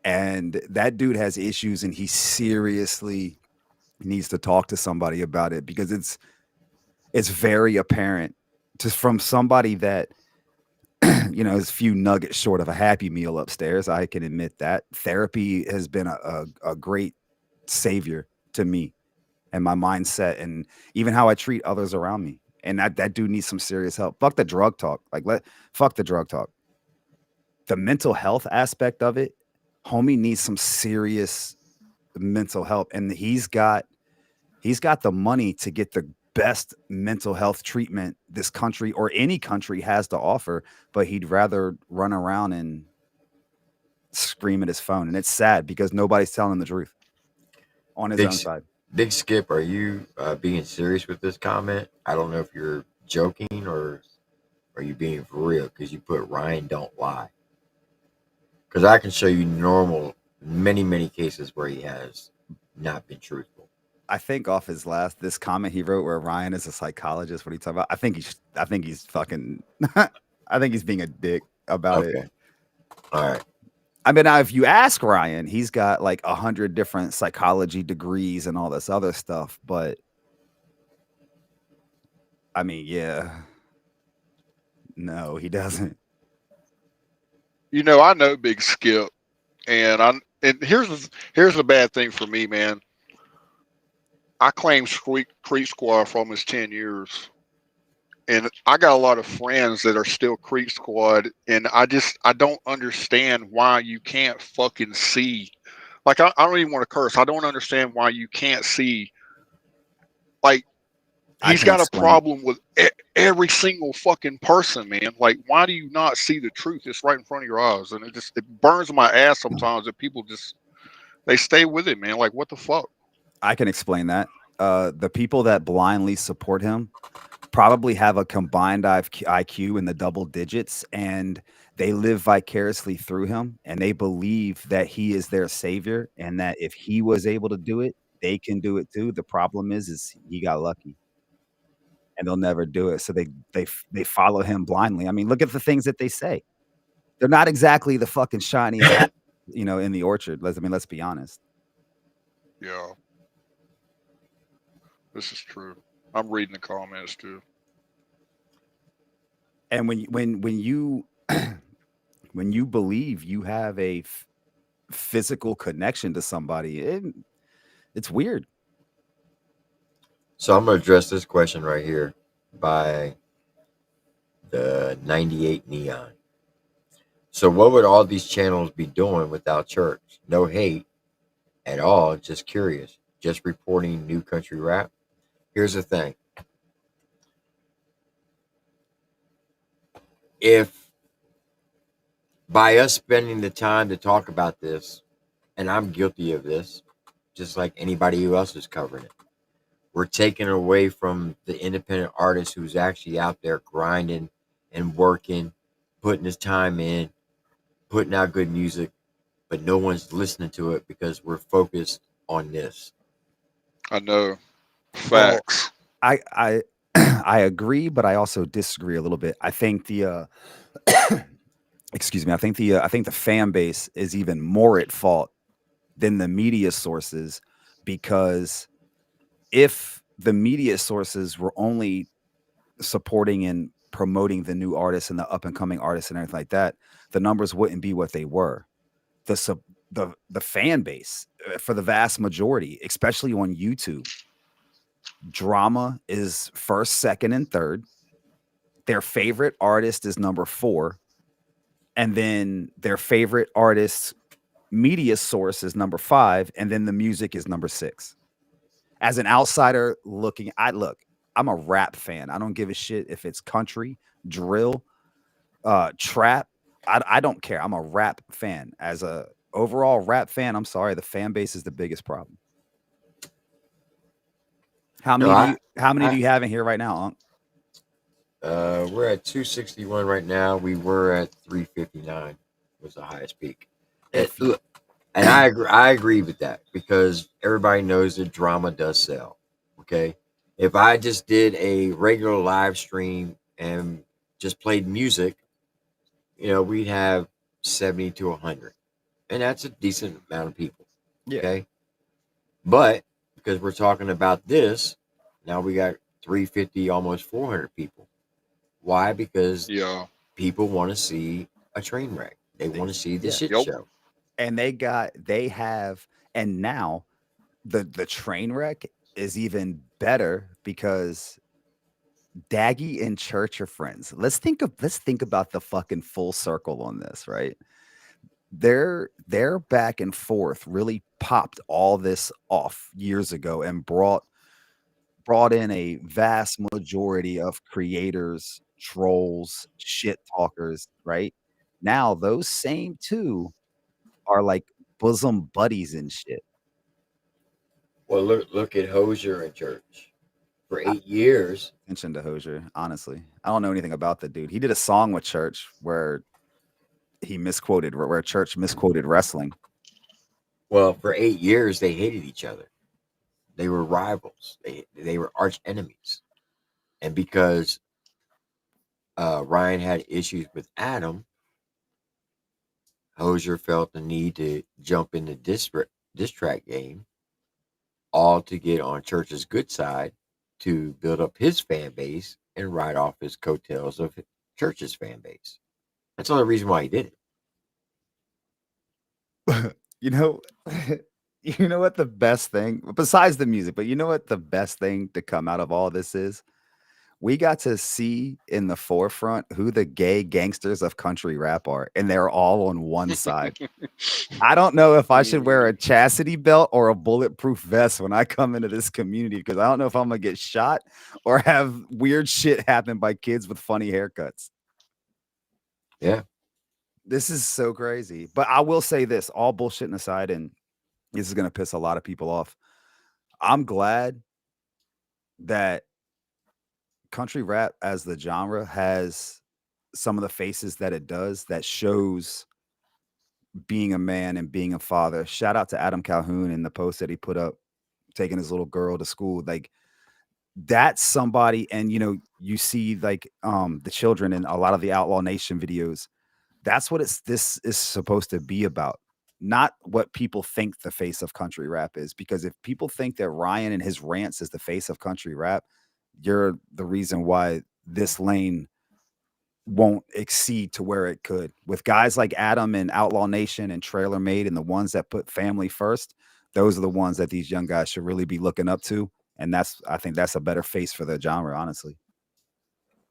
And that dude has issues, and he seriously needs to talk to somebody about it, because it's very apparent just from somebody that is a few nuggets short of a Happy Meal upstairs. I can admit that therapy has been a great savior to me and my mindset, and even how I treat others around me. And that dude needs some serious help. Fuck the drug talk. Fuck the drug talk. The mental health aspect of it, homie needs some serious mental help. And he's got the money to get the best mental health treatment this country or any country has to offer, but he'd rather run around and scream at his phone. And it's sad because nobody's telling him the truth on his own side. Big Skip, are you being serious with this comment? I don't know if you're joking or are you being for real, because you put Ryan don't lie. Because I can show you many cases where he has not been truthful. I think off his this comment he wrote where Ryan is a psychologist, what are you talking about? I think he's fucking I think he's being a dick about it. All right. I mean, now if you ask Ryan, he's got like 100 different psychology degrees and all this other stuff, but I mean, yeah. No, he doesn't. You know, I know Big Skip, and here's the bad thing for me, man. I claim Creek Squad for almost 10 years. And I got a lot of friends that are still Creek Squad, and I don't understand why you can't fucking see. Like, I don't even want to curse. I don't understand why you can't see. Like, he's got a problem with every single fucking person, man. Like, why do you not see the truth? It's right in front of your eyes, and it burns my ass sometimes that people they stay with it, man. Like, what the fuck? I can explain that. The people that blindly support him probably have a combined IQ in the double digits, and they live vicariously through him, and they believe that he is their savior, and that if he was able to do it, they can do it too. The problem is he got lucky, and they'll never do it. So they follow him blindly. I mean, look at the things that they say. They're not exactly the fucking shiniest, in the orchard. Let's be honest. Yeah, this is true. I'm reading the comments too. And when you when you believe you have a physical connection to somebody, it's weird. So I'm going to address this question right here by the 98 Neon. So what would all these channels be doing without church? No hate at all, just curious. Just reporting new country rap. Here's the thing. If by us spending the time to talk about this, and I'm guilty of this, just like anybody who else is covering it, we're taking away from the independent artist who's actually out there grinding and working, putting his time in, putting out good music, but no one's listening to it because we're focused on this. I know. Facts. Well, I agree, but I also disagree a little bit. I think the excuse me, I think the fan base is even more at fault than the media sources, because if the media sources were only supporting and promoting the new artists and the up and coming artists and everything like that, the numbers wouldn't be what they were. The fan base, for the vast majority, especially on YouTube, drama is first, second, and third. Their favorite artist is number 4, and then their favorite artist's media source is number 5, and then the music is number 6. As an outsider looking, I'm a rap fan. I don't give a shit if it's country, drill, trap. I don't care. I'm a rap fan. As a overall rap fan, I'm sorry, the fan base is the biggest problem. How many do you have in here right now, Unc? We're at 261 right now. We were at 359 was the highest peak. And I agree with that, because everybody knows that drama does sell. Okay. If I just did a regular live stream and just played music, we'd have 70 to 100. And that's a decent amount of people. Yeah. Okay. But because we're talking about this, now we got 350, almost 400 people. Why? Because people want to see a train wreck. They want to see the shit show. And and now the train wreck is even better because Daggy and Church are friends. Let's think about the fucking full circle on this, right? Their back and forth really popped all this off years ago and brought brought in a vast majority of creators, trolls, shit talkers, right? Now those same two are like bosom buddies and shit. Well, look at Hosier and Church. For I 8 years, mentioned to Hosier, honestly. I don't know anything about the dude. He did a song with Church where he misquoted, where Church misquoted wrestling. well, for 8 years they hated each other. They were rivals. They were arch enemies. And because Ryan had issues with Adam, Hosier felt the need to jump in the diss track game, all to get on Church's good side to build up his fan base and ride off his coattails of Church's fan base. That's the only reason why he did it. You know, you know what the best thing, besides the music, but you know what the best thing to come out of all this is? We got to see in the forefront who the gay gangsters of country rap are, and they're all on one side. I don't know if I should wear a chastity belt or a bulletproof vest when I come into this community, because I don't know if I'm gonna get shot or have weird shit happen by kids with funny haircuts. Yeah. This is so crazy. But I will say this, all bullshitting aside, and this is gonna piss a lot of people off. I'm glad that country rap as the genre has some of the faces that it does, that shows being a man and being a father. Shout out to Adam Calhoun in the post that he put up, taking his little girl to school. Like, that's somebody, and you see like the children in a lot of the Outlaw Nation videos. That's what this is supposed to be about, not what people think the face of country rap is. Because if people think that Ryan and his rants is the face of country rap, you're the reason why this lane won't exceed to where it could. With guys like Adam and Outlaw Nation and TraylorMade and the ones that put family first, those are the ones that these young guys should really be looking up to. And I think that's a better face for the genre, honestly.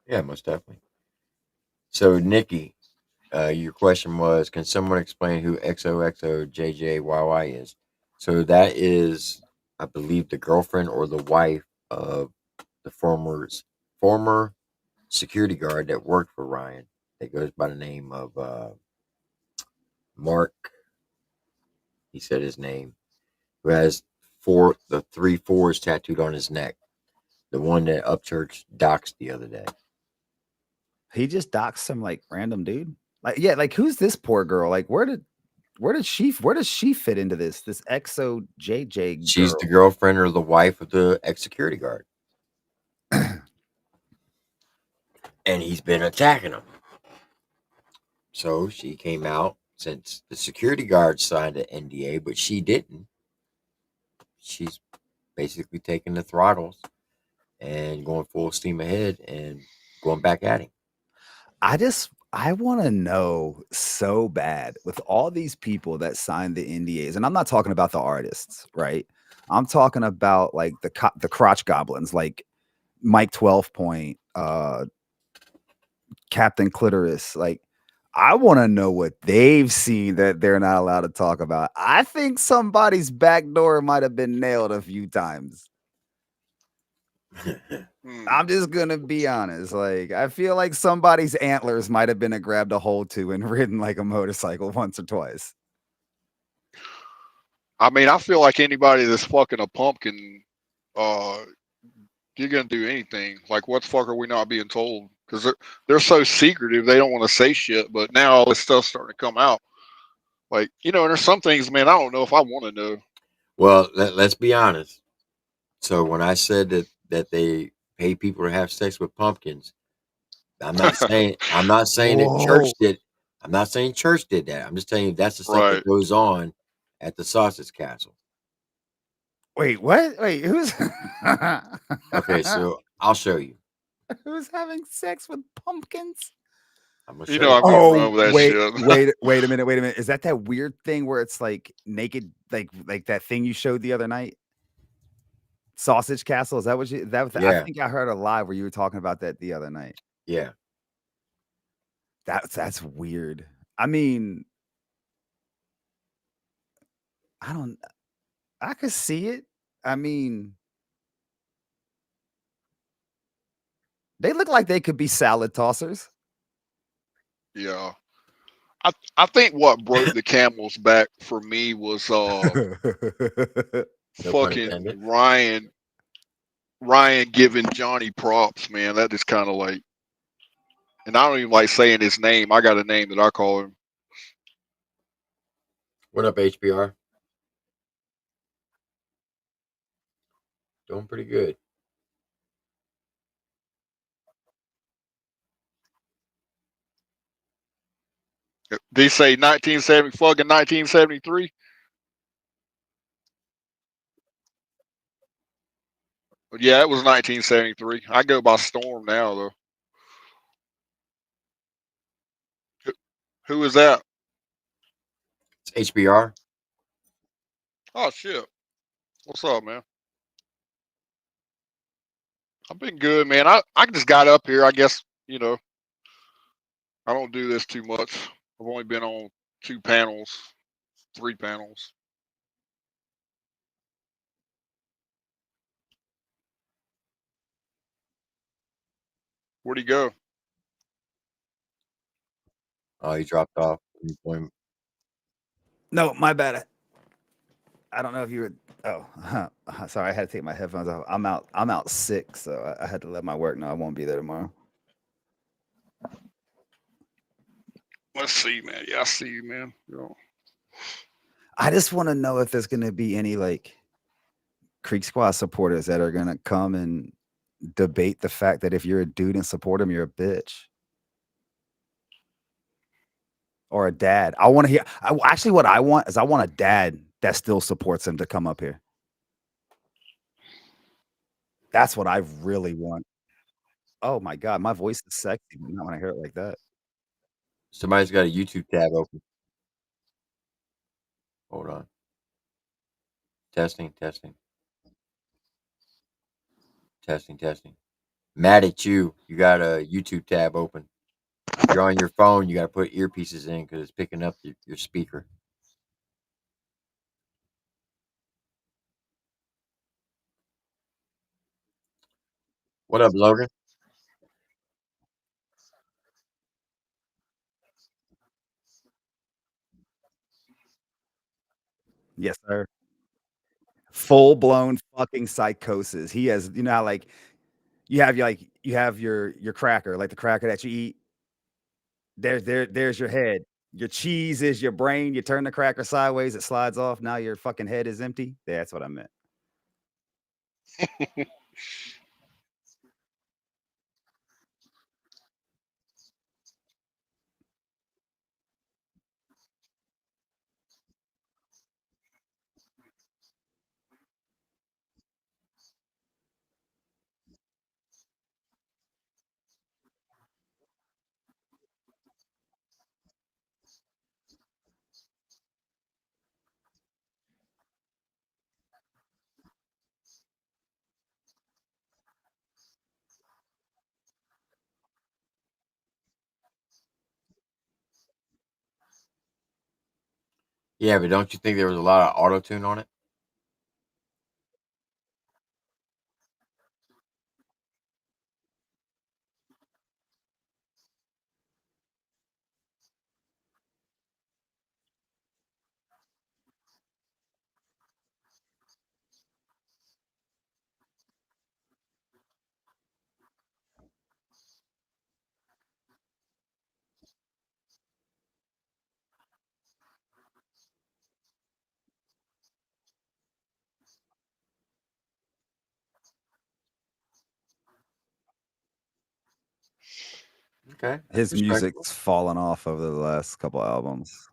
Yeah, most definitely. So, Nikki, your question was, can someone explain who XOXO JJYY is? So that is, I believe, the girlfriend or the wife of the former security guard that worked for Ryan. That goes by the name of Mark. He said his name. Who has the 3 4s tattooed on his neck. The one that Upchurch doxed the other day. He just doxed some like random dude. Like, yeah, like who's this poor girl? Like, where does she fit into this XOJJ girl? She's the girlfriend or the wife of the ex-security guard. And he's been attacking him. So she came out, since the security guard signed an NDA, but she didn't. She's basically taking the throttles and going full steam ahead and going back at him. I want to know so bad, with all these people that signed the NDAs, and I'm not talking about the artists, right? I'm talking about like the crotch goblins, like Mike 12 Point, Captain Clitoris. Like, I want to know what they've seen that they're not allowed to talk about. I think somebody's back door might have been nailed a few times. I'm just gonna be honest. Like, I feel like somebody's antlers might have been grabbed a hold to and ridden like a motorcycle once or twice. I mean, I feel like anybody that's fucking a pumpkin, you're gonna do anything. Like, what the fuck are we not being told? Because they're so secretive, they don't want to say shit. But now all this stuff's starting to come out. Like, and there's some things, man, I don't know if I want to know. Well, let's be honest. So when I said that they pay people to have sex with pumpkins, I'm not saying that church did. I'm not saying church did that. I'm just telling you that's the stuff that goes on at the sausage castle. Wait, what? Wait, who's? Okay, so I'll show you. Who's having sex with pumpkins? I'm gonna show you. Wrong with that shit. wait a minute. Is that weird thing where it's like naked, like that thing you showed the other night? Sausage Castle? Is that what you? Yeah. I think I heard a live where you were talking about that the other night. Yeah. That's weird. I mean, I could see it. I mean, They look like they could be salad tossers. Yeah. I think what broke the camel's back for me was No pun fucking intended. Ryan giving Johnny props, man. That is kind of like, and I don't even like saying his name. I got a name that I call him. What up, HBR? Doing pretty good. They say 1970 fucking 1973. Yeah, it was 1973. I go by Storm now though. Who is that? It's HBR. Oh shit. What's up, man? I've been good, man. I just got up here. I guess, I don't do this too much. I've only been on 2 panels, 3 panels. Where'd he go? Oh, he dropped off. No, my bad. I don't know if you were. Oh, sorry. I had to take my headphones off. I'm out. I'm out sick, so I had to let my work know I won't be there tomorrow. Let's see, man. Yeah, I see you, man. I just want to know if there's going to be any like Creek Squad supporters that are going to come and debate the fact that if you're a dude and support him, you're a bitch. Or a dad. I want to hear. Actually, what I want is I want a dad that still supports him to come up here. That's what I really want. Oh my God, my voice is sexy, but not when I hear it like that. Somebody's got a YouTube tab open. Hold on. Testing. Mad at you. You got a YouTube tab open. If you're on your phone, you got to put earpieces in because it's picking up your speaker. What up, Logan? Yes, sir. Full blown fucking psychosis. He has, how, like you have your cracker, like the cracker that you eat. There's your head. Your cheese is your brain. You turn the cracker sideways, it slides off. Now your fucking head is empty. That's what I meant. Yeah, but don't you think there was a lot of auto tune on it? Okay, that's His respectable. music's fallen off over the last couple albums.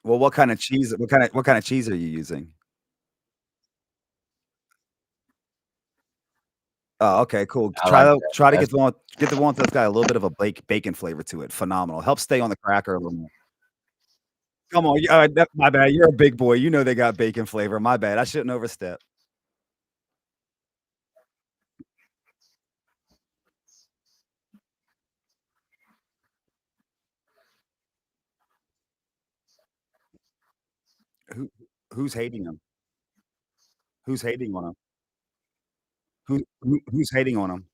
Well, what kind of cheese? What kind of cheese are you using? Oh, okay, cool. I like that. Try to That's get the one that's got a little bit of a bacon flavor to it. Phenomenal. Help stay on the cracker a little more. Come on, my bad. You're a big boy. You know they got bacon flavor. My bad. I shouldn't overstep. Who's hating him? Who's hating on him? Who's hating on him?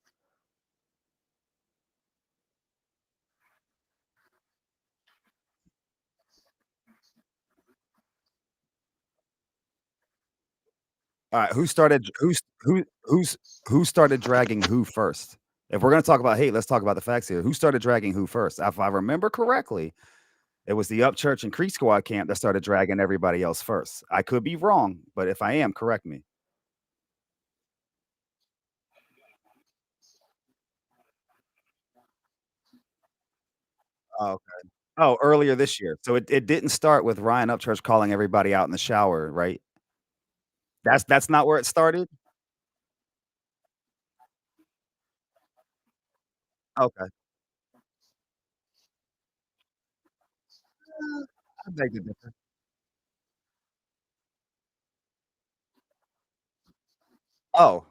All right, who started dragging who first? If we're gonna talk about hate, let's talk about the facts here. Who started dragging who first? If I remember correctly, it was the Upchurch and Creek Squad camp that started dragging everybody else first. I could be wrong, but if I am, correct me. Oh, okay. Oh, earlier this year. So it didn't start with Ryan Upchurch calling everybody out in the shower, right? That's not where it started? Okay. I beg to differ. Oh,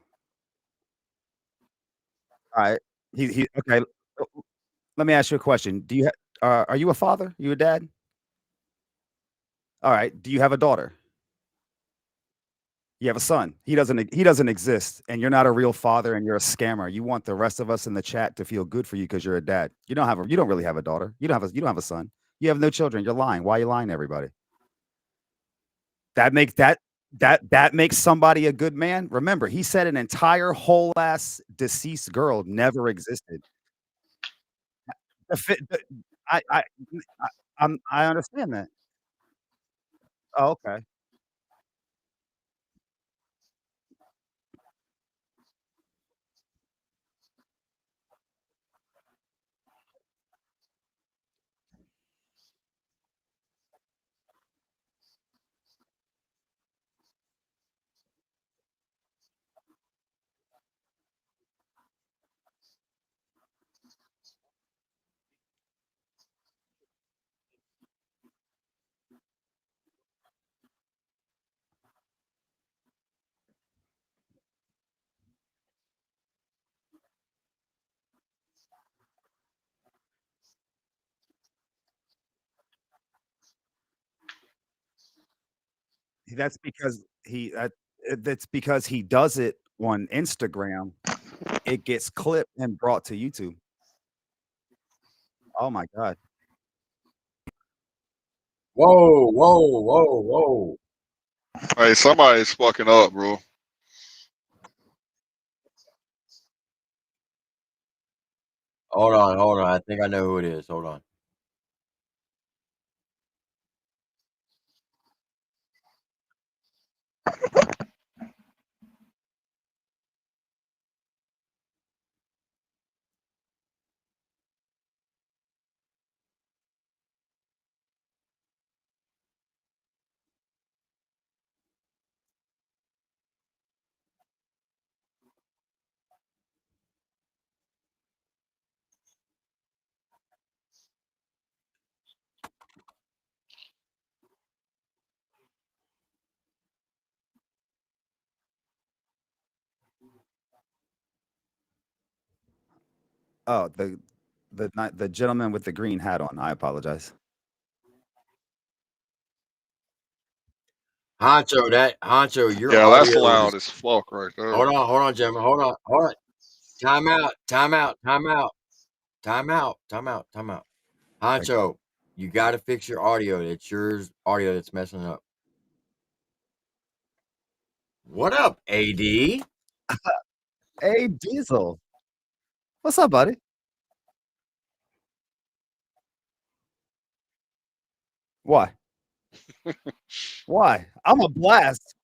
alright. He okay. Let me ask you a question. Do you are you a father? You a dad? Alright. Do you have a daughter? You have a son. He doesn't exist, and you're not a real father, and you're a scammer. You want the rest of us in the chat to feel good for you because 'cause you're a dad. You don't really have a daughter. You don't have a son. You have no children. You're lying. Why are you lying to everybody? That makes that makes somebody a good man? Remember, he said an entire whole ass deceased girl never existed. The fi the I understand that. Oh, okay. That's because that's because he does it on Instagram. It gets clipped and brought to YouTube. Oh my god. Whoa, whoa, whoa, whoa. Hey, somebody's fucking up, bro. Hold on, hold on. I think I know who it is. Hold on. Oh, the gentleman with the green hat on. I apologize. Honcho, your Yeah, that's audio is loud as fuck right there. hold on, gentlemen. Hold on. Time out, time out, time out, time out, time out, time out. Thank you. Honcho, you gotta fix your audio. It's yours audio that's messing up. What up, AD? Hey, Diesel. What's up, buddy? Why? Why? I'm a blast.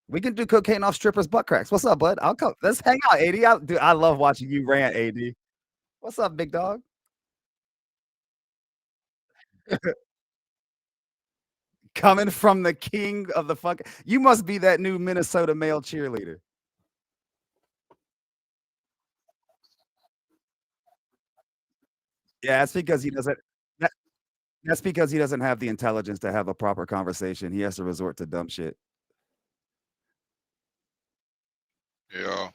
We can do cocaine off strippers' butt cracks. What's up, bud? I'll come. Let's hang out, AD. Dude, I love watching you rant, AD. What's up, big dog? Coming from the king of the fuck. You must be that new Minnesota male cheerleader. Yeah, that's because he doesn't. That, that's because he doesn't have the intelligence to have a proper conversation. He has to resort to dumb shit. Yeah.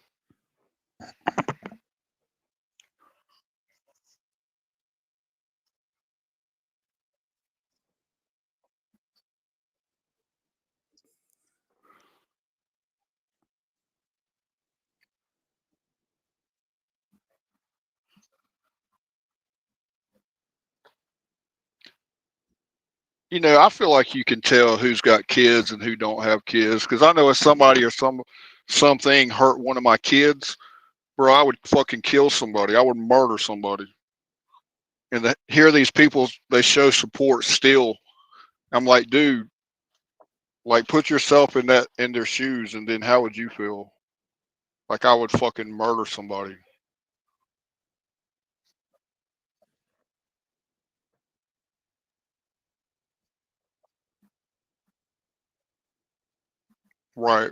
you know, I feel like you can tell who's got kids and who don't have kids. Because I know if somebody or something hurt one of my kids, bro, I would fucking kill somebody. I would murder somebody. And here these people, they show support still. I'm like, dude, like put yourself in their shoes, and then how would you feel? Like I would fucking murder somebody. Right.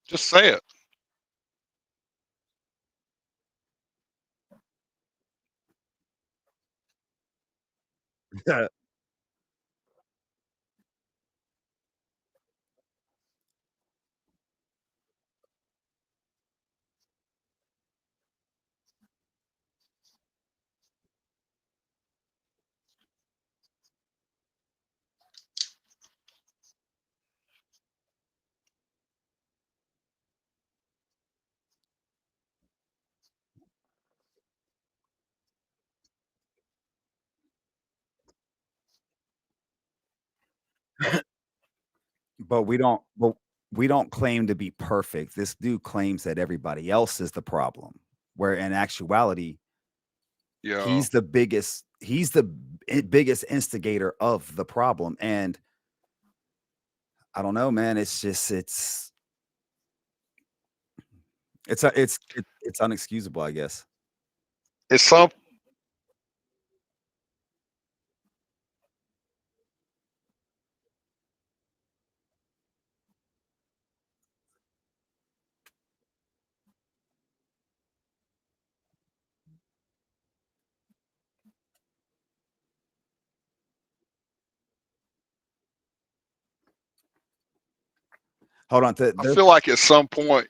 Just say it. But we don't claim to be perfect. This dude claims that everybody else is the problem, where in actuality, Yeah. he's the biggest instigator of the problem. And I don't know, man. It's just it's unexcusable, I guess. It's some. Hold on. I feel like at some point.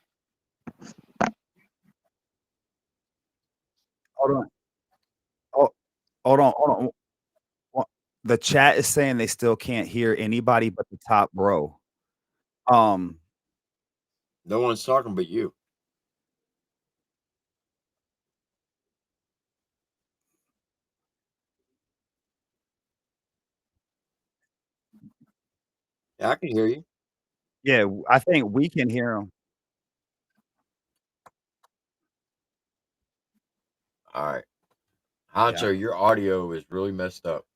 Hold on. Oh, hold on. Hold on. The chat is saying they still can't hear anybody but the top row. No one's talking but you. Yeah, I can hear you. Yeah, I think we can hear him. All right. Honcho, Yeah. your audio is really messed up.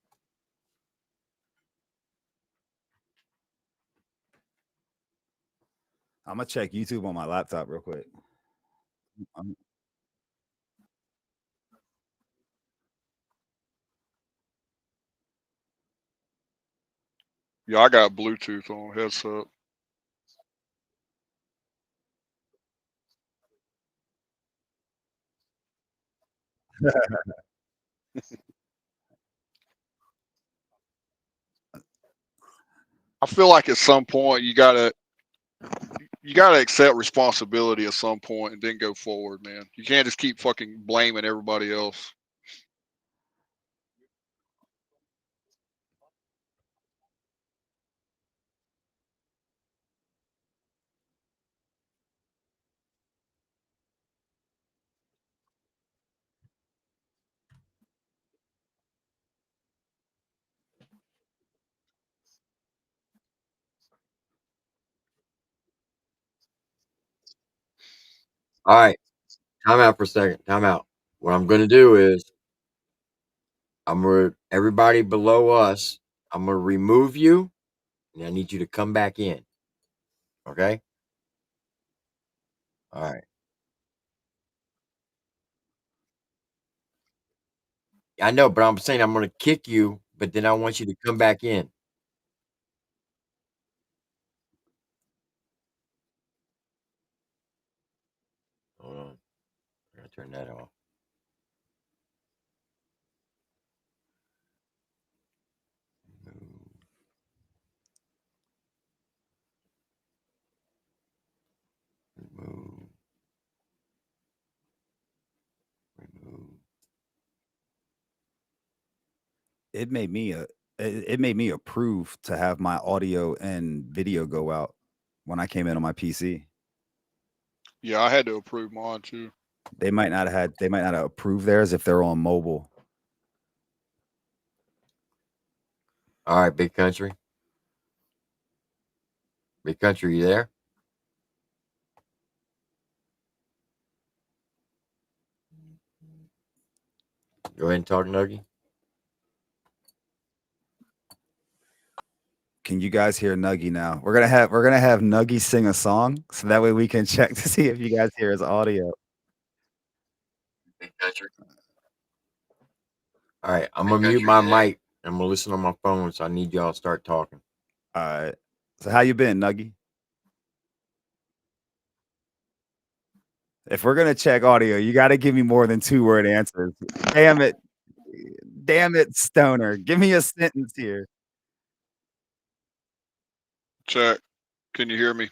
I'm gonna check YouTube on my laptop real quick. Yeah, I got Bluetooth on headset. I feel like at some point you gotta accept responsibility at some point and then go forward, man. You can't just keep fucking blaming everybody else. All right. Time out for a second. Time out. What I'm going to do is everybody below us, I'm going to remove you and I need you to come back in. Okay? All right. I know, but I'm saying I'm going to kick you, but then I want you to come back in. Hold on. I gotta turn that off. Remove. It made me approve to have my audio and video go out when I came in on my PC. Yeah, I had to approve mine too. They might not have approved theirs if they're on mobile. All right, Big Country. Big Country, you there? Go ahead and talk, Nuggy. Can you guys hear Nuggy now? We're gonna have Nuggy sing a song, so that way we can check to see if you guys hear his audio. Big Country. All right, I'm gonna mute my mic. I'm gonna listen on my phone, so I need y'all to start talking. All right. So how you been, Nuggy? If we're gonna check audio, you got to give me more than 2-word answers. Damn it, Stoner. Give me a sentence here. Check. Can you hear me?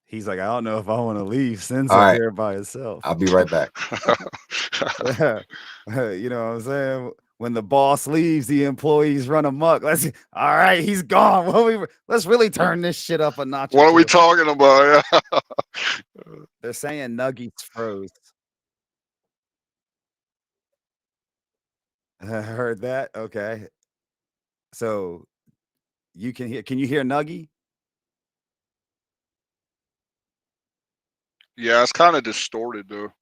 He's like, I don't know if I want to leave. Sin's All up right. here by himself. I'll be right back. You know what I'm saying? When the boss leaves, the employees run amok. All right, he's gone. Let's really turn this shit up a notch. What are we talking about? They're saying Nuggies froze. I heard that. Okay. So you can hear. Can you hear Nuggy? Yeah, it's kind of distorted though.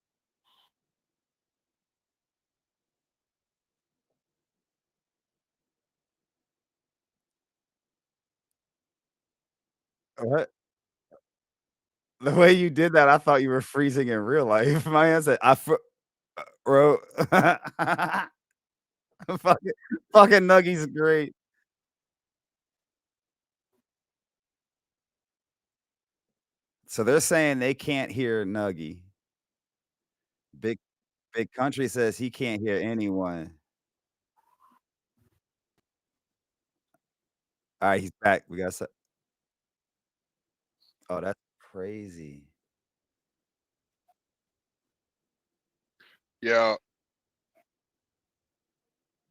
What? The way you did that, I thought you were freezing in real life. My answer, wrote, fucking Nuggy's great. So they're saying they can't hear Nuggy. Big Country says he can't hear anyone. All right, he's back. We got. Oh, that's crazy. Yeah.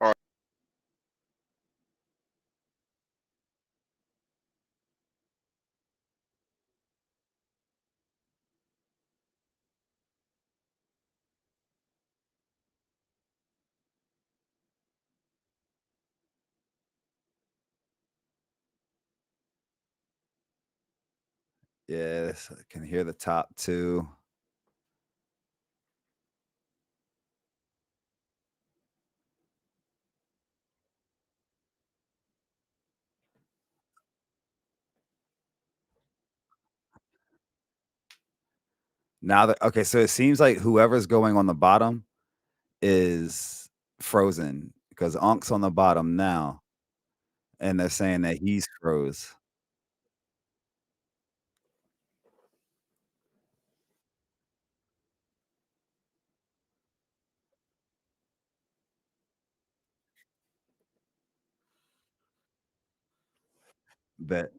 All right. Yes, I can hear the top two. Now that okay, so it seems like whoever's going on the bottom is frozen because Unk's on the bottom now, and they're saying that he's froze. Bet.